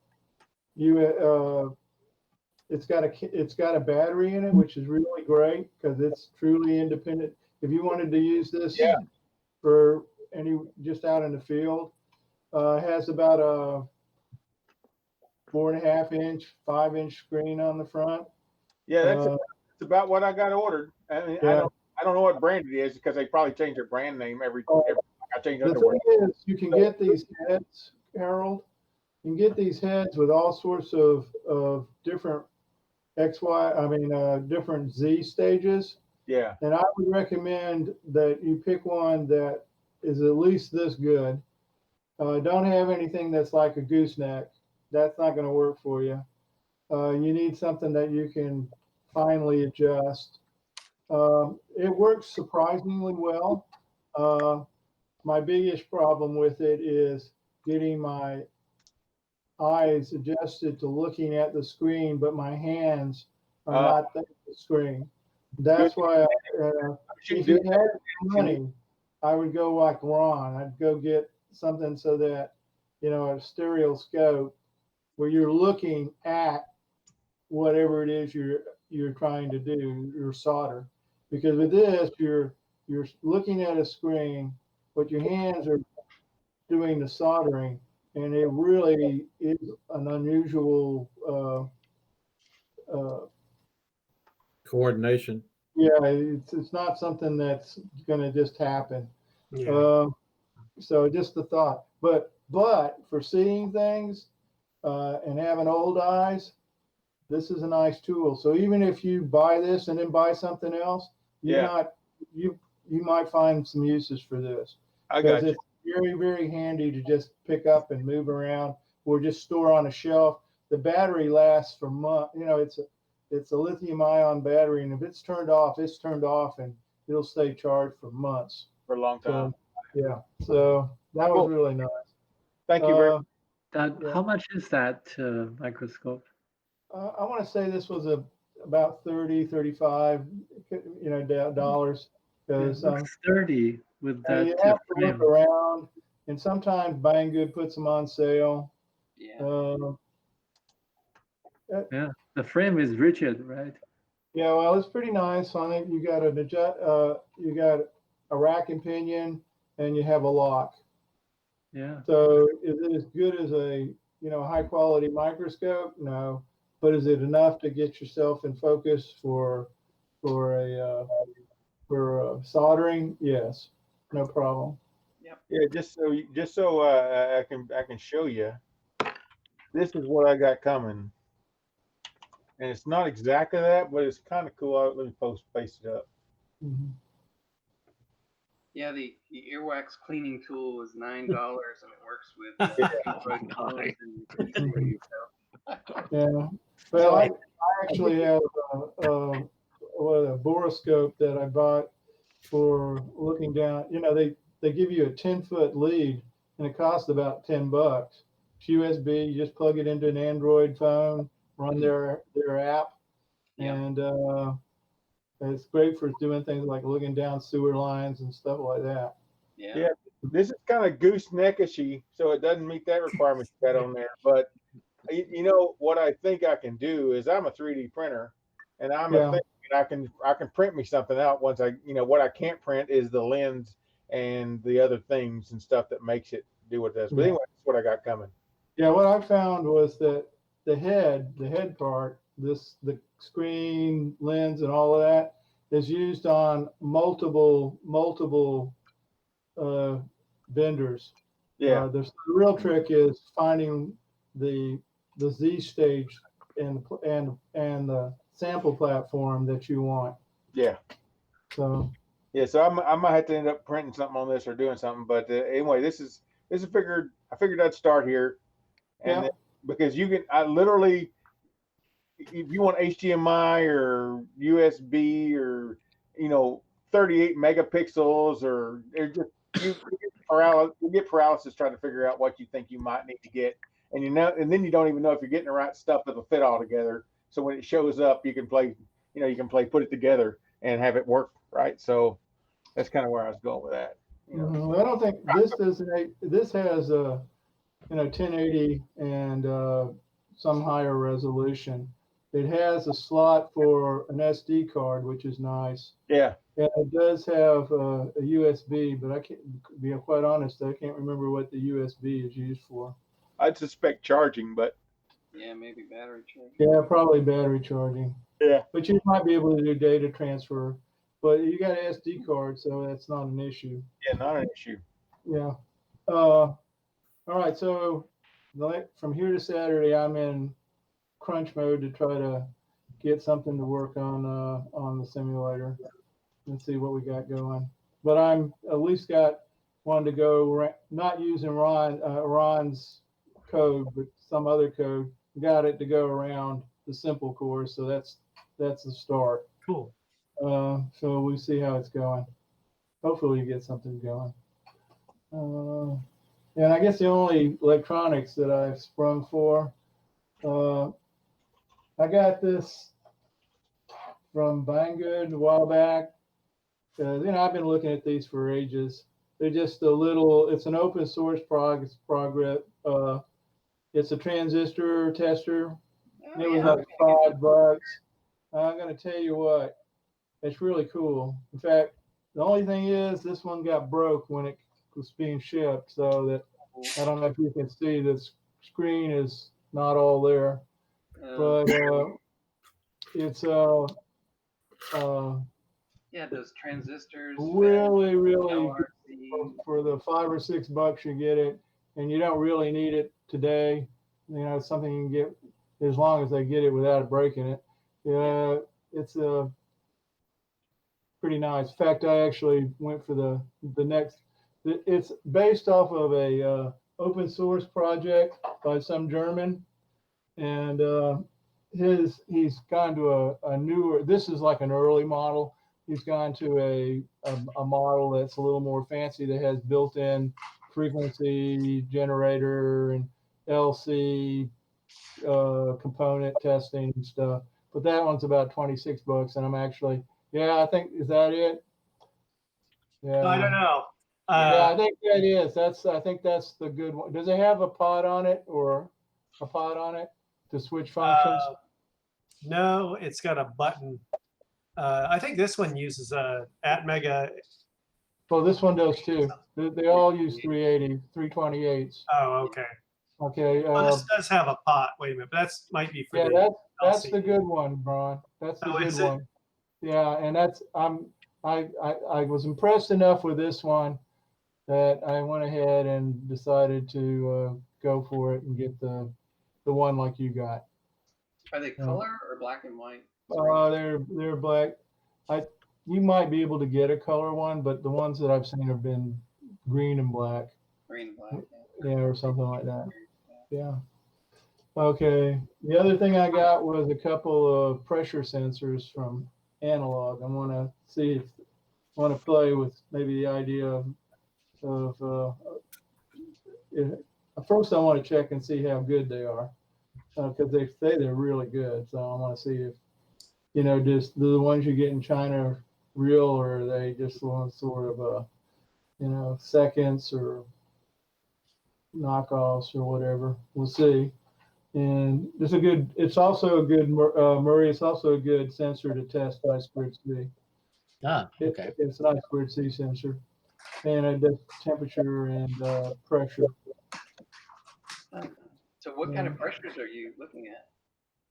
Speaker 12: It's got a battery in it, which is really great because it's truly independent. If you wanted to use this for just out in the field, it has about a 4.5 inch, 5-inch screen on the front.
Speaker 10: Yeah, that's about what I got ordered. I mean, I don't know what brand it is because they probably change their brand name every I change underwear.
Speaker 12: The thing is, you can get these heads, Harold. You can get these heads with all sorts of different different Z stages.
Speaker 10: Yeah.
Speaker 12: And I would recommend that you pick one that is at least this good. Don't have anything that's like a gooseneck. That's not going to work for you. You need something that you can finely adjust. It works surprisingly well. My biggest problem with it is getting my eyes adjusted to looking at the screen, but my hands are not at the screen. That's why if you had money, I would go like Ron. I'd go get something so that, a stereoscope where you're looking at whatever it is you're trying to do, your solder. Because with this, you're looking at a screen, but your hands are doing the soldering, and it really is an unusual
Speaker 2: coordination.
Speaker 12: Yeah, it's not something that's going to just happen.
Speaker 7: Yeah.
Speaker 12: So just the thought, but for seeing things and having old eyes, this is a nice tool. So even if you buy this and then buy something else, you might find some uses for this.
Speaker 10: I got you.
Speaker 12: It's very, very handy to just pick up and move around or just store on a shelf. The battery lasts for months. It's a lithium ion battery, and if it's turned off, and it'll stay charged for months.
Speaker 10: For a long time.
Speaker 12: So that was really nice.
Speaker 10: Thank you very
Speaker 11: much. How much is that microscope?
Speaker 12: I want to say this was about $35 dollars. Because
Speaker 11: it's 30 with that.
Speaker 12: You have to look around, and sometimes Banggood puts them on sale.
Speaker 11: Yeah, the frame is rigid, right?
Speaker 12: Yeah, well, it's pretty nice on it. You got a rack and pinion, and you have a lock.
Speaker 11: Yeah.
Speaker 12: So is it as good as a high quality microscope? No, but is it enough to get yourself in focus for soldering? Yes, no problem.
Speaker 10: Yeah, just so I can show you. This is what I got coming, and it's not exactly that, but it's kind of cool. Let me paste it up.
Speaker 12: Mm-hmm.
Speaker 5: Yeah, the earwax cleaning tool is $9, and it works with
Speaker 12: Yeah, well, I actually have a boroscope that I bought for looking down. They give you a 10-foot lead, and it costs about $10. It's USB. You just plug it into an Android phone, run their app, and it's great for doing things like looking down sewer lines and stuff like that.
Speaker 10: Yeah, this is kind of gooseneck-ishy, so it doesn't meet that requirement you got on there. But what I think I can do is I'm a 3D printer, and I can print me something out once what I can't print is the lens and the other things and stuff that makes it do what it does. But anyway, that's what I got coming.
Speaker 12: Yeah, what I found was that the head part, the screen, lens, and all of that is used on multiple vendors.
Speaker 10: Yeah.
Speaker 12: The real trick is finding the Z stage and the sample platform that you want.
Speaker 10: Yeah.
Speaker 12: So
Speaker 10: yeah, so I might have to end up printing something on this or doing something. But anyway, this is figured. I figured I'd start here, and then, because you can, I literally, if you want HDMI or USB or 38 megapixels or just you get paralysis trying to figure out what you think you might need to get, and then you don't even know if you're getting the right stuff that'll fit all together. So when it shows up, you can play, put it together and have it work right. So that's kind of where I was going with that.
Speaker 12: I don't think this has 1080 and some higher resolution. It has a slot for an SD card, which is nice.
Speaker 10: Yeah.
Speaker 12: And it does have a USB, but I can't be quite honest. I can't remember what the USB is used for.
Speaker 10: I'd suspect charging, but
Speaker 5: yeah, maybe battery charging.
Speaker 12: Yeah, probably battery charging.
Speaker 10: Yeah.
Speaker 12: But you might be able to do data transfer. But you got an SD card, so that's not an issue.
Speaker 10: Yeah, not an issue.
Speaker 12: Yeah. All right. So from here to Saturday, I'm in crunch mode to try to get something to work on the simulator and see what we got going. But I'm at least got one to go, not using Ron's code, but some other code. Got it to go around the simple course, so that's the start.
Speaker 7: Cool.
Speaker 12: So we'll see how it's going. Hopefully you get something going. And I guess the only electronics that I've sprung for, I got this from Banggood a while back. I've been looking at these for ages. They're just it's an open source progress. It's a transistor tester. It was like $5. I'm going to tell you what, it's really cool. In fact, the only thing is this one got broke when it was being shipped, so that I don't know if you can see the screen is not all there, but it's
Speaker 5: yeah, those transistors.
Speaker 12: Really for the $5 or $6 you get it, and you don't really need it today. It's something you can get as long as they get it without breaking it. Yeah, it's pretty nice. In fact, I actually went for the next. It's based off of a open source project by some German, and he's gone to a newer. This is like an early model. He's gone to a model that's a little more fancy that has built-in frequency generator and LC component testing and stuff. But that one's about $26, and I'm actually, I think, is that it? Yeah.
Speaker 7: I don't know.
Speaker 12: Yeah, I think that is. I think that's the good one. Does it have a pod on it or a pod on it to switch functions?
Speaker 7: No, it's got a button. I think this one uses a Atmega.
Speaker 12: Oh, this one does too. They all use 380, 328s.
Speaker 7: Oh, okay.
Speaker 12: Okay.
Speaker 7: Well, this does have a pot. Wait a minute, but that's might be for
Speaker 12: that's the good one, Brian. That's the good one. Yeah, and I was impressed enough with this one that I went ahead and decided to go for it and get the one like you got.
Speaker 5: Are they color or black and white?
Speaker 12: They're black. You might be able to get a color one, but the ones that I've seen have been green and black.
Speaker 5: Green and black.
Speaker 12: Yeah, or something like that. Yeah. Okay. The other thing I got was a couple of pressure sensors from Analog. I want to see if I want to play with maybe the idea of first I want to check and see how good they are, because they say they're really good. So I want to see if just the ones you get in China are real, or are they just one sort of seconds or knockoffs or whatever. We'll see. And it's also a good Murray. It's also a good sensor to test I2C.
Speaker 4: Okay.
Speaker 12: It's an I2C sensor, and it does temperature and pressure.
Speaker 5: So what kind of pressures are you looking at?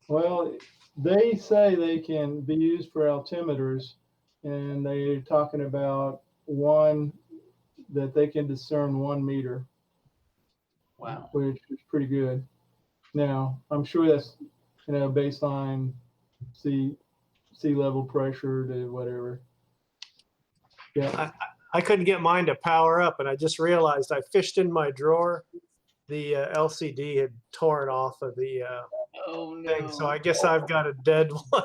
Speaker 12: Well, they say they can be used for altimeters, and they're talking about one that they can discern 1 meter.
Speaker 5: Wow.
Speaker 12: Which is pretty good. Now, I'm sure that's, baseline sea level pressure to whatever.
Speaker 3: Yeah.
Speaker 7: I couldn't get mine to power up, and I just realized I fished in my drawer. The LCD had torn off of the
Speaker 5: Oh
Speaker 7: thing, so
Speaker 5: no.
Speaker 7: I guess I've got a dead one.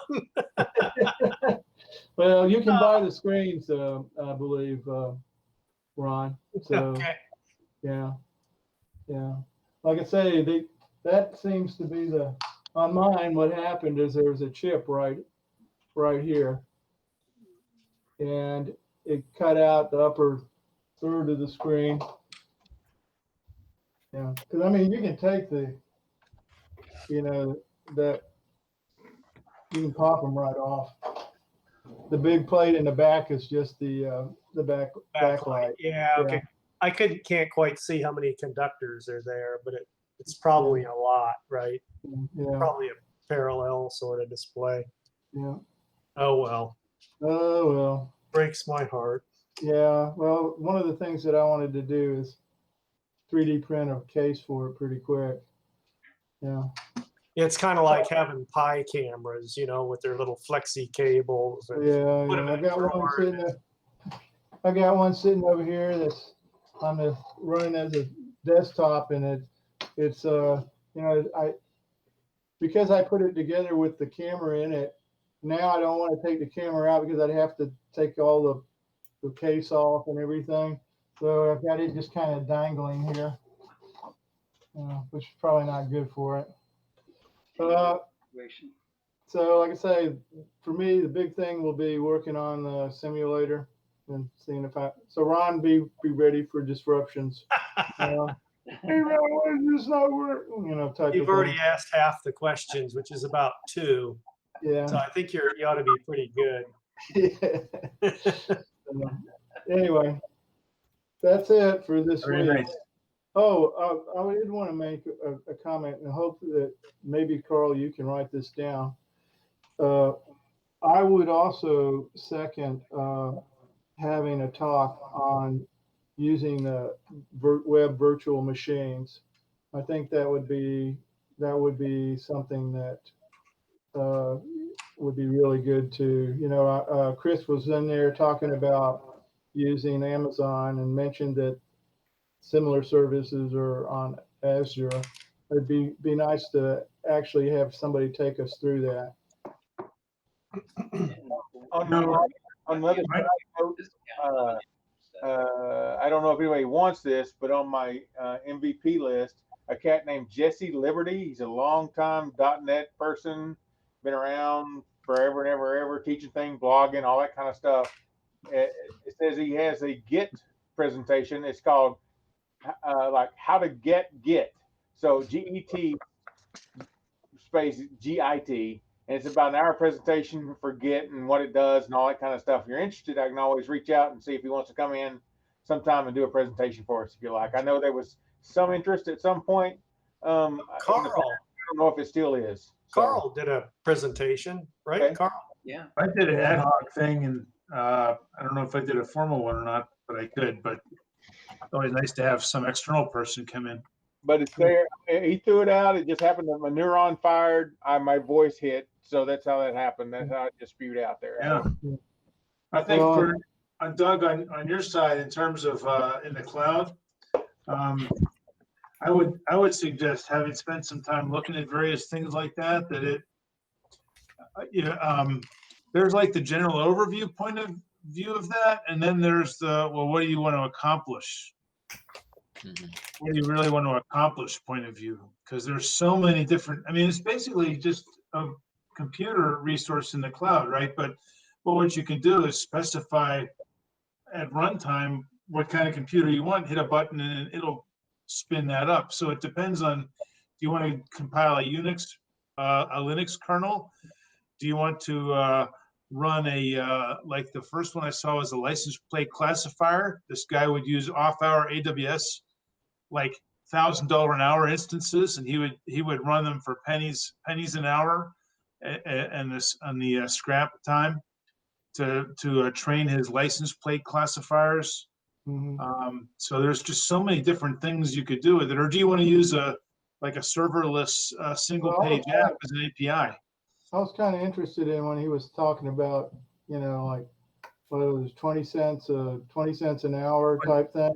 Speaker 12: Well, you can buy the screens, I believe, Ron. So,
Speaker 7: Okay.
Speaker 12: yeah. Like I say, that seems to be on mine. What happened is there was a chip right here, and it cut out the upper third of the screen. Yeah, because I mean, you can take that you can pop them right off. The big plate in the back is just the backlight.
Speaker 7: Yeah, okay. I can't quite see how many conductors are there, but it's probably a lot, right?
Speaker 12: Yeah.
Speaker 7: Probably a parallel sort of display.
Speaker 12: Yeah.
Speaker 7: Oh well.
Speaker 12: Oh well.
Speaker 7: Breaks my heart.
Speaker 12: Yeah. Well, one of the things that I wanted to do is 3D print a case for it pretty quick. Yeah.
Speaker 7: It's kind of like having Pi cameras, with their little flexi cables.
Speaker 12: Yeah. I got one sitting over here that's running as a desktop, and it's because I put it together with the camera in it. Now I don't want to take the camera out because I'd have to take all the case off and everything. So I've got it just kind of dangling here, which is probably not good for it. So like I say, for me, the big thing will be working on the simulator and seeing so Ron, be ready for disruptions. Hey Ron, why does this not work? Type
Speaker 7: You've
Speaker 12: of
Speaker 7: already
Speaker 12: thing.
Speaker 7: asked half the questions, which is about 2.
Speaker 12: Yeah.
Speaker 7: So I think you ought to be pretty good.
Speaker 12: Yeah. Anyway, that's it for this
Speaker 13: Very
Speaker 12: week.
Speaker 13: nice.
Speaker 12: Oh, I did want to make a comment and hope that maybe, Carl, you can write this down. I would also second having a talk on using web virtual machines. I think that would be something that would be really good too. Chris was in there talking about using Amazon and mentioned that similar services are on Azure. It'd be nice to actually have somebody take us through that.
Speaker 10: On the other side, I don't know if anybody wants this, but on my MVP list, a cat named Jesse Liberty. He's a longtime .NET person, been around forever and ever, teaching things, blogging, all that kind of stuff. It says he has a Git presentation. It's called like how to get Git. So GET space GIT. And it's about an hour presentation for Git and what it does and all that kind of stuff. If you're interested, I can always reach out and see if he wants to come in sometime and do a presentation for us if you like. I know there was some interest at some point.
Speaker 7: Carl.
Speaker 10: I don't know if it still is.
Speaker 7: Carl did a presentation, right, okay. Carl?
Speaker 5: Yeah.
Speaker 13: I did an ad hoc thing, and I don't know if I did a formal one or not, but I could. But it's always nice to have some external person come in.
Speaker 10: But it's there. He threw it out. It just happened that my neuron fired. My voice hit. So that's how that happened. That's how it just spewed out there.
Speaker 13: Yeah. I think for Doug, on your side, in terms of in the cloud, I would suggest having spent some time looking at various things like that. That it, there's like the general overview point of view of that, and then there's the what do you want to accomplish? Mm-hmm. What do you really want to accomplish point of view? Because there's so many different. I mean, it's basically just a computer resource in the cloud, right? But what you can do is specify at runtime what kind of computer you want, hit a button, and it'll spin that up. So it depends on, do you want to compile a Linux kernel? Do you want to run like the first one I saw was a license plate classifier. This guy would use off-hour AWS, like $1,000 an hour instances, and he would run them for pennies an hour, and this on the scrap time to train his license plate classifiers. Mm-hmm. So there's just so many different things you could do with it. Or do you want to use a serverless single page app as an API?
Speaker 12: I was kind of interested in when he was talking about, like what it was 20 cents an hour type thing.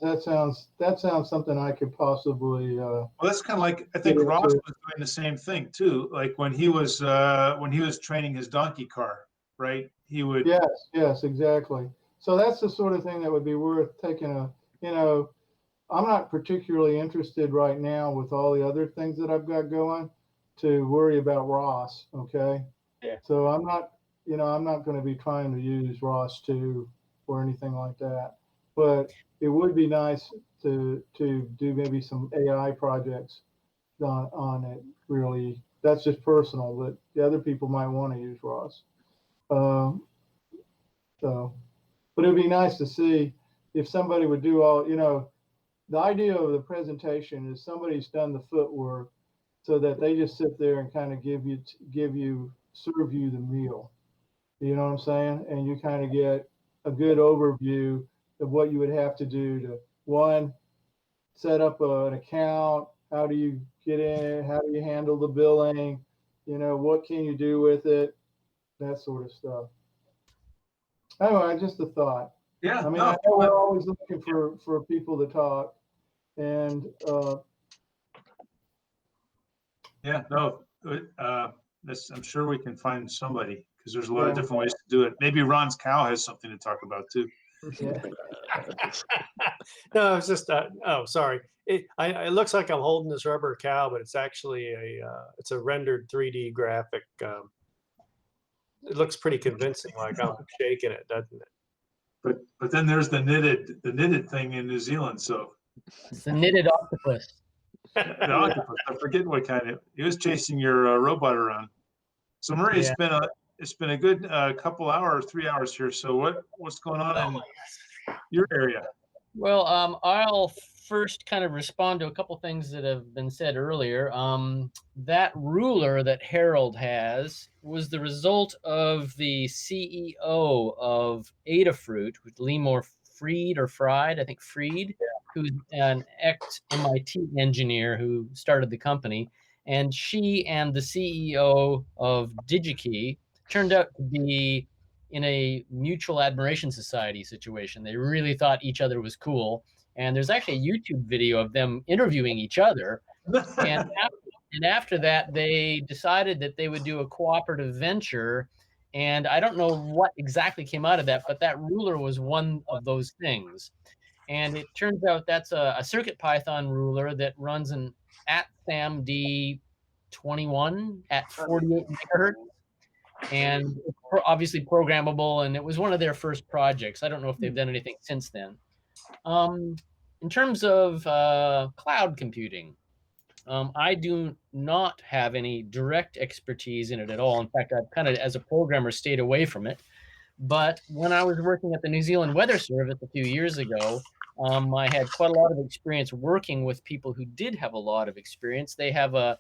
Speaker 12: That sounds something I could possibly.
Speaker 13: Well, that's kind of like, I think Ross was doing the same thing too. Like when he was training his donkey car, right? He would.
Speaker 12: Yes, exactly. So that's the sort of thing that would be worth taking I'm not particularly interested right now with all the other things that I've got going to worry about Ross. Okay.
Speaker 4: Yeah.
Speaker 12: So I'm not going to be trying to use Ross 2 or anything like that, but it would be nice to do maybe some AI projects on it. Really, that's just personal, but the other people might want to use Ross. But it'd be nice to see if somebody would do all, the idea of the presentation is somebody's done the footwork so that they just sit there and kind of serve you the meal. You know what I'm saying? And you kind of get a good overview of what you would have to do to, one, set up an account. How do you get in? How do you handle the billing? What can you do with it? That sort of stuff. Anyway, just a thought.
Speaker 13: Yeah.
Speaker 12: I mean, I know we're always looking for people to talk, and
Speaker 13: I'm sure we can find somebody because there's a lot of different ways to do it. Maybe Ron's cow has something to talk about too.
Speaker 12: Yeah.
Speaker 7: No, it's just sorry. It looks like I'm holding this rubber cow, but it's actually it's a rendered 3D graphic. It looks pretty convincing, like I'm shaking it, doesn't it?
Speaker 13: But then there's the knitted thing in New Zealand. So
Speaker 4: it's the knitted octopus.
Speaker 13: The octopus. I forget what kind of. He was chasing your robot around. So Murray, it's been a good couple hours, 3 hours here. So what's going on in your area?
Speaker 4: Well, I'll first kind of respond to a couple things that have been said earlier. That ruler that Harold has was the result of the CEO of Adafruit, Lemore Fried, I think Fried, who's an ex-MIT engineer who started the company. And she and the CEO of DigiKey turned out to be in a mutual admiration society situation. They really thought each other was cool. And there's actually a YouTube video of them interviewing each other. And after that, they decided that they would do a cooperative venture. And I don't know what exactly came out of that, but that ruler was one of those things. And it turns out that's a CircuitPython ruler that runs an ATSAM-D21 at 48 megahertz. And it's obviously programmable, and it was one of their first projects. I don't know if they've done anything since then. In terms of cloud computing, I do not have any direct expertise in it at all. In fact, I've kind of, as a programmer, stayed away from it. But when I was working at the New Zealand Weather Service a few years ago, I had quite a lot of experience working with people who did have a lot of experience. They have a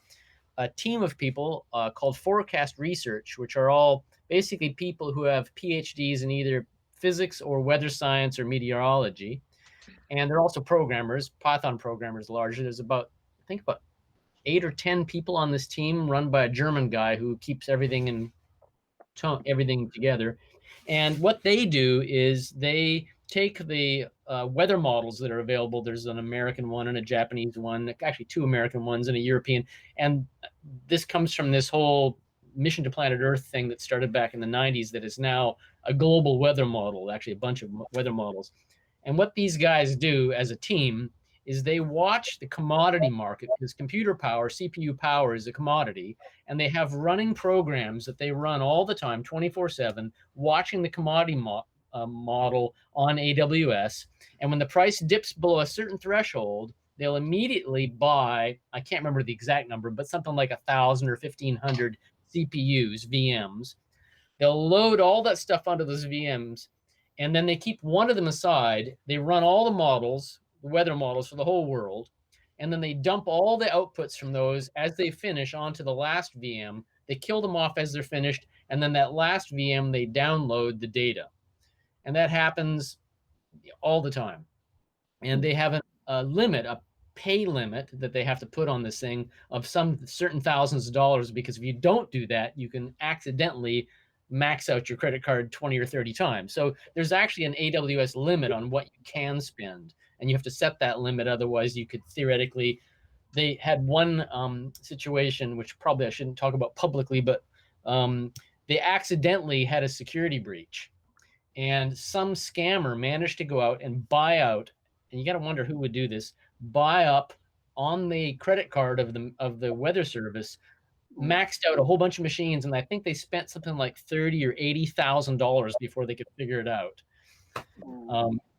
Speaker 4: team of people called Forecast Research, which are all basically people who have PhDs in either physics or weather science or meteorology. And they're also programmers, Python programmers largely. There's about 8 or 10 people on this team run by a German guy who keeps everything together. And what they do is they take the weather models that are available. There's an American one and a Japanese one, actually 2 American ones and a European. And this comes from this whole Mission to Planet Earth thing that started back in the 90s that is now a global weather model, actually a bunch of weather models. And what these guys do as a team is they watch the commodity market, because computer power, CPU power is a commodity, and they have running programs that they run all the time, 24/7, watching the commodity model on AWS. And when the price dips below a certain threshold, they'll immediately buy, I can't remember the exact number, but something like 1,000 or 1,500 CPUs, VMs. They'll load all that stuff onto those VMs, and then they keep one of them aside. They run all the models, the weather models for the whole world, and then they dump all the outputs from those as they finish onto the last VM. They kill them off as they're finished, and then that last VM, they download the data. And that happens all the time. And they have a limit, a pay limit that they have to put on this thing of some certain thousands of dollars, because if you don't do that, you can accidentally max out your credit card 20 or 30 times. So there's actually an AWS limit on what you can spend, and you have to set that limit. Otherwise, you could theoretically. They had one situation, which probably I shouldn't talk about publicly, but they accidentally had a security breach, and some scammer managed to go out and buy out. And you got to wonder who would do this. Buy up on the credit card of the weather service, maxed out a whole bunch of machines, and I think they spent something like $30,000 or $80,000 before they could figure it out.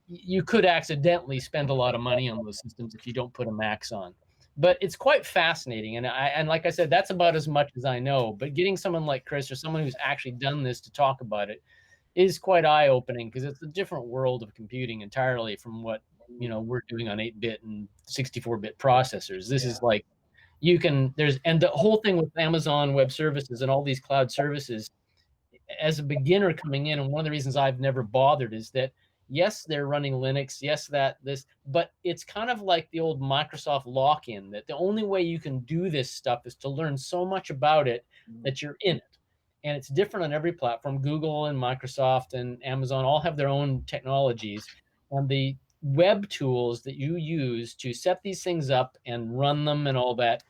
Speaker 4: You could accidentally spend a lot of money on those systems if you don't put a max on. But it's quite fascinating, and like I said, that's about as much as I know. But getting someone like Chris or someone who's actually done this to talk about it is quite eye-opening, because it's a different world of computing entirely from what we're doing on 8-bit and 64-bit processors. This is like and the whole thing with Amazon Web Services and all these cloud services, as a beginner coming in, and one of the reasons I've never bothered is that yes, they're running Linux, yes, but it's kind of like the old Microsoft lock-in, that the only way you can do this stuff is to learn so much about it that you're in it. And it's different on every platform. Google and Microsoft and Amazon all have their own technologies, and the web tools that you use to set these things up and run them and all that,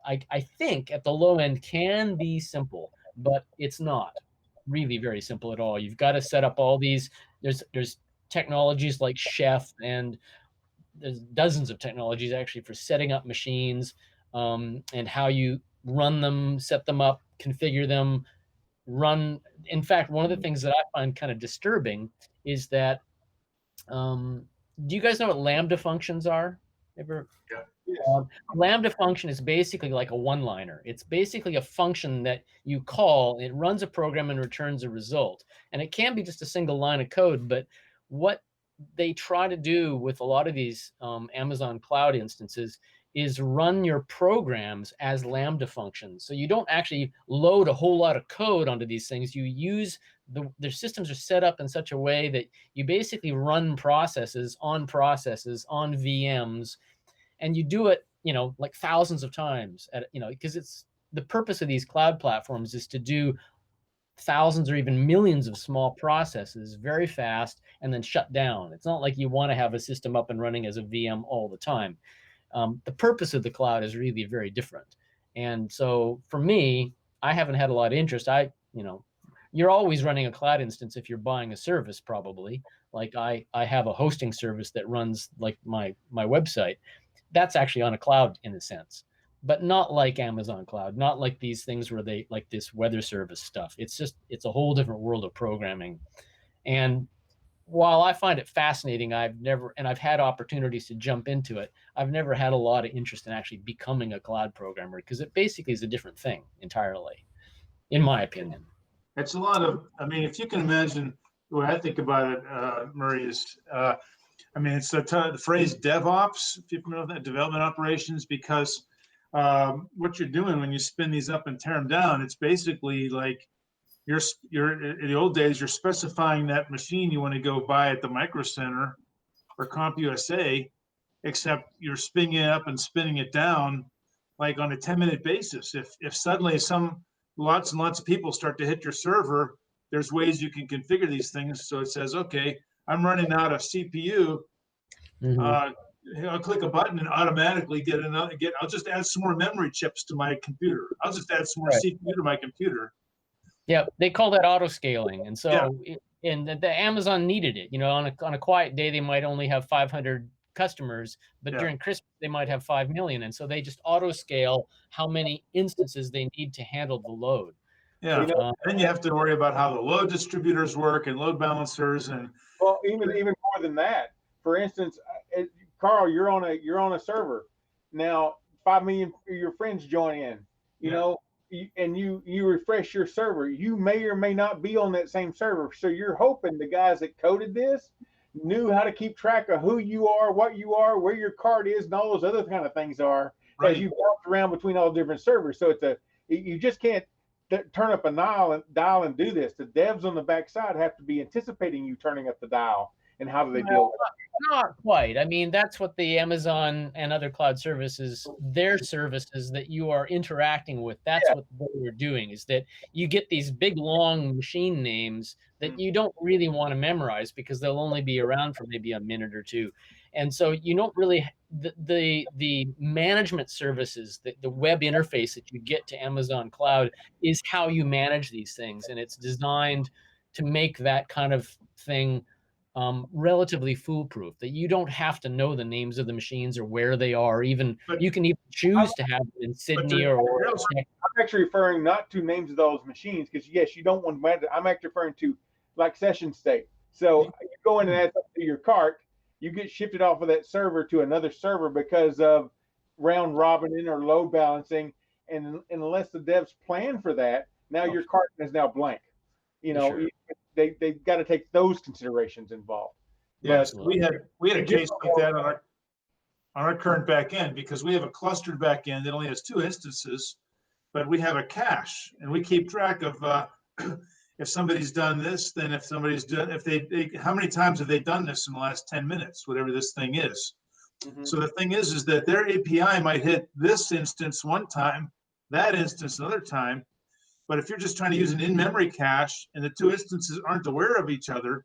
Speaker 4: I think at the low end can be simple, but it's not really very simple at all. You've got to set up all these. There's technologies like Chef, and there's dozens of technologies actually for setting up machines, and how you run them, set them up, configure them, run. In fact, one of the things that I find kind of disturbing is that, do you guys know what Lambda functions are? Ever?
Speaker 3: Yeah.
Speaker 4: Lambda function is basically like a one-liner. It's basically a function that you call, it runs a program and returns a result. And it can be just a single line of code, but what they try to do with a lot of these Amazon cloud instances is run your programs as Lambda functions. So you don't actually load a whole lot of code onto these things. You use their systems are set up in such a way that you basically run processes on VMs, and you do it, like thousands of times because it's the purpose of these cloud platforms is to do thousands or even millions of small processes very fast and then shut down. It's not like you want to have a system up and running as a VM all the time. The purpose of the cloud is really very different. And so for me, I haven't had a lot of interest. You're always running a cloud instance if you're buying a service, probably. Like I have a hosting service that runs like my website. That's actually on a cloud in a sense, but not like Amazon Cloud, not like these things where they like this weather service stuff. It's a whole different world of programming. And while I find it fascinating, I've had opportunities to jump into it. I've never had a lot of interest in actually becoming a cloud programmer, because it basically is a different thing entirely, in my opinion.
Speaker 13: It's a lot of, if you can imagine the way I think about it, Murray, is, it's the phrase DevOps, if you're familiar with that, development operations, because what you're doing when you spin these up and tear them down, it's basically like you're in the old days, you're specifying that machine you want to go buy at the Micro Center or CompUSA, except you're spinning it up and spinning it down like on a 10-minute basis. If suddenly lots and lots of people start to hit your server, there's ways you can configure these things. So it says, okay, I'm running out of CPU. I'll click a button and automatically I'll just add some more memory chips to my computer. I'll just add some more CPU to my computer.
Speaker 4: Yeah, they call that auto scaling. And so, and the Amazon needed it. On a quiet day, they might only have 500 customers, but during Christmas, they might have 5 million. And so they just auto scale how many instances they need to handle the load.
Speaker 13: Yeah, then you have to worry about how the load distributors work and load balancers, and
Speaker 10: even more than that. For instance, Carl, you're on a server now. 5 million of your friends join in. And you refresh your server. You may or may not be on that same server. So you're hoping the guys that coded this knew how to keep track of who you are, what you are, where your card is, and all those other kind of things are as you bounce around between all different servers. So you just can't turn up a dial and do this. The devs on the backside have to be anticipating you turning up the dial and how do they deal with it?
Speaker 4: Not quite. I mean, that's what the Amazon and other cloud services, their services that you are interacting with, that's what they're doing, is that you get these big, long machine names that you don't really want to memorize because they'll only be around for maybe a minute or two. And so you don't really, the management services, the web interface that you get to Amazon Cloud is how you manage these things. And it's designed to make that kind of thing relatively foolproof, that you don't have to know the names of the machines or where they are. Even you can even choose to have them in Sydney or
Speaker 10: I'm actually referring not to names of those machines, because yes, you don't want to. I'm actually referring to like session state. So you go in and add something to your cart, you get shifted off of that server to another server because of round robining or load balancing, and unless the devs plan for that, now your cart is now blank. They've got to take those considerations involved.
Speaker 13: Yes,
Speaker 10: But
Speaker 13: we had a case like that on our current backend, because we have a clustered backend that only has 2 instances, but we have a cache, and we keep track of if somebody's done this, then if somebody's done, if they how many times have they done this in the last 10 minutes, whatever this thing is. So the thing is that their API might hit this instance one time, that instance another time. But if you're just trying to use an in-memory cache and the 2 instances aren't aware of each other,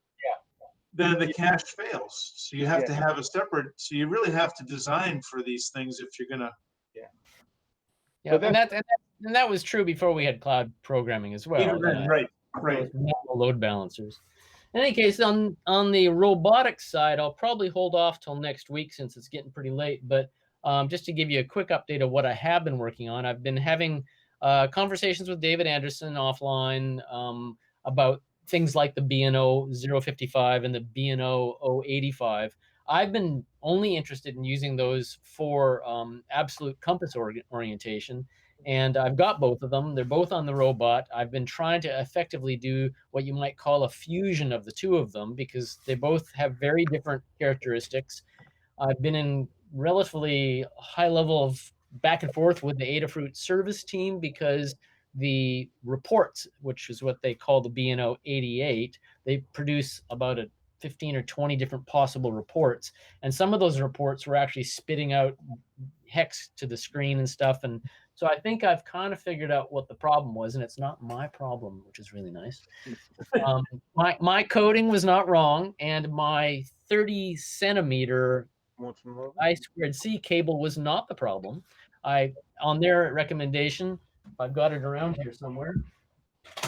Speaker 13: then the cache fails. So you have to have a separate. So you really have to design for these things if you're gonna.
Speaker 4: And that was true before we had cloud programming as well.
Speaker 13: Right.
Speaker 4: Load balancers. In any case, on the robotics side, I'll probably hold off till next week since it's getting pretty late. But just to give you a quick update of what I have been working on, I've been having conversations with David Anderson offline about things like the BNO 055 and the BNO 085. I've been only interested in using those for absolute compass orientation, and I've got both of them. They're both on the robot. I've been trying to effectively do what you might call a fusion of the 2 of them, because they both have very different characteristics. I've been in relatively high level of back and forth with the Adafruit service team, because the reports, which is what they call the BNO 88, they produce about 15 or 20 different possible reports. And some of those reports were actually spitting out hex to the screen and stuff. And so I think I've kind of figured out what the problem was, and it's not my problem, which is really nice. My coding was not wrong, and my 30 centimeter I2C cable was not the problem. On their recommendation, I've got it around here somewhere,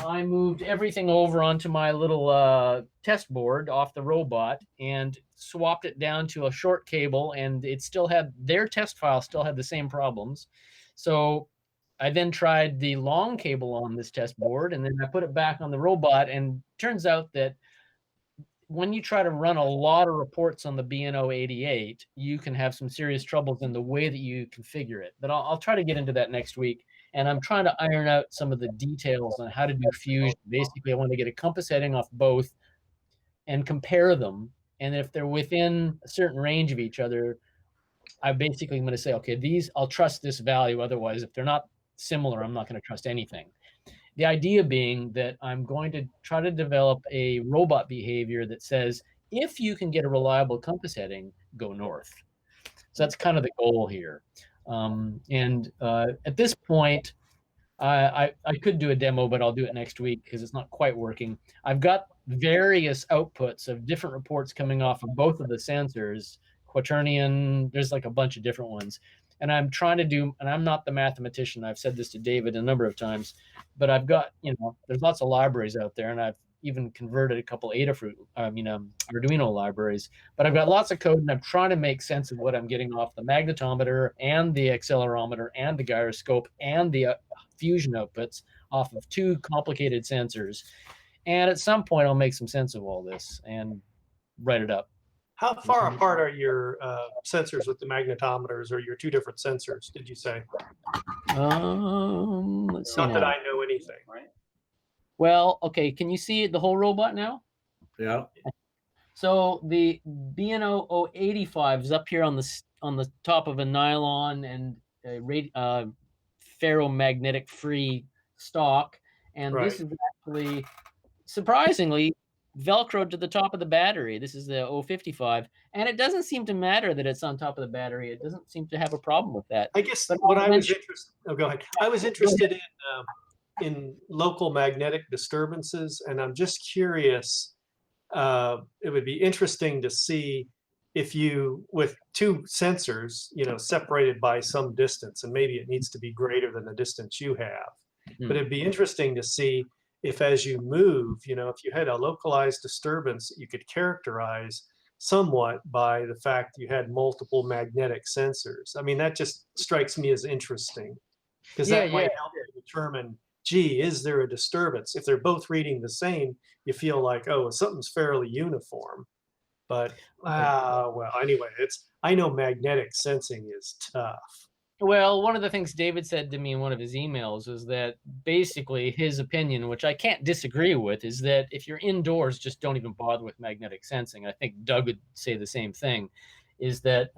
Speaker 4: I moved everything over onto my little test board off the robot and swapped it down to a short cable, and it still had, their test file still had the same problems. So I then tried the long cable on this test board, and then I put it back on the robot, and turns out that when you try to run a lot of reports on the BNO 88, you can have some serious troubles in the way that you configure it. But I'll try to get into that next week. And I'm trying to iron out some of the details on how to do fusion. Basically, I want to get a compass heading off both and compare them. And if they're within a certain range of each other, I basically am going to say, okay, these, I'll trust this value. Otherwise, if they're not similar, I'm not going to trust anything. The idea being that I'm going to try to develop a robot behavior that says, if you can get a reliable compass heading, go north. So that's kind of the goal here. At this point, I could do a demo, but I'll do it next week because it's not quite working. I've got various outputs of different reports coming off of both of the sensors, Quaternion, there's like a bunch of different ones. And I'm trying to do, and I'm not the mathematician, I've said this to David a number of times, but I've got, there's lots of libraries out there, and I've even converted a couple Arduino libraries, but I've got lots of code, and I'm trying to make sense of what I'm getting off the magnetometer and the accelerometer and the gyroscope and the fusion outputs off of 2 complicated sensors. And at some point, I'll make some sense of all this and write it up.
Speaker 7: How far apart are your sensors with the magnetometers, or your 2 different sensors, did you say?
Speaker 4: Let's see.
Speaker 7: Not that I know anything.
Speaker 5: Right.
Speaker 4: Well, okay. Can you see the whole robot now?
Speaker 2: Yeah.
Speaker 4: So the BNO 085 is up here on the top of a nylon and a ferromagnetic free stock, and this is actually, surprisingly, Velcroed to the top of the battery. This is the 055, and it doesn't seem to matter that it's on top of the battery. It doesn't seem to have a problem with that.
Speaker 7: I guess
Speaker 4: But
Speaker 7: what I was interested. Oh, go ahead. I was interested in local magnetic disturbances, and I'm just curious. It would be interesting to see if you, with two sensors, separated by some distance, and maybe it needs to be greater than the distance you have. But it'd be interesting to see if, as you move, if you had a localized disturbance that you could characterize somewhat by the fact you had multiple magnetic sensors. I mean, that just strikes me as interesting, because that might help you determine, gee, is there a disturbance? If they're both reading the same, you feel like, oh, something's fairly uniform. But well, anyway, I know magnetic sensing is tough.
Speaker 4: Well, one of the things David said to me in one of his emails is that basically his opinion, which I can't disagree with, is that if you're indoors, just don't even bother with magnetic sensing. I think Doug would say the same thing, is that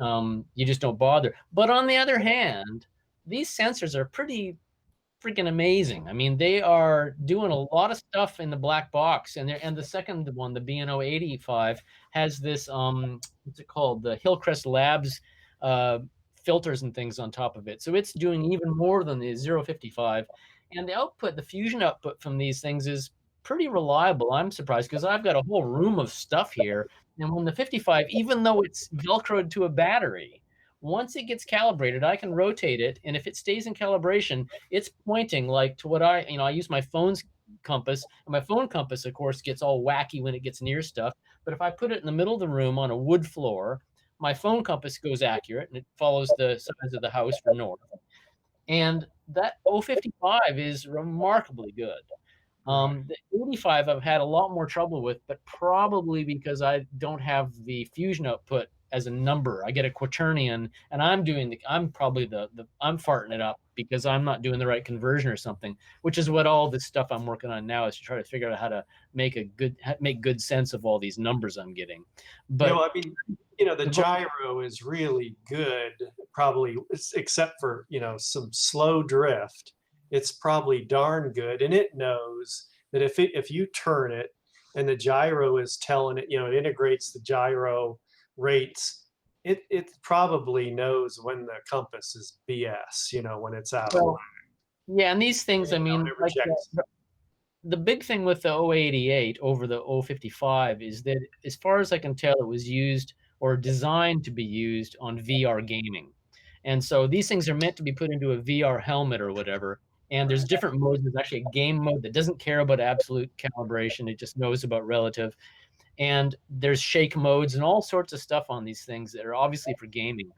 Speaker 4: you just don't bother. But on the other hand, these sensors are pretty freaking amazing. I mean, they are doing a lot of stuff in the black box, and the second one, the BNO85, has this what's it called, the Hillcrest Labs filters and things on top of it. So it's doing even more than the 055, and the output, the fusion output from these things is pretty reliable. I'm surprised, because I've got a whole room of stuff here, and when the 55, even though it's velcroed to a battery, once it gets calibrated, I can rotate it, and if it stays in calibration, it's pointing like to what I use my phone's compass, and my phone compass, of course, gets all wacky when it gets near stuff. But if I put it in the middle of the room on a wood floor, my phone compass goes accurate, and it follows the size of the house for north. And that 055 is remarkably good. The 85 I've had a lot more trouble with, but probably because I don't have the fusion output as a number. I get a quaternion, and I'm probably I'm farting it up because I'm not doing the right conversion or something, which is what all this stuff I'm working on now is to try to figure out how to make good sense of all these numbers I'm getting. But
Speaker 7: I mean, the gyro is really good, probably, except for, some slow drift. It's probably darn good, and it knows that if you turn it and the gyro is telling it, it integrates the gyro rates, it probably knows when the compass is BS, when it's out of line.
Speaker 4: Yeah, and these things, I mean, like the big thing with the 088 over the 055 is that, as far as I can tell, it was used or designed to be used on VR gaming. And so these things are meant to be put into a VR helmet or whatever. And there's different modes. There's actually a game mode that doesn't care about absolute calibration. It just knows about relative. And there's shake modes and all sorts of stuff on these things that are obviously for gaming.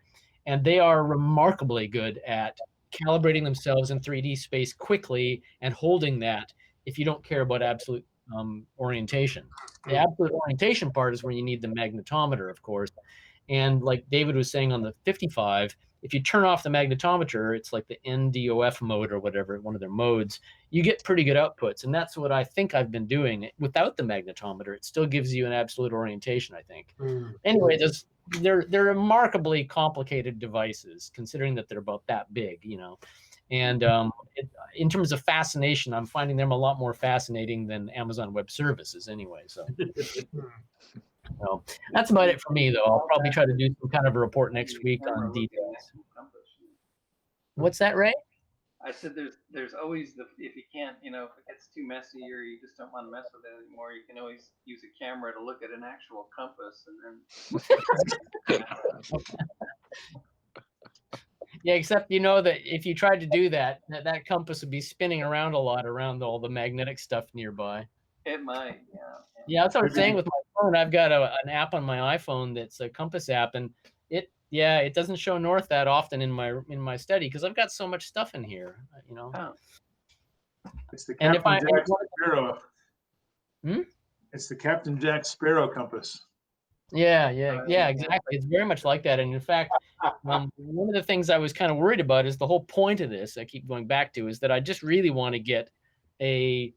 Speaker 4: And they are remarkably good at calibrating themselves in 3D space quickly and holding that if you don't care about absolute orientation. The absolute orientation part is where you need the magnetometer, of course. And like David was saying on the 55, if you turn off the magnetometer, it's like the NDOF mode or whatever, one of their modes, you get pretty good outputs. And that's what I think I've been doing. Without the magnetometer, it still gives you an absolute orientation, I think. Anyway, they're remarkably complicated devices, considering that they're about that big, And in terms of fascination, I'm finding them a lot more fascinating than Amazon Web Services anyway. So that's about it for me, though. I'll probably try to do some kind of a report next week on details. What's that, Ray?
Speaker 5: I said there's always if you can't, if it gets too messy or you just don't want to mess with it anymore, you can always use a camera to look at an actual compass and then.
Speaker 4: Yeah, except that if you tried to do that compass would be spinning around a lot around all the magnetic stuff nearby.
Speaker 5: It might, yeah.
Speaker 4: Yeah, that's what I'm saying with my phone. I've got an app on my iPhone that's a compass app, and it doesn't show north that often in my study because I've got so much stuff in here,
Speaker 5: Oh.
Speaker 13: It's the Captain Jack Sparrow. It's the Captain Jack Sparrow compass.
Speaker 4: Yeah, exactly. It's very much like that. And in fact, one of the things I was kind of worried about is the whole point of this, I keep going back to, is that I just really want to get a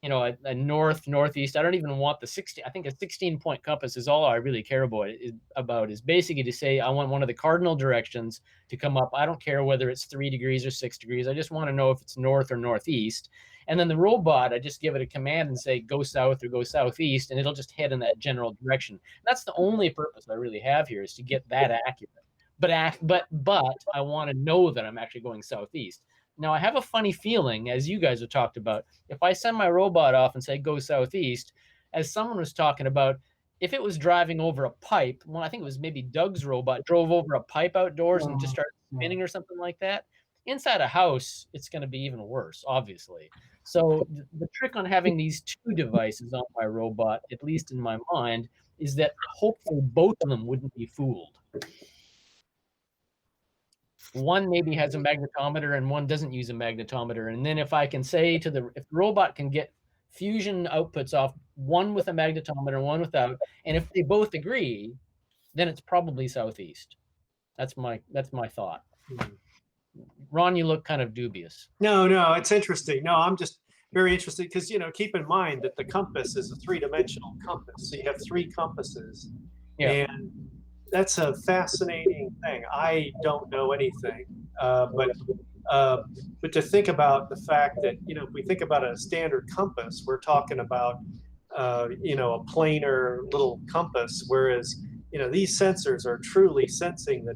Speaker 4: northeast. I don't even want the 16. I think a 16-point compass is all I really care about is basically to say I want one of the cardinal directions to come up. I don't care whether it's 3 degrees or 6 degrees. I just want to know if it's north or northeast. And then the robot, I just give it a command and say, go south or go southeast, and it'll just head in that general direction. That's the only purpose I really have here, is to get that accurate. But I want to know that I'm actually going southeast. Now, I have a funny feeling, as you guys have talked about, if I send my robot off and say, go southeast, as someone was talking about, if it was driving over a pipe, well, I think it was maybe Doug's robot, drove over a pipe outdoors and just started spinning or something like that. Inside a house, it's going to be even worse, obviously. So the trick on having these two devices on my robot, at least in my mind, is that hopefully both of them wouldn't be fooled. One maybe has a magnetometer and one doesn't use a magnetometer. And then if I can say if the robot can get fusion outputs off, one with a magnetometer and one without, and if they both agree, then it's probably southeast. That's my thought. Ron, you look kind of dubious.
Speaker 7: No, it's interesting. No, I'm just very interested because, keep in mind that the compass is a three-dimensional compass. So you have three compasses. Yeah. And that's a fascinating thing. I don't know anything, but to think about the fact that, if we think about a standard compass, we're talking about, a planar little compass, whereas, these sensors are truly sensing the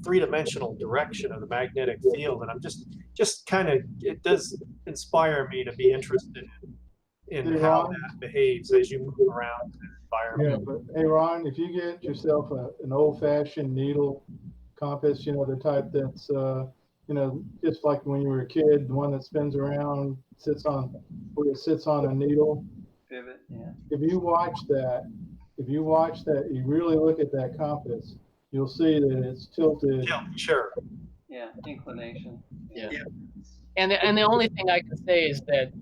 Speaker 7: three-dimensional direction of the magnetic field. And I'm just kind of, it does inspire me to be interested in how that behaves as you move around the environment.
Speaker 12: Yeah, but hey, Ron, if you get yourself an old-fashioned needle compass, the type that's, just like when you were a kid, the one that spins around, sits on a needle.
Speaker 5: Pivot, yeah.
Speaker 12: If you watch that, you really look at that compass, you'll see that it's tilted.
Speaker 7: Yeah, sure.
Speaker 5: Yeah, inclination.
Speaker 4: Yeah. And the only thing I can say is that,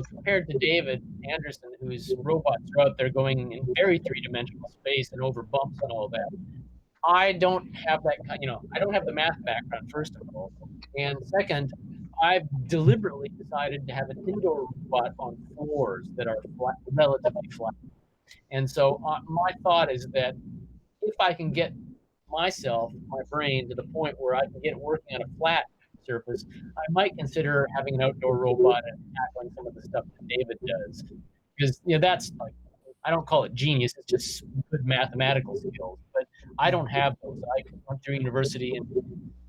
Speaker 4: compared to David Anderson, whose robots are out there going in very three-dimensional space and over bumps and all that, I don't have that, I don't have the math background, first of all. And second, I've deliberately decided to have an indoor robot on floors that are flat, relatively flat. And so my thought is that if I can get my brain, to the point where I can get working on a flat surface, I might consider having an outdoor robot and tackling some of the stuff that David does. Because, that's like, I don't call it genius, it's just good mathematical skills. But I don't have those. I went through university and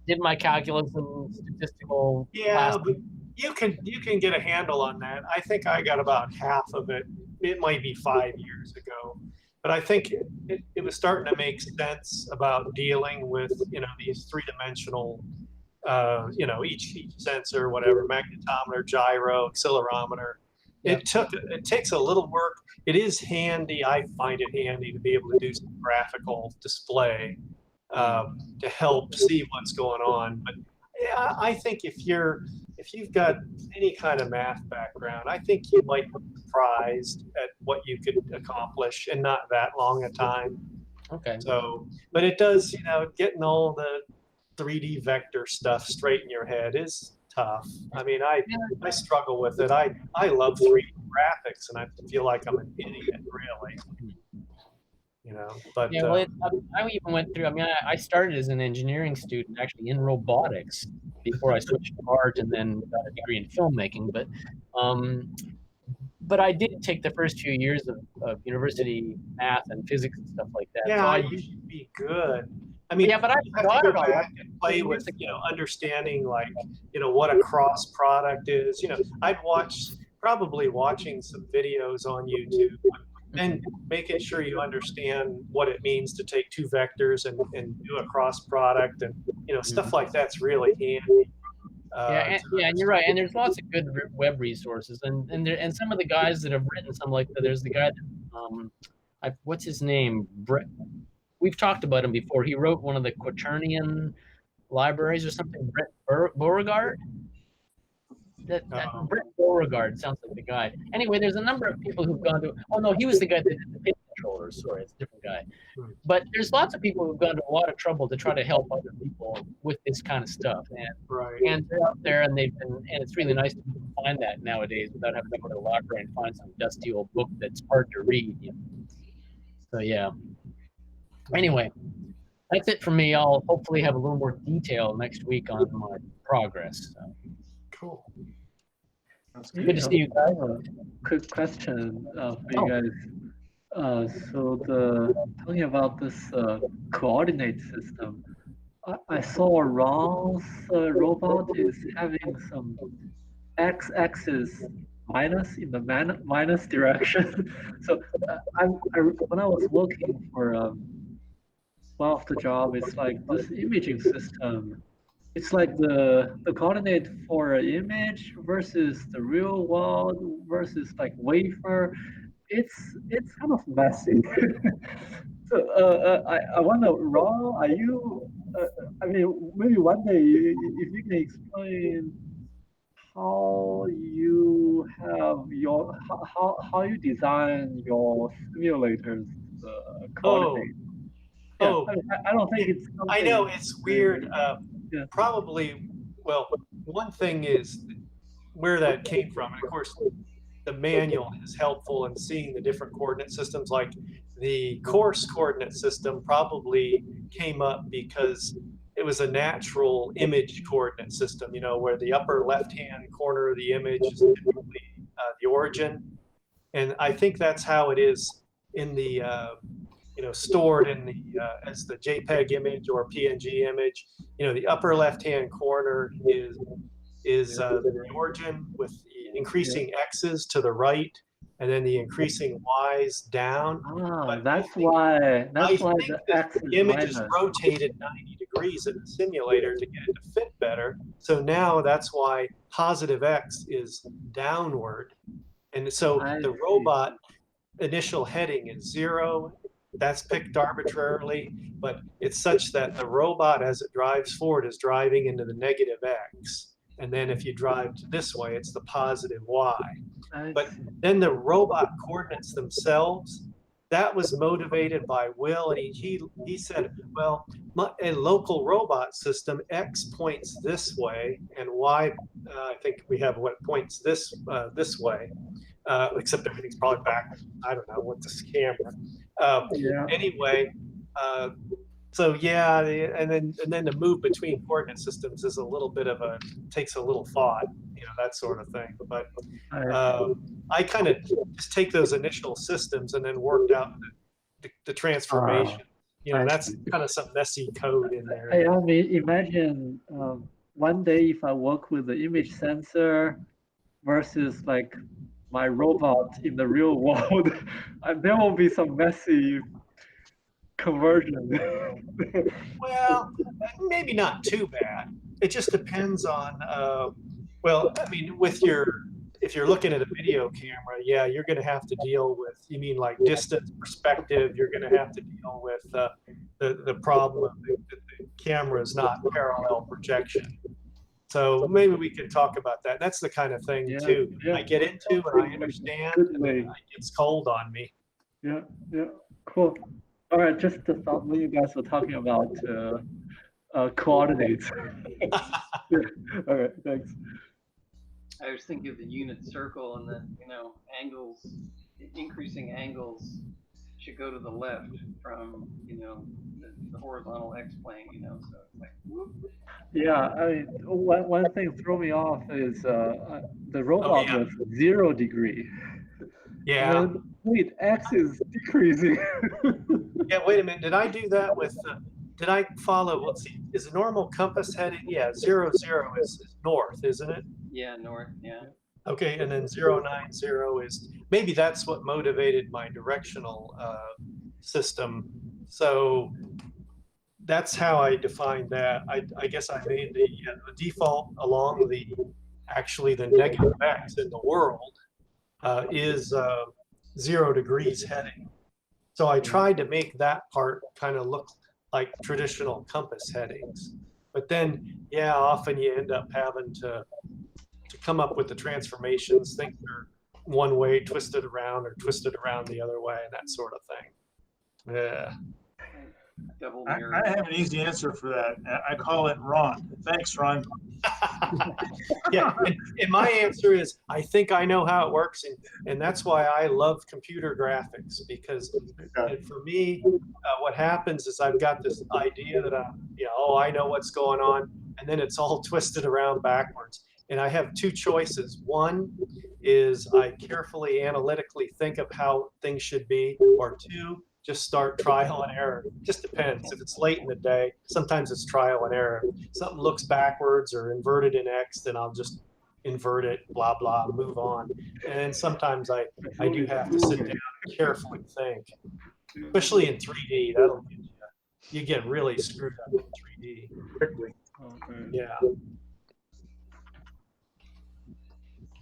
Speaker 4: did my calculus and statistical classes.
Speaker 7: But you can get a handle on that. I think I got about half of it. It might be 5 years ago. But I think it was starting to make sense about dealing with, these three-dimensional, each sensor, whatever, magnetometer, gyro, accelerometer. Yep. It takes a little work. It is handy. I find it handy to be able to do some graphical display to help see what's going on. But yeah, I think if you've got any kind of math background, I think you might be surprised at what you could accomplish in not that long a time.
Speaker 4: Okay.
Speaker 7: So, but it does, getting all the 3D vector stuff straight in your head is tough. I mean, I struggle with it. I love 3D graphics, and I feel like I'm an idiot, really. But
Speaker 4: yeah, well, I even went through. I mean, I started as an engineering student, actually in robotics, before I switched to art, and then got a degree in filmmaking. But I did take the first few years of university math and physics and stuff like that.
Speaker 7: Yeah,
Speaker 4: so
Speaker 7: you should be good. I mean,
Speaker 4: yeah, but I
Speaker 7: have to go back and play with, understanding like, what a cross product is. I'd probably watching some videos on YouTube and making sure you understand what it means to take two vectors and do a cross product, and stuff like that's really handy.
Speaker 4: And you're right. And there's lots of good web resources, and some of the guys that have written some, like there's the guy that, what's his name? Brett. We've talked about him before. He wrote one of the Quaternion libraries or something. Brett Beauregard. Brett Beauregard sounds like the guy. Anyway, there's a number of people who've gone to. Oh no, he was the guy that did the pin controllers. Sorry, it's a different guy. But there's lots of people who've gone to a lot of trouble to try to help other people with this kind of stuff, and they're out there, and it's really nice to find that nowadays without having to go to the library and find some dusty old book that's hard to read. So yeah. Anyway, that's it for me. I'll hopefully have a little more detail next week on my progress. So.
Speaker 7: Cool.
Speaker 13: That's
Speaker 4: Good
Speaker 13: good.
Speaker 4: to see you
Speaker 11: I
Speaker 4: guys.
Speaker 11: have a quick question for you
Speaker 4: Oh.
Speaker 11: guys. So talking about this coordinate system, I saw Ron's robot is having some x-axis minus in the minus direction. So when I was working for one of the job, it's like this imaging system. It's like the coordinate for an image versus the real world versus like wafer. It's kind of messy. So I wonder, Ron, are you? I mean, maybe one day if you can explain how you have your how you design your simulators coordinate. Yeah,
Speaker 7: Oh,
Speaker 11: I don't think it's
Speaker 7: I know
Speaker 11: something
Speaker 7: it's weird.
Speaker 11: yeah.
Speaker 7: Probably, well, one thing is where that came from. And of course, the manual is helpful in seeing the different coordinate systems. Like the coarse coordinate system probably came up because it was a natural image coordinate system, you know, where the upper left-hand corner of the image is typically the origin. And I think that's how it is in the, you know, stored in the, as the JPEG image or PNG image. You know, the upper left-hand corner is the origin with the increasing x's to the right, and then the increasing y's down.
Speaker 11: Ah, that's why the x is
Speaker 7: the image is
Speaker 11: minus.
Speaker 7: rotated 90 degrees in the simulator to get it to fit better. So now that's why positive x is downward. And so the robot initial heading is 0. That's picked arbitrarily, but it's such that the robot, as it drives forward, is driving into the negative x. And then if you drive this way, it's the positive y. But then the robot coordinates themselves, that was motivated by Will, and he said, well, a local robot system, x points this way, and y, I think we have what points this way, except everything's probably back. I don't know with this camera. Anyway, so yeah, and then the move between coordinate systems is a little bit of takes a little thought, you know, that sort of thing. But I kind of just take those initial systems and then worked out the transformation. You know, that's kind of some messy code in there.
Speaker 11: I mean, imagine one day if I work with the image sensor versus like my robot in the real world, there will be some messy conversion.
Speaker 7: Well, maybe not too bad. It just depends on, well, I mean, if you're looking at a video camera, yeah, you're going to have to deal with, you mean like distance, perspective, you're going to have to deal with the problem of the camera is not parallel projection. So maybe we could talk about that. That's the kind of thing too I get into and I understand, and it gets cold on me.
Speaker 11: Yeah, cool. All right, just thought when you guys were talking about coordinates. All right, thanks.
Speaker 5: I was thinking of the unit circle and that, you know, angles, increasing angles should go to the left from, you know, the horizontal x-plane, you know, so it's like, whoop.
Speaker 11: Yeah, I mean, one thing threw me off is the robot was 0 degree.
Speaker 7: Yeah.
Speaker 11: And wait, x is decreasing.
Speaker 7: Yeah, wait a minute. Did I do that with, did I follow, let's see, is the normal compass heading? Yeah, 0, 0 is north, isn't it?
Speaker 5: Yeah, north, yeah.
Speaker 7: Okay, and then 0, 9, 0 is, maybe that's what motivated my directional system. So that's how I defined that. I guess I made the default along actually the negative x in the world is 0 degrees heading. So I tried to make that part kind of look like traditional compass headings. But then, yeah, often you end up having to come up with the transformations, think they're one way, twisted around, or twisted around the other way, and that sort of thing. Yeah.
Speaker 13: I have an easy answer for that. I call it Ron. Thanks, Ron.
Speaker 7: Yeah, and my answer is I think I know how it works, and that's why I love computer graphics, because for me, what happens is I've got this idea that I know what's going on, and then it's all twisted around backwards. And I have two choices. One is I carefully analytically think of how things should be, or two, just start trial and error. Just depends. If it's late in the day, sometimes it's trial and error. Something looks backwards or inverted in X, then I'll just invert it, blah, blah, move on. And sometimes I do have to sit down and carefully think, especially in 3D. That'll get you get really screwed up in 3D.
Speaker 3: Quickly.
Speaker 7: Yeah.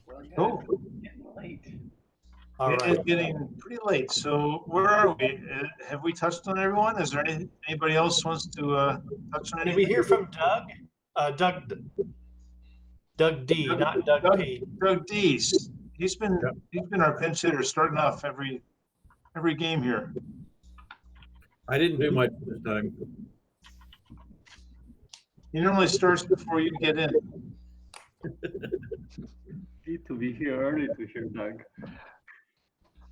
Speaker 5: Well, guys,
Speaker 13: Cool.
Speaker 5: it's getting late.
Speaker 7: All
Speaker 13: It
Speaker 7: right.
Speaker 13: is getting pretty late. So where are we? Have we touched on everyone? Is there anybody else wants to touch on
Speaker 7: Did
Speaker 13: anything?
Speaker 7: we hear from Doug? Doug D, not Doug P.
Speaker 13: Doug Dees. He's been our pinch hitter starting off every game here.
Speaker 2: I didn't do much this time.
Speaker 13: He normally starts before you get in.
Speaker 11: Need to be here early to hear Doug.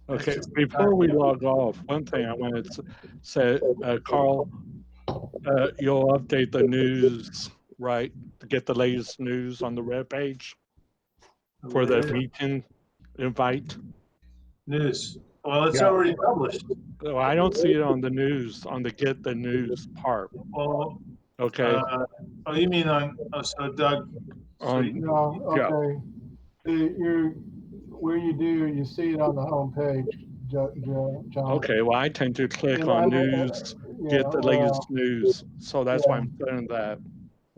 Speaker 8: Okay, before we log off, one thing I wanted to say, Carl, you'll update the news, right, to get the latest news on the web page for the meeting invite?
Speaker 13: News. Well, it's already published.
Speaker 8: Oh, I don't see it on the news, on the get the news part.
Speaker 13: Well,
Speaker 8: Okay.
Speaker 13: oh, you mean on? Oh, so Doug.
Speaker 12: No, okay. Where you see it on the home page, John.
Speaker 8: Okay, well, I tend to click
Speaker 12: And
Speaker 8: on
Speaker 12: I don't-
Speaker 8: news,
Speaker 12: yeah,
Speaker 8: get the latest
Speaker 12: well,
Speaker 8: news, so that's why
Speaker 12: yeah.
Speaker 8: I'm doing that.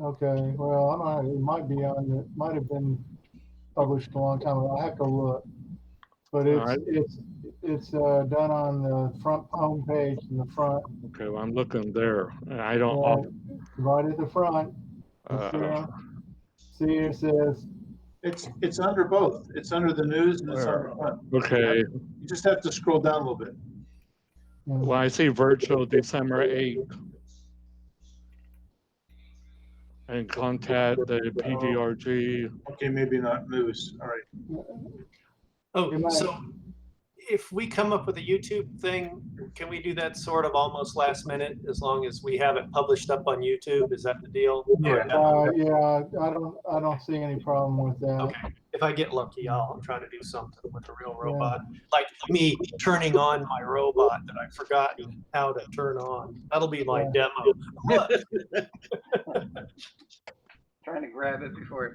Speaker 12: Okay, well, it might be it might have been published a long time ago. I have to look. But
Speaker 8: All right.
Speaker 12: it's done on the front home page in the front.
Speaker 8: Okay, well, I'm looking there, and I don't.
Speaker 12: Right at the front. See, it says.
Speaker 13: It's under both. It's under the news and it's under front.
Speaker 8: Okay.
Speaker 13: You just have to scroll down a little bit.
Speaker 8: Well, I see virtual December 8th. And contact the PDRG.
Speaker 13: Okay, maybe not news. All right.
Speaker 7: Oh, so if we come up with a YouTube thing, can we do that sort of almost last minute as long as we have it published up on YouTube? Is that the deal?
Speaker 12: Yeah, I don't see any problem with that.
Speaker 7: Okay. If I get lucky, I'll try to do something with a real robot. Like me turning on my robot that I've forgotten how to turn on. That'll be my demo.
Speaker 5: Trying to grab it before it